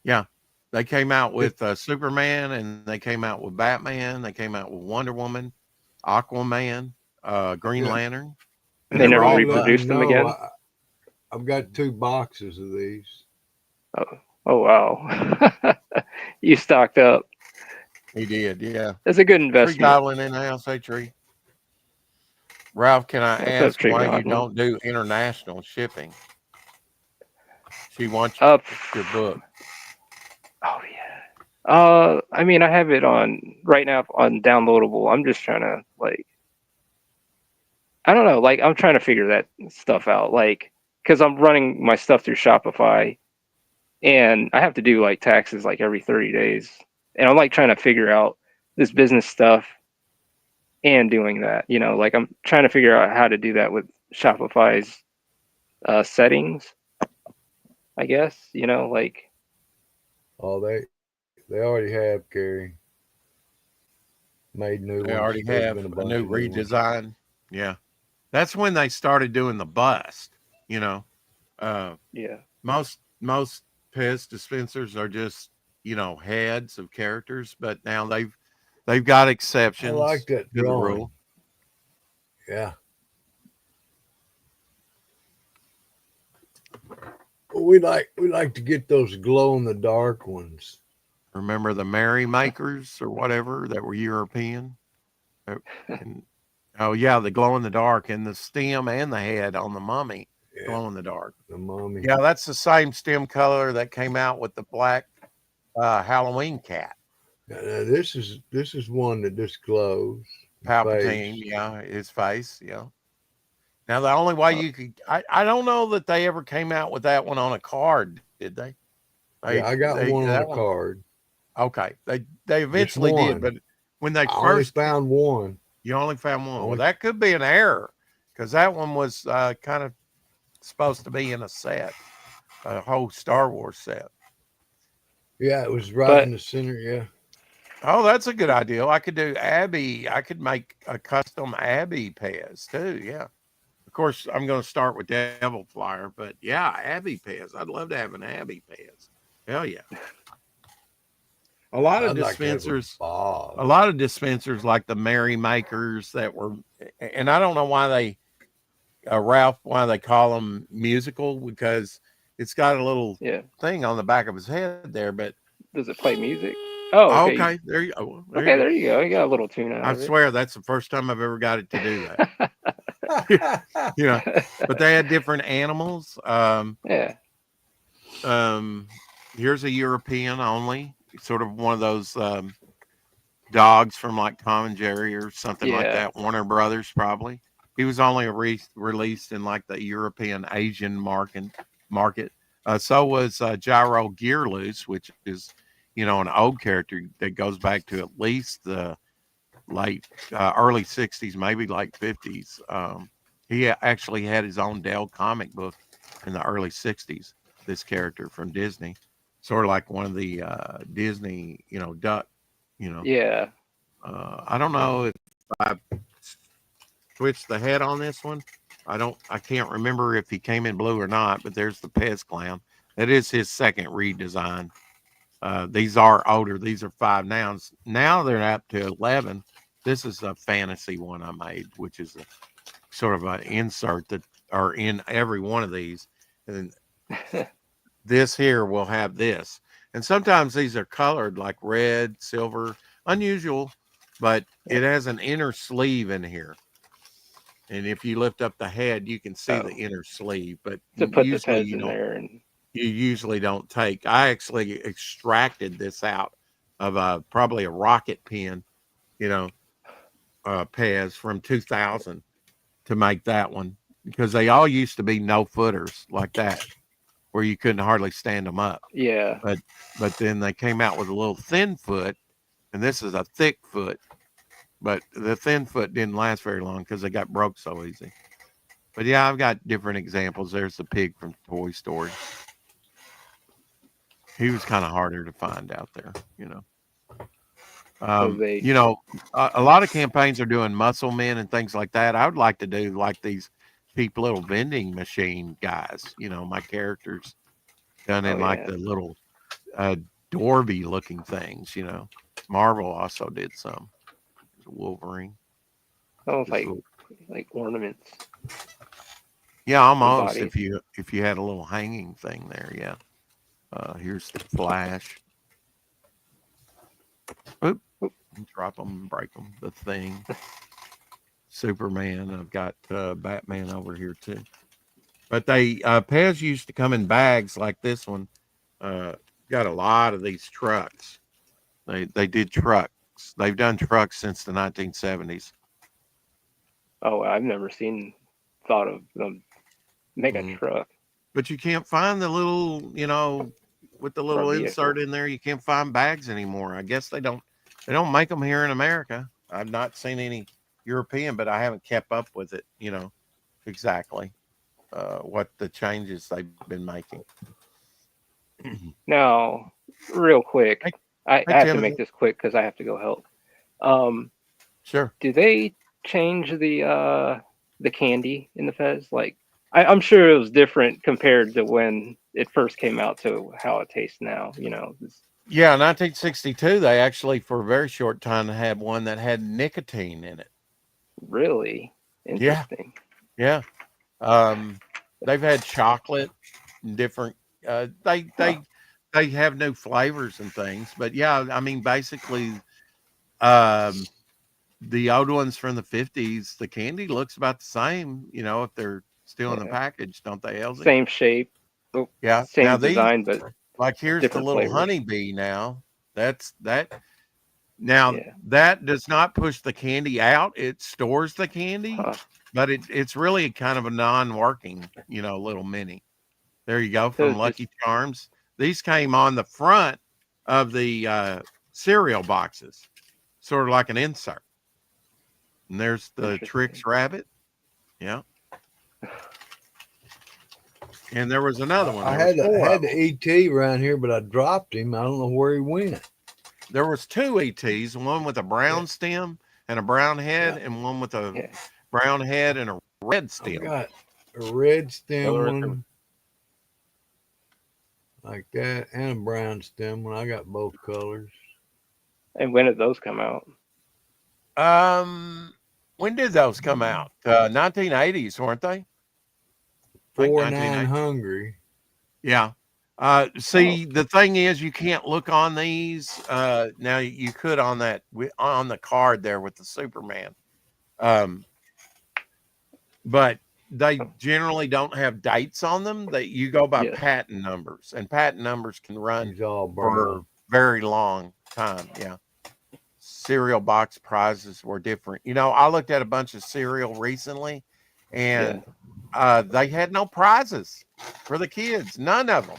A: Yeah. They came out with Superman, and they came out with Batman. They came out with Wonder Woman, Aquaman, Green Lantern.
F: And they never reproduced them again?
B: I've got 2 boxes of these.
F: Oh wow. You stocked up.
A: He did, yeah.
F: That's a good investment.
A: Tree goblin in the house, hey Tree. Ralph, can I ask why you don't do international shipping? She wants your book.
F: Oh yeah. I have it on right now on downloadable. I'm just trying to I don't know, I'm trying to figure that stuff out, because I'm running my stuff through Shopify, and I have to do taxes every 30 days, and I'm trying to figure out this business stuff and doing that. I'm trying to figure out how to do that with Shopify's settings, I guess.
B: Oh, they already have, Gary. Made new ones.
A: They already have a new redesign. Yeah. That's when they started doing the bust,
F: Yeah.
A: Most Pez dispensers are just, heads of characters, but now they've got exceptions.
B: I like that
A: to the rule.
B: Yeah. We like to get those glow in the dark ones.
A: Remember the Merrymakers or whatever that were European? And, oh yeah, the glow in the dark, and the stem and the head on the mummy glow in the dark.
B: The mummy.
A: Yeah, that's the same stem color that came out with the black Halloween cat.
B: Now, this is one that just glows.
A: Palpatine,
B: Face.
A: yeah, his face, yeah. Now the only way you could, I don't know that they ever came out with that one on a card, did they?
B: Yeah, I got one on a card.
A: Okay, they eventually did,
B: one.
A: but when they
B: I only
A: first
B: found one.
A: you only found one. Well,
B: Only-
A: that could be an error because that one was kind of supposed to be in a set, a whole Star Wars set.
B: Yeah, it was right
F: But-
B: in the center. Yeah.
A: Oh, that's a good idea. I could do Abby. I could make a custom Abby Pez too. Yeah. Of course, I'm going to start with Devil Flyer, but yeah, Abby Pez. I'd love to have an Abby Pez. Hell yeah. A lot of
B: I'd like to have a
A: dispensers,
B: Bob.
A: a lot of dispensers like the Merrymakers that were, and I don't know why they, Ralph, why they call them musical, because it's got a little
F: Yeah.
A: thing on the back of his head there, but
F: Does it play music? Oh, okay.
A: okay, there you go.
F: Okay, there you go. You got a little tune out
A: I
F: of it.
A: swear that's the first time I've ever got it to do that. You know, but they had different animals.
F: Yeah.
A: Here's a European only, sort of one of those dogs from like Tom and Jerry or something like
F: Yeah.
A: that. Warner Brothers, probably. He was only released in like the European Asian market. So was Gyro Gear Loose, which is, you know, an old character that goes back to at least the late early 60s, maybe late 50s. He actually had his own Dell comic book in the early 60s, this character from Disney, sort of like one of the Disney, you know, duck, you know.
F: Yeah.
A: I don't know if I switched the head on this one. I can't remember if he came in blue or not, but there's the Pez Clown. That is his second redesign. These are older. These are 5 nouns. Now they're up to 11. This is a fantasy one I made, which is a sort of an insert that are in every one of these. And this here will have this. And sometimes these are colored like red, silver, unusual, but it has an inner sleeve in here. And if you lift up the head, you can see the inner sleeve, but
F: To put the
A: usually
F: Pez in there. And
A: you usually don't take. I actually extracted this out of probably a rocket pen, you know, Pez from 2000 to make that one, because they all used to be no footers like that, where you couldn't hardly stand them up.
F: yeah.
A: But then they came out with a little thin foot, and this is a thick foot. But the thin foot didn't last very long because they got broke so easy. But yeah, I've got different examples. There's the pig from Toy Story. He was kind of harder to find out there, you know. You know, a lot of campaigns are doing muscle men and things like that. I would like to do like these cheap little vending machine guys, you know, my characters done in like the little Dorby looking things, you know. Marvel also did some. Wolverine.
F: Almost
A: Just
F: like ornaments.
A: Yeah, almost.
F: body.
A: If you had a little hanging thing there, yeah. Here's the Flash. Oop, drop them, break them. The Thing. Superman. I've got Batman over here too. But they Pez used to come in bags like this one. Got a lot of these trucks. They did trucks. They've done trucks since the 1970s.
F: Oh, I've never thought of them make a truck.
A: But you can't find the little, you know, with the little
F: vehicle.
A: insert in there. You can't find bags anymore. I guess they don't make them here in America. I've not seen any European, but I haven't kept up with it, you know, exactly what the changes they've been making.
F: Now, real quick, I have to
A: Timothy.
F: make this quick because I have to go help.
A: Sure.
F: Do they change the candy in the Fez? Like, I'm sure it was different compared to when it first came out to how it tastes now. You know.
A: Yeah, 1962, they actually, for a very short time, had one that had nicotine in it.
F: Really interesting.
A: Yeah. They've had chocolate and different. They they have new flavors and things. But yeah, I mean, basically, the old ones from the 50s, the candy looks about the same, you know, if they're still in the package, don't they, Elsie?
F: Same shape.
A: Yeah.
F: Same
A: Now these,
F: design, but
A: like here's the
F: different
A: little
F: flavors.
A: honeybee now. That's that. Now
F: Yeah.
A: that does not push the candy out. It stores the candy, but it's really kind of a non-working, you know, little mini. There you go,
F: So
A: from
F: it's
A: Lucky Charms. These came on the front of the cereal boxes, sort of like an insert. And there's the Trix Rabbit. Yeah. And there was another one.
B: I
A: There
B: had
A: was four of
B: the ET around here, but I dropped him. I don't know where he went.
A: There was two ETs, one with a brown stem and a brown head, and one with a brown head and a red stem.
B: I got a red stem
A: Those are
B: one like that, and a brown stem one. I got both colors.
F: And when did those come out?
A: When did those come out? 1980s, weren't they?
B: 4-9 Hungry.
A: Yeah. See, the thing is, you can't look on these. Now you could on that on the card there with the Superman, but they generally don't have dates on them. That you go by patent numbers, and patent numbers can run for a very long time. Yeah. Cereal box prizes were different. You know, I looked at a bunch of cereal recently, and they had no prizes for the kids. None of them.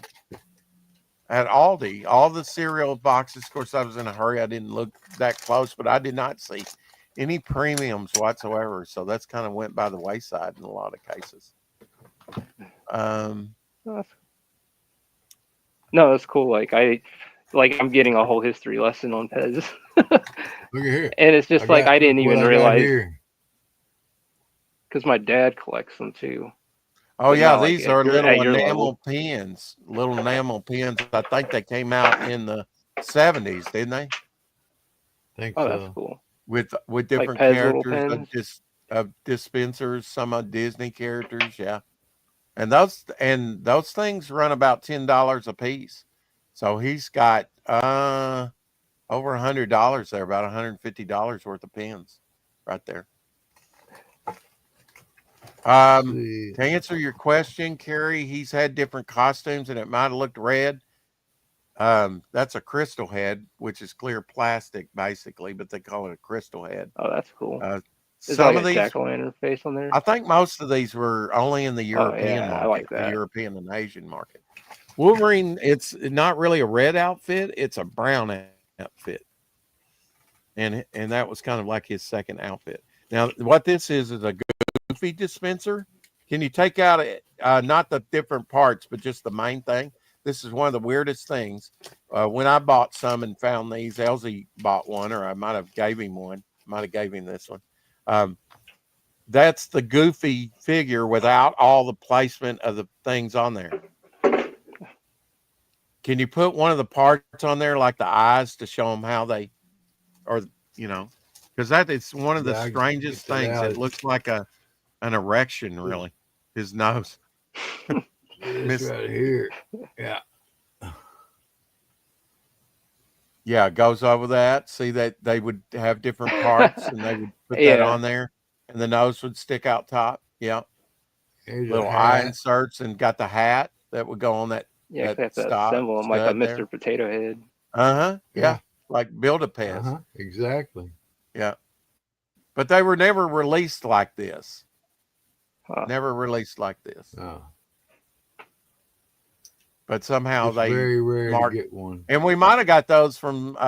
A: At Aldi, all the cereal boxes, of course, I was in a hurry. I didn't look that close, but I did not see any premiums whatsoever. So that's kind of went by the wayside in a lot of cases.
F: No, that's cool. I'm getting a whole history lesson on Pez.
B: Look at here.
F: And it's just I didn't even realize,
B: here.
F: because my dad collects them too.
A: Oh
F: But
A: yeah,
F: not
A: these
F: at
A: are little
F: your
A: enamel
F: level.
A: pins. Little enamel pins. I think they came out in the 70s, didn't they?
B: Think
F: Oh, that's cool.
A: With different
F: Pez little
A: characters of dispensers, some of Disney characters, yeah. And those things run about $10 a piece. So he's got over $100 there, about $150 worth of pins right there. To answer your question, Carrie, he's had different costumes and it might have looked red. That's a crystal head, which is clear plastic basically, but they call it a crystal head.
F: Oh, that's cool. Is
A: Some
F: there
A: of
F: like a
A: these
F: jack-o'-lantern face on there?
A: I think most of these were only in the European
F: yeah, I
A: market,
F: like
A: the
F: that.
A: European and Asian market. Wolverine, it's not really a red outfit, it's a brown outfit. And that was kind of like his second outfit. Now, what this is a Goofy dispenser. Can you take out not the different parts, but just the main thing? This is one of the weirdest things. When I bought some and found these, Elsie bought one, or I might have gave him one. Might have gave him this one. That's the Goofy figure without all the placement of the things on there. Can you put one of the parts on there, like the eyes, to show them how they, or because that is one of the strangest things. It looks like an erection, really. His nose.
B: It's right here. Yeah.
A: Yeah, it goes over that. See that they would have different parts and they would put that on there, and the nose would stick out top. Yeah.
B: Here's
A: little eye inserts, and got the hat that would go on that.
F: Yeah,
A: that
F: they have to assemble them like a Mr.
A: There.
F: Potato Head.
A: Yeah. Like Build-A-Pez.
B: Exactly.
A: Yeah. But they were never released like this. Never released like this.
B: Oh.
A: But somehow
B: It's
A: they
B: very rare to get one.
A: And we might have got those from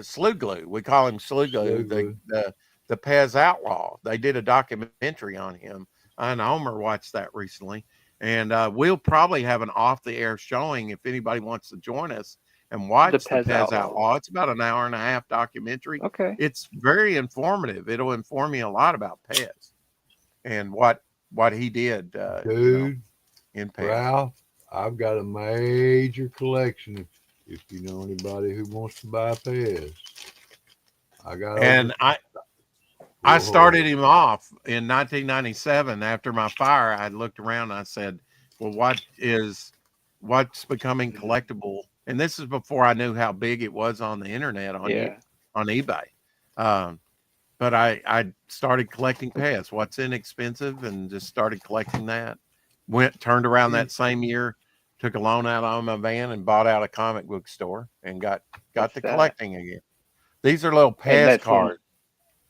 A: Slew Glue. We call him Slew Glue, the Pez Outlaw. They did a documentary on him. I and Homer watched that recently. And we'll probably have an off-the-air showing if anybody wants to join us and watch the Pez Outlaw. It's about an hour and a half documentary.
F: Okay.
A: It's very informative. It'll inform you a lot about Pez and what he did
B: Dude,
A: in Pez.
B: Ralph, I've got a major collection if you know anybody who wants to buy Pez.
A: I started him off in 1997 after my fire. I looked around and I said, well, what's becoming collectible and this is before I knew how big it was on the internet on
F: Yeah.
A: on eBay. But I started collecting Pez. What's inexpensive, and just started collecting that. Turned around that same year, took a loan out on my van and bought out a comic book store and got
F: What's
A: the
F: that?
A: collecting again. These are little
F: Hey,
A: Pez
F: that's
A: cards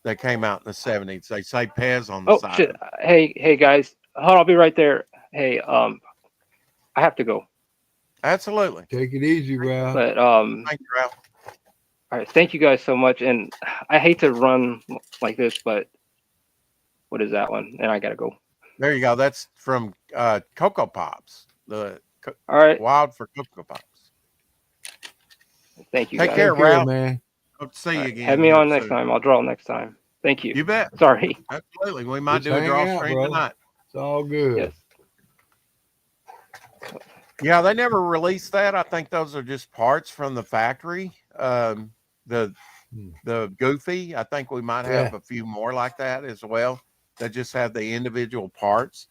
A: that came out in the 70s. They say Pez on the
F: Oh
A: side.
F: shit! Hey guys, hold on, I'll be right there. Hey, I have to go.
A: Absolutely.
B: Take it easy, Ralph.
F: But
A: Thank you, Ralph.
F: all right, thank you guys so much. And I hate to run like this, but what is that one? And I gotta go.
A: There you go. That's from Cocoa Pops. The
F: All right.
A: Wild for Cocoa Pops.
F: Thank you
A: Take
F: guys.
A: care,
B: Take care,
A: Ralph.
B: man.
A: Hope to see you again.
F: Have me
A: here
F: on next
A: soon.
F: time. I'll draw next time. Thank you.
A: You bet.
F: Sorry.
A: Absolutely. We might
B: Just
A: do a
B: hang
A: draw
B: out,
A: stream
B: bro.
A: tonight.
B: It's all good.
F: Yes.
A: Yeah, they never released that. I think those are just parts from the factory. The Goofy, I think we might have
B: Yeah.
A: a few more like that as well that just have the individual parts.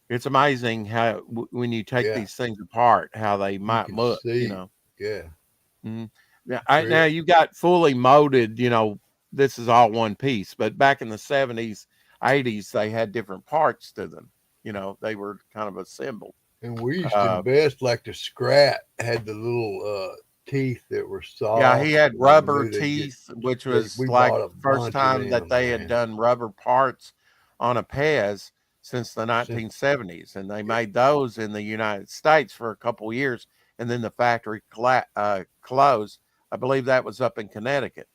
A: It's amazing how when you take
B: Yeah.
A: these things apart, how they might
B: can
A: look,
B: see.
A: you know.
B: Yeah.
A: Mhm.
B: It's
A: Now
B: real.
A: you got fully molded, you know, this is all one piece, but back in the 70s, 80s, they had different parts to them. You know, they were kind of assembled.
B: And we used to invest like the Scrat had the little teeth that were soft.
A: Yeah, he had
B: and we
A: rubber
B: knew they'd get-
A: teeth, which was
B: we
A: like
B: bought a
A: first
B: bunch of
A: time that
B: them,
A: they had
B: man.
A: done rubber parts on a Pez since the 1970s, and they made those in the United States for a couple years, and then the factory closed. I believe that was up in Connecticut,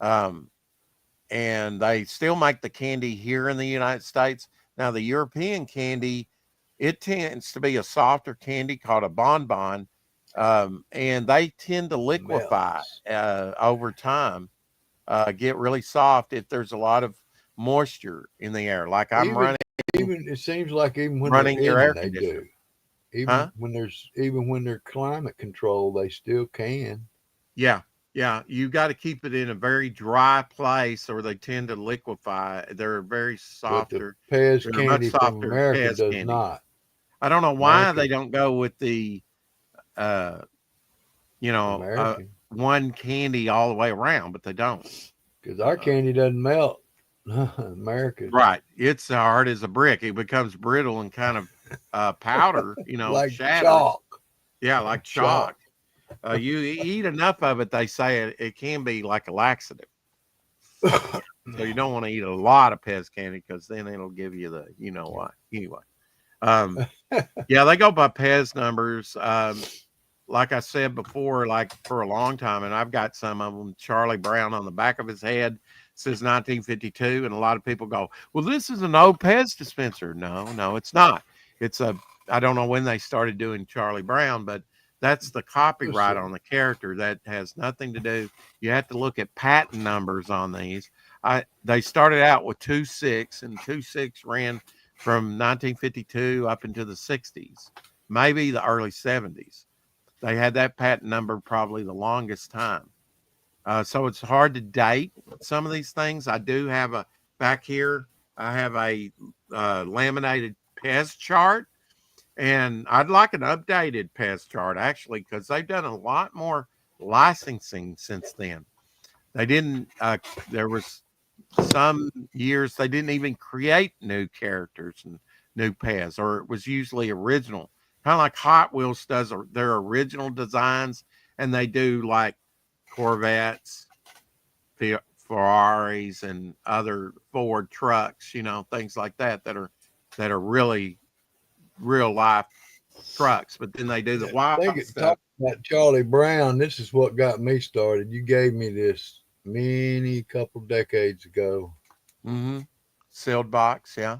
A: and they still make the candy here in the United States. Now the European candy, it tends to be a softer candy called a bonbon, and they tend to liquefy over time, get really soft if there's a lot of moisture in the air. Like I'm running,
B: Even it seems like even when
A: running
B: they're
A: your
B: in,
A: air
B: they
A: conditioner.
B: do. Even
A: Huh?
B: when they're climate control, they still can.
A: Yeah, you got to keep it in a very dry place, or they tend to liquefy. They're very
B: But the
A: softer.
B: Pez
A: They're
B: candy
A: much
B: from
A: softer
B: America
A: Pez
B: does
A: candy.
B: not.
A: I don't know why
B: American.
A: they don't go with the,
B: American.
A: one candy all the way around, but they don't.
B: Because our candy doesn't melt. America.
A: Right. It's hard as a brick. It becomes brittle and kind of powder,
B: Like
A: shatters.
B: chalk.
A: Yeah, like chalk. You eat enough of it, they say it can be like a laxative. So you don't want to eat a lot of Pez candy because then it'll give you the what. Anyway. Yeah, they go by Pez numbers. Like I said before, like for a long time, and I've got some of them. Charlie Brown on the back of his head says 1952, and a lot of people go, "Well, this is an old Pez dispenser." No, it's not. I don't know when they started doing Charlie Brown, but that's the copyright on the character. That has nothing to do. You have to look at patent numbers on these. They started out with 2.6, and 2.6 ran from 1952 up into the 60s, maybe the early 70s. They had that patent number probably the longest time. So it's hard to date some of these things. I do have back here, I have a laminated Pez chart, and I'd like an updated Pez chart actually, because they've done a lot more licensing since then. They didn't, there was some years they didn't even create new characters and new Pez, or it was usually original. Kind of like Hot Wheels does their original designs, and they do like Corvettes, Ferraris, and other Ford trucks, things like that are really real life trucks. But then they do the wild stuff.
B: Talking about Charlie Brown, this is what got me started. You gave me this many couple decades ago.
A: Sealed box, yeah.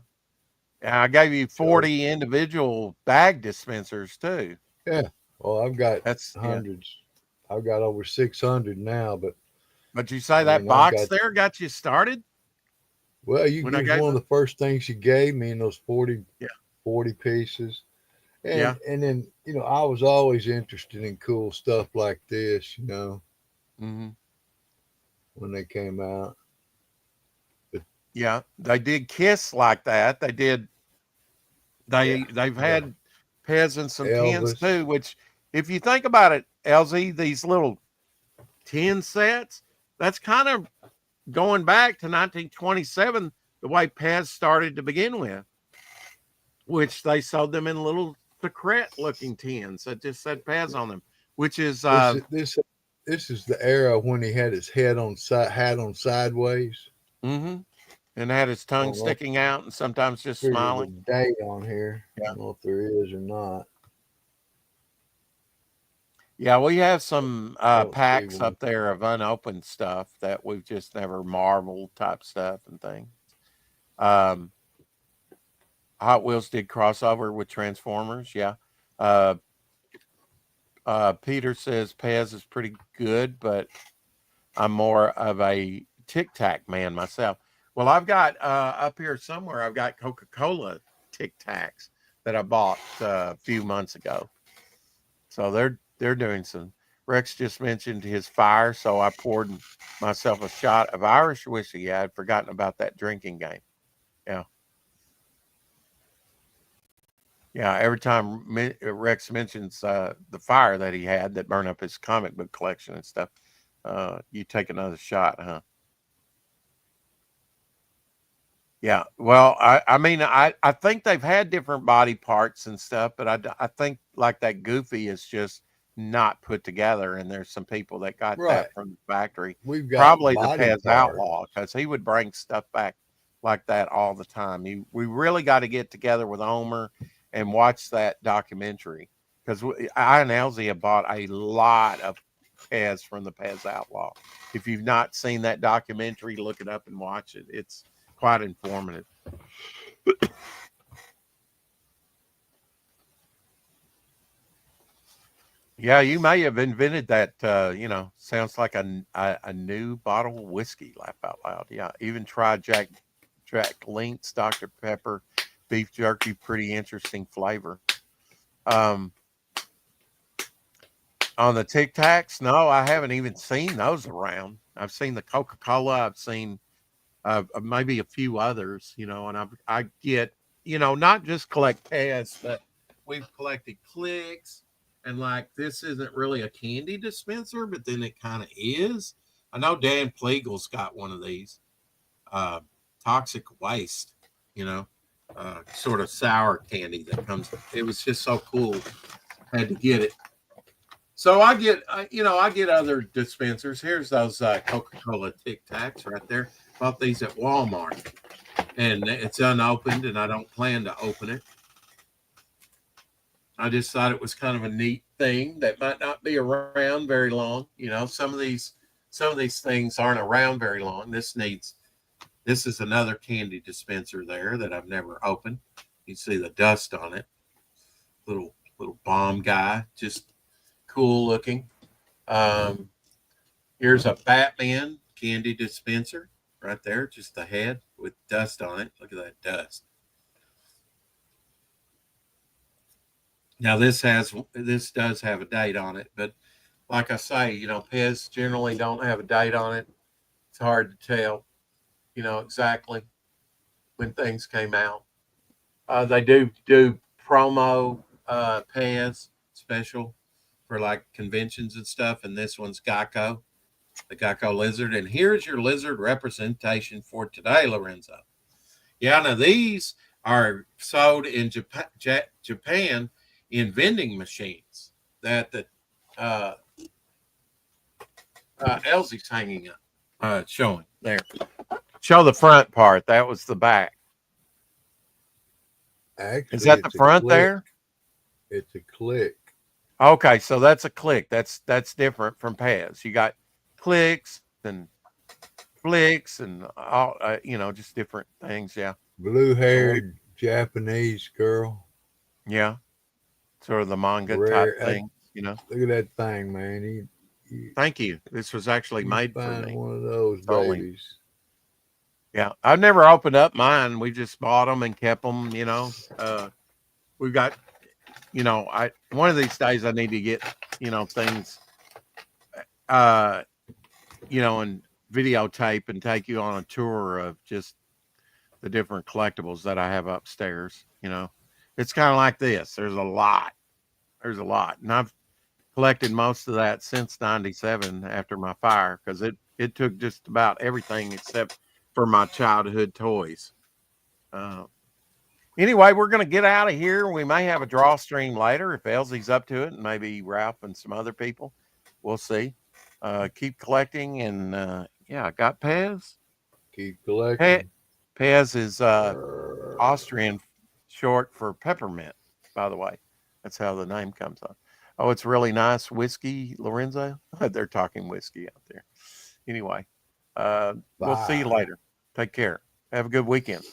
A: And I gave you 40 individual bag dispensers too.
B: Yeah. Well, I've got hundreds.
A: Yeah.
B: I've got over 600 now, but
A: you say that box there got you started?
B: Well, it was one of the first things you gave me in those 40 pieces. And and then, I was always interested in cool stuff like this, when they came out.
A: Yeah, they did Kiss like that. They've had Pez and some cans too, which if you think about it, LZ, these little tin sets, that's kind of going back to 1927, the way Pez started to begin with, which they sold them in little secret looking tins that just said Pez on them, which is
B: this is the era when he had his hat on sideways.
A: Mm-hmm. And had his tongue sticking out and sometimes just smiling.
B: There's a date on here.
A: Yeah.
B: I don't know if there is or not.
A: Yeah, we have some packs up there of unopened stuff that we've just never Marvel type stuff and things. Hot Wheels did crossover with Transformers. Yeah. Peter says Pez is pretty good, but I'm more of a Tic Tac man myself. Well, I've got up here somewhere, I've got Coca-Cola Tic Tacs that I bought a few months ago. So they're doing some. Rex just mentioned his fire, so I poured myself a shot of Irish whiskey. Yeah, I'd forgotten about that drinking game. Yeah. Yeah, every time Rex mentions the fire that he had that burned up his comic book collection and stuff, you take another shot, huh? Yeah, well, I mean, I think they've had different body parts and stuff, but I think like that Goofy is just not put together, and there's some people that got that from the factory.
B: We've got
A: Probably the
B: body
A: Pez
B: parts.
A: Outlaw, because he would bring stuff back like that all the time. We really got to get together with Homer and watch that documentary, because I and Elsie have bought a lot of Pez from the Pez Outlaw. If you've not seen that documentary, look it up and watch it. It's quite informative. Yeah, you may have invented that. Sounds like a new bottle of whiskey. Laugh out loud. Yeah, even try Jack Link's Dr. Pepper beef jerky. Pretty interesting flavor. On the Tic Tacs, no, I haven't even seen those around. I've seen the Coca-Cola. I've seen maybe a few others, and I get, not just collect Pez, but we've collected Clicks, and like this isn't really a candy dispenser, but then it kind of is. I know Dan Pleagle's got one of these. Toxic Waste, sort of sour candy that comes. It was just so cool. Had to get it. So I get other dispensers. Here's those Coca-Cola Tic Tacs right there. Bought these at Walmart, and it's unopened, and I don't plan to open it. I just thought it was kind of a neat thing that might not be around very long. Some of these things aren't around very long. This is another candy dispenser there that I've never opened. You see the dust on it. Little bomb guy, just cool looking. Here's a Batman candy dispenser right there, just the head with dust on it. Look at that dust. Now this does have a date on it, but like I say, Pez generally don't have a date on it. It's hard to tell, exactly when things came out. They do promo Pez special for like conventions and stuff, and this one's Geico, the Geico lizard. And here's your lizard representation for today, Lorenzo. Yeah, now these are sold in Japan in vending machines that the Elsie's hanging up, showing there. Show the front part. That was the back.
B: Actually,
A: is that the front there?
B: It's a Click.
A: Okay, so that's a Click. That's different from Pez. You got Clicks and Flicks and all, just different things. Yeah.
B: Blue-haired Japanese girl.
A: Yeah. Sort of the manga type thing. Look
B: at that thing, man.
A: Thank you. This was actually made for me.
B: One of those babies.
A: Yeah, I've never opened up mine. We just bought them and kept them. We've got, one of these days I need to get, things, and videotape and take you on a tour of just the different collectibles that I have upstairs. It's kind of like this. There's a lot. And collected most of that since 97 after my fire, because it took just about everything except for my childhood toys. Anyway, we're going to get out of here. We may have a draw stream later if Elsie's up to it, and maybe Ralph and some other people. We'll see. Keep collecting, and yeah, I got Pez.
B: Keep collecting.
A: Pez is Austrian, short for peppermint, by the way. That's how the name comes on. Oh, it's really nice whiskey, Lorenzo. They're talking whiskey out there. Anyway, we'll see you later. Take care. Have a good weekend.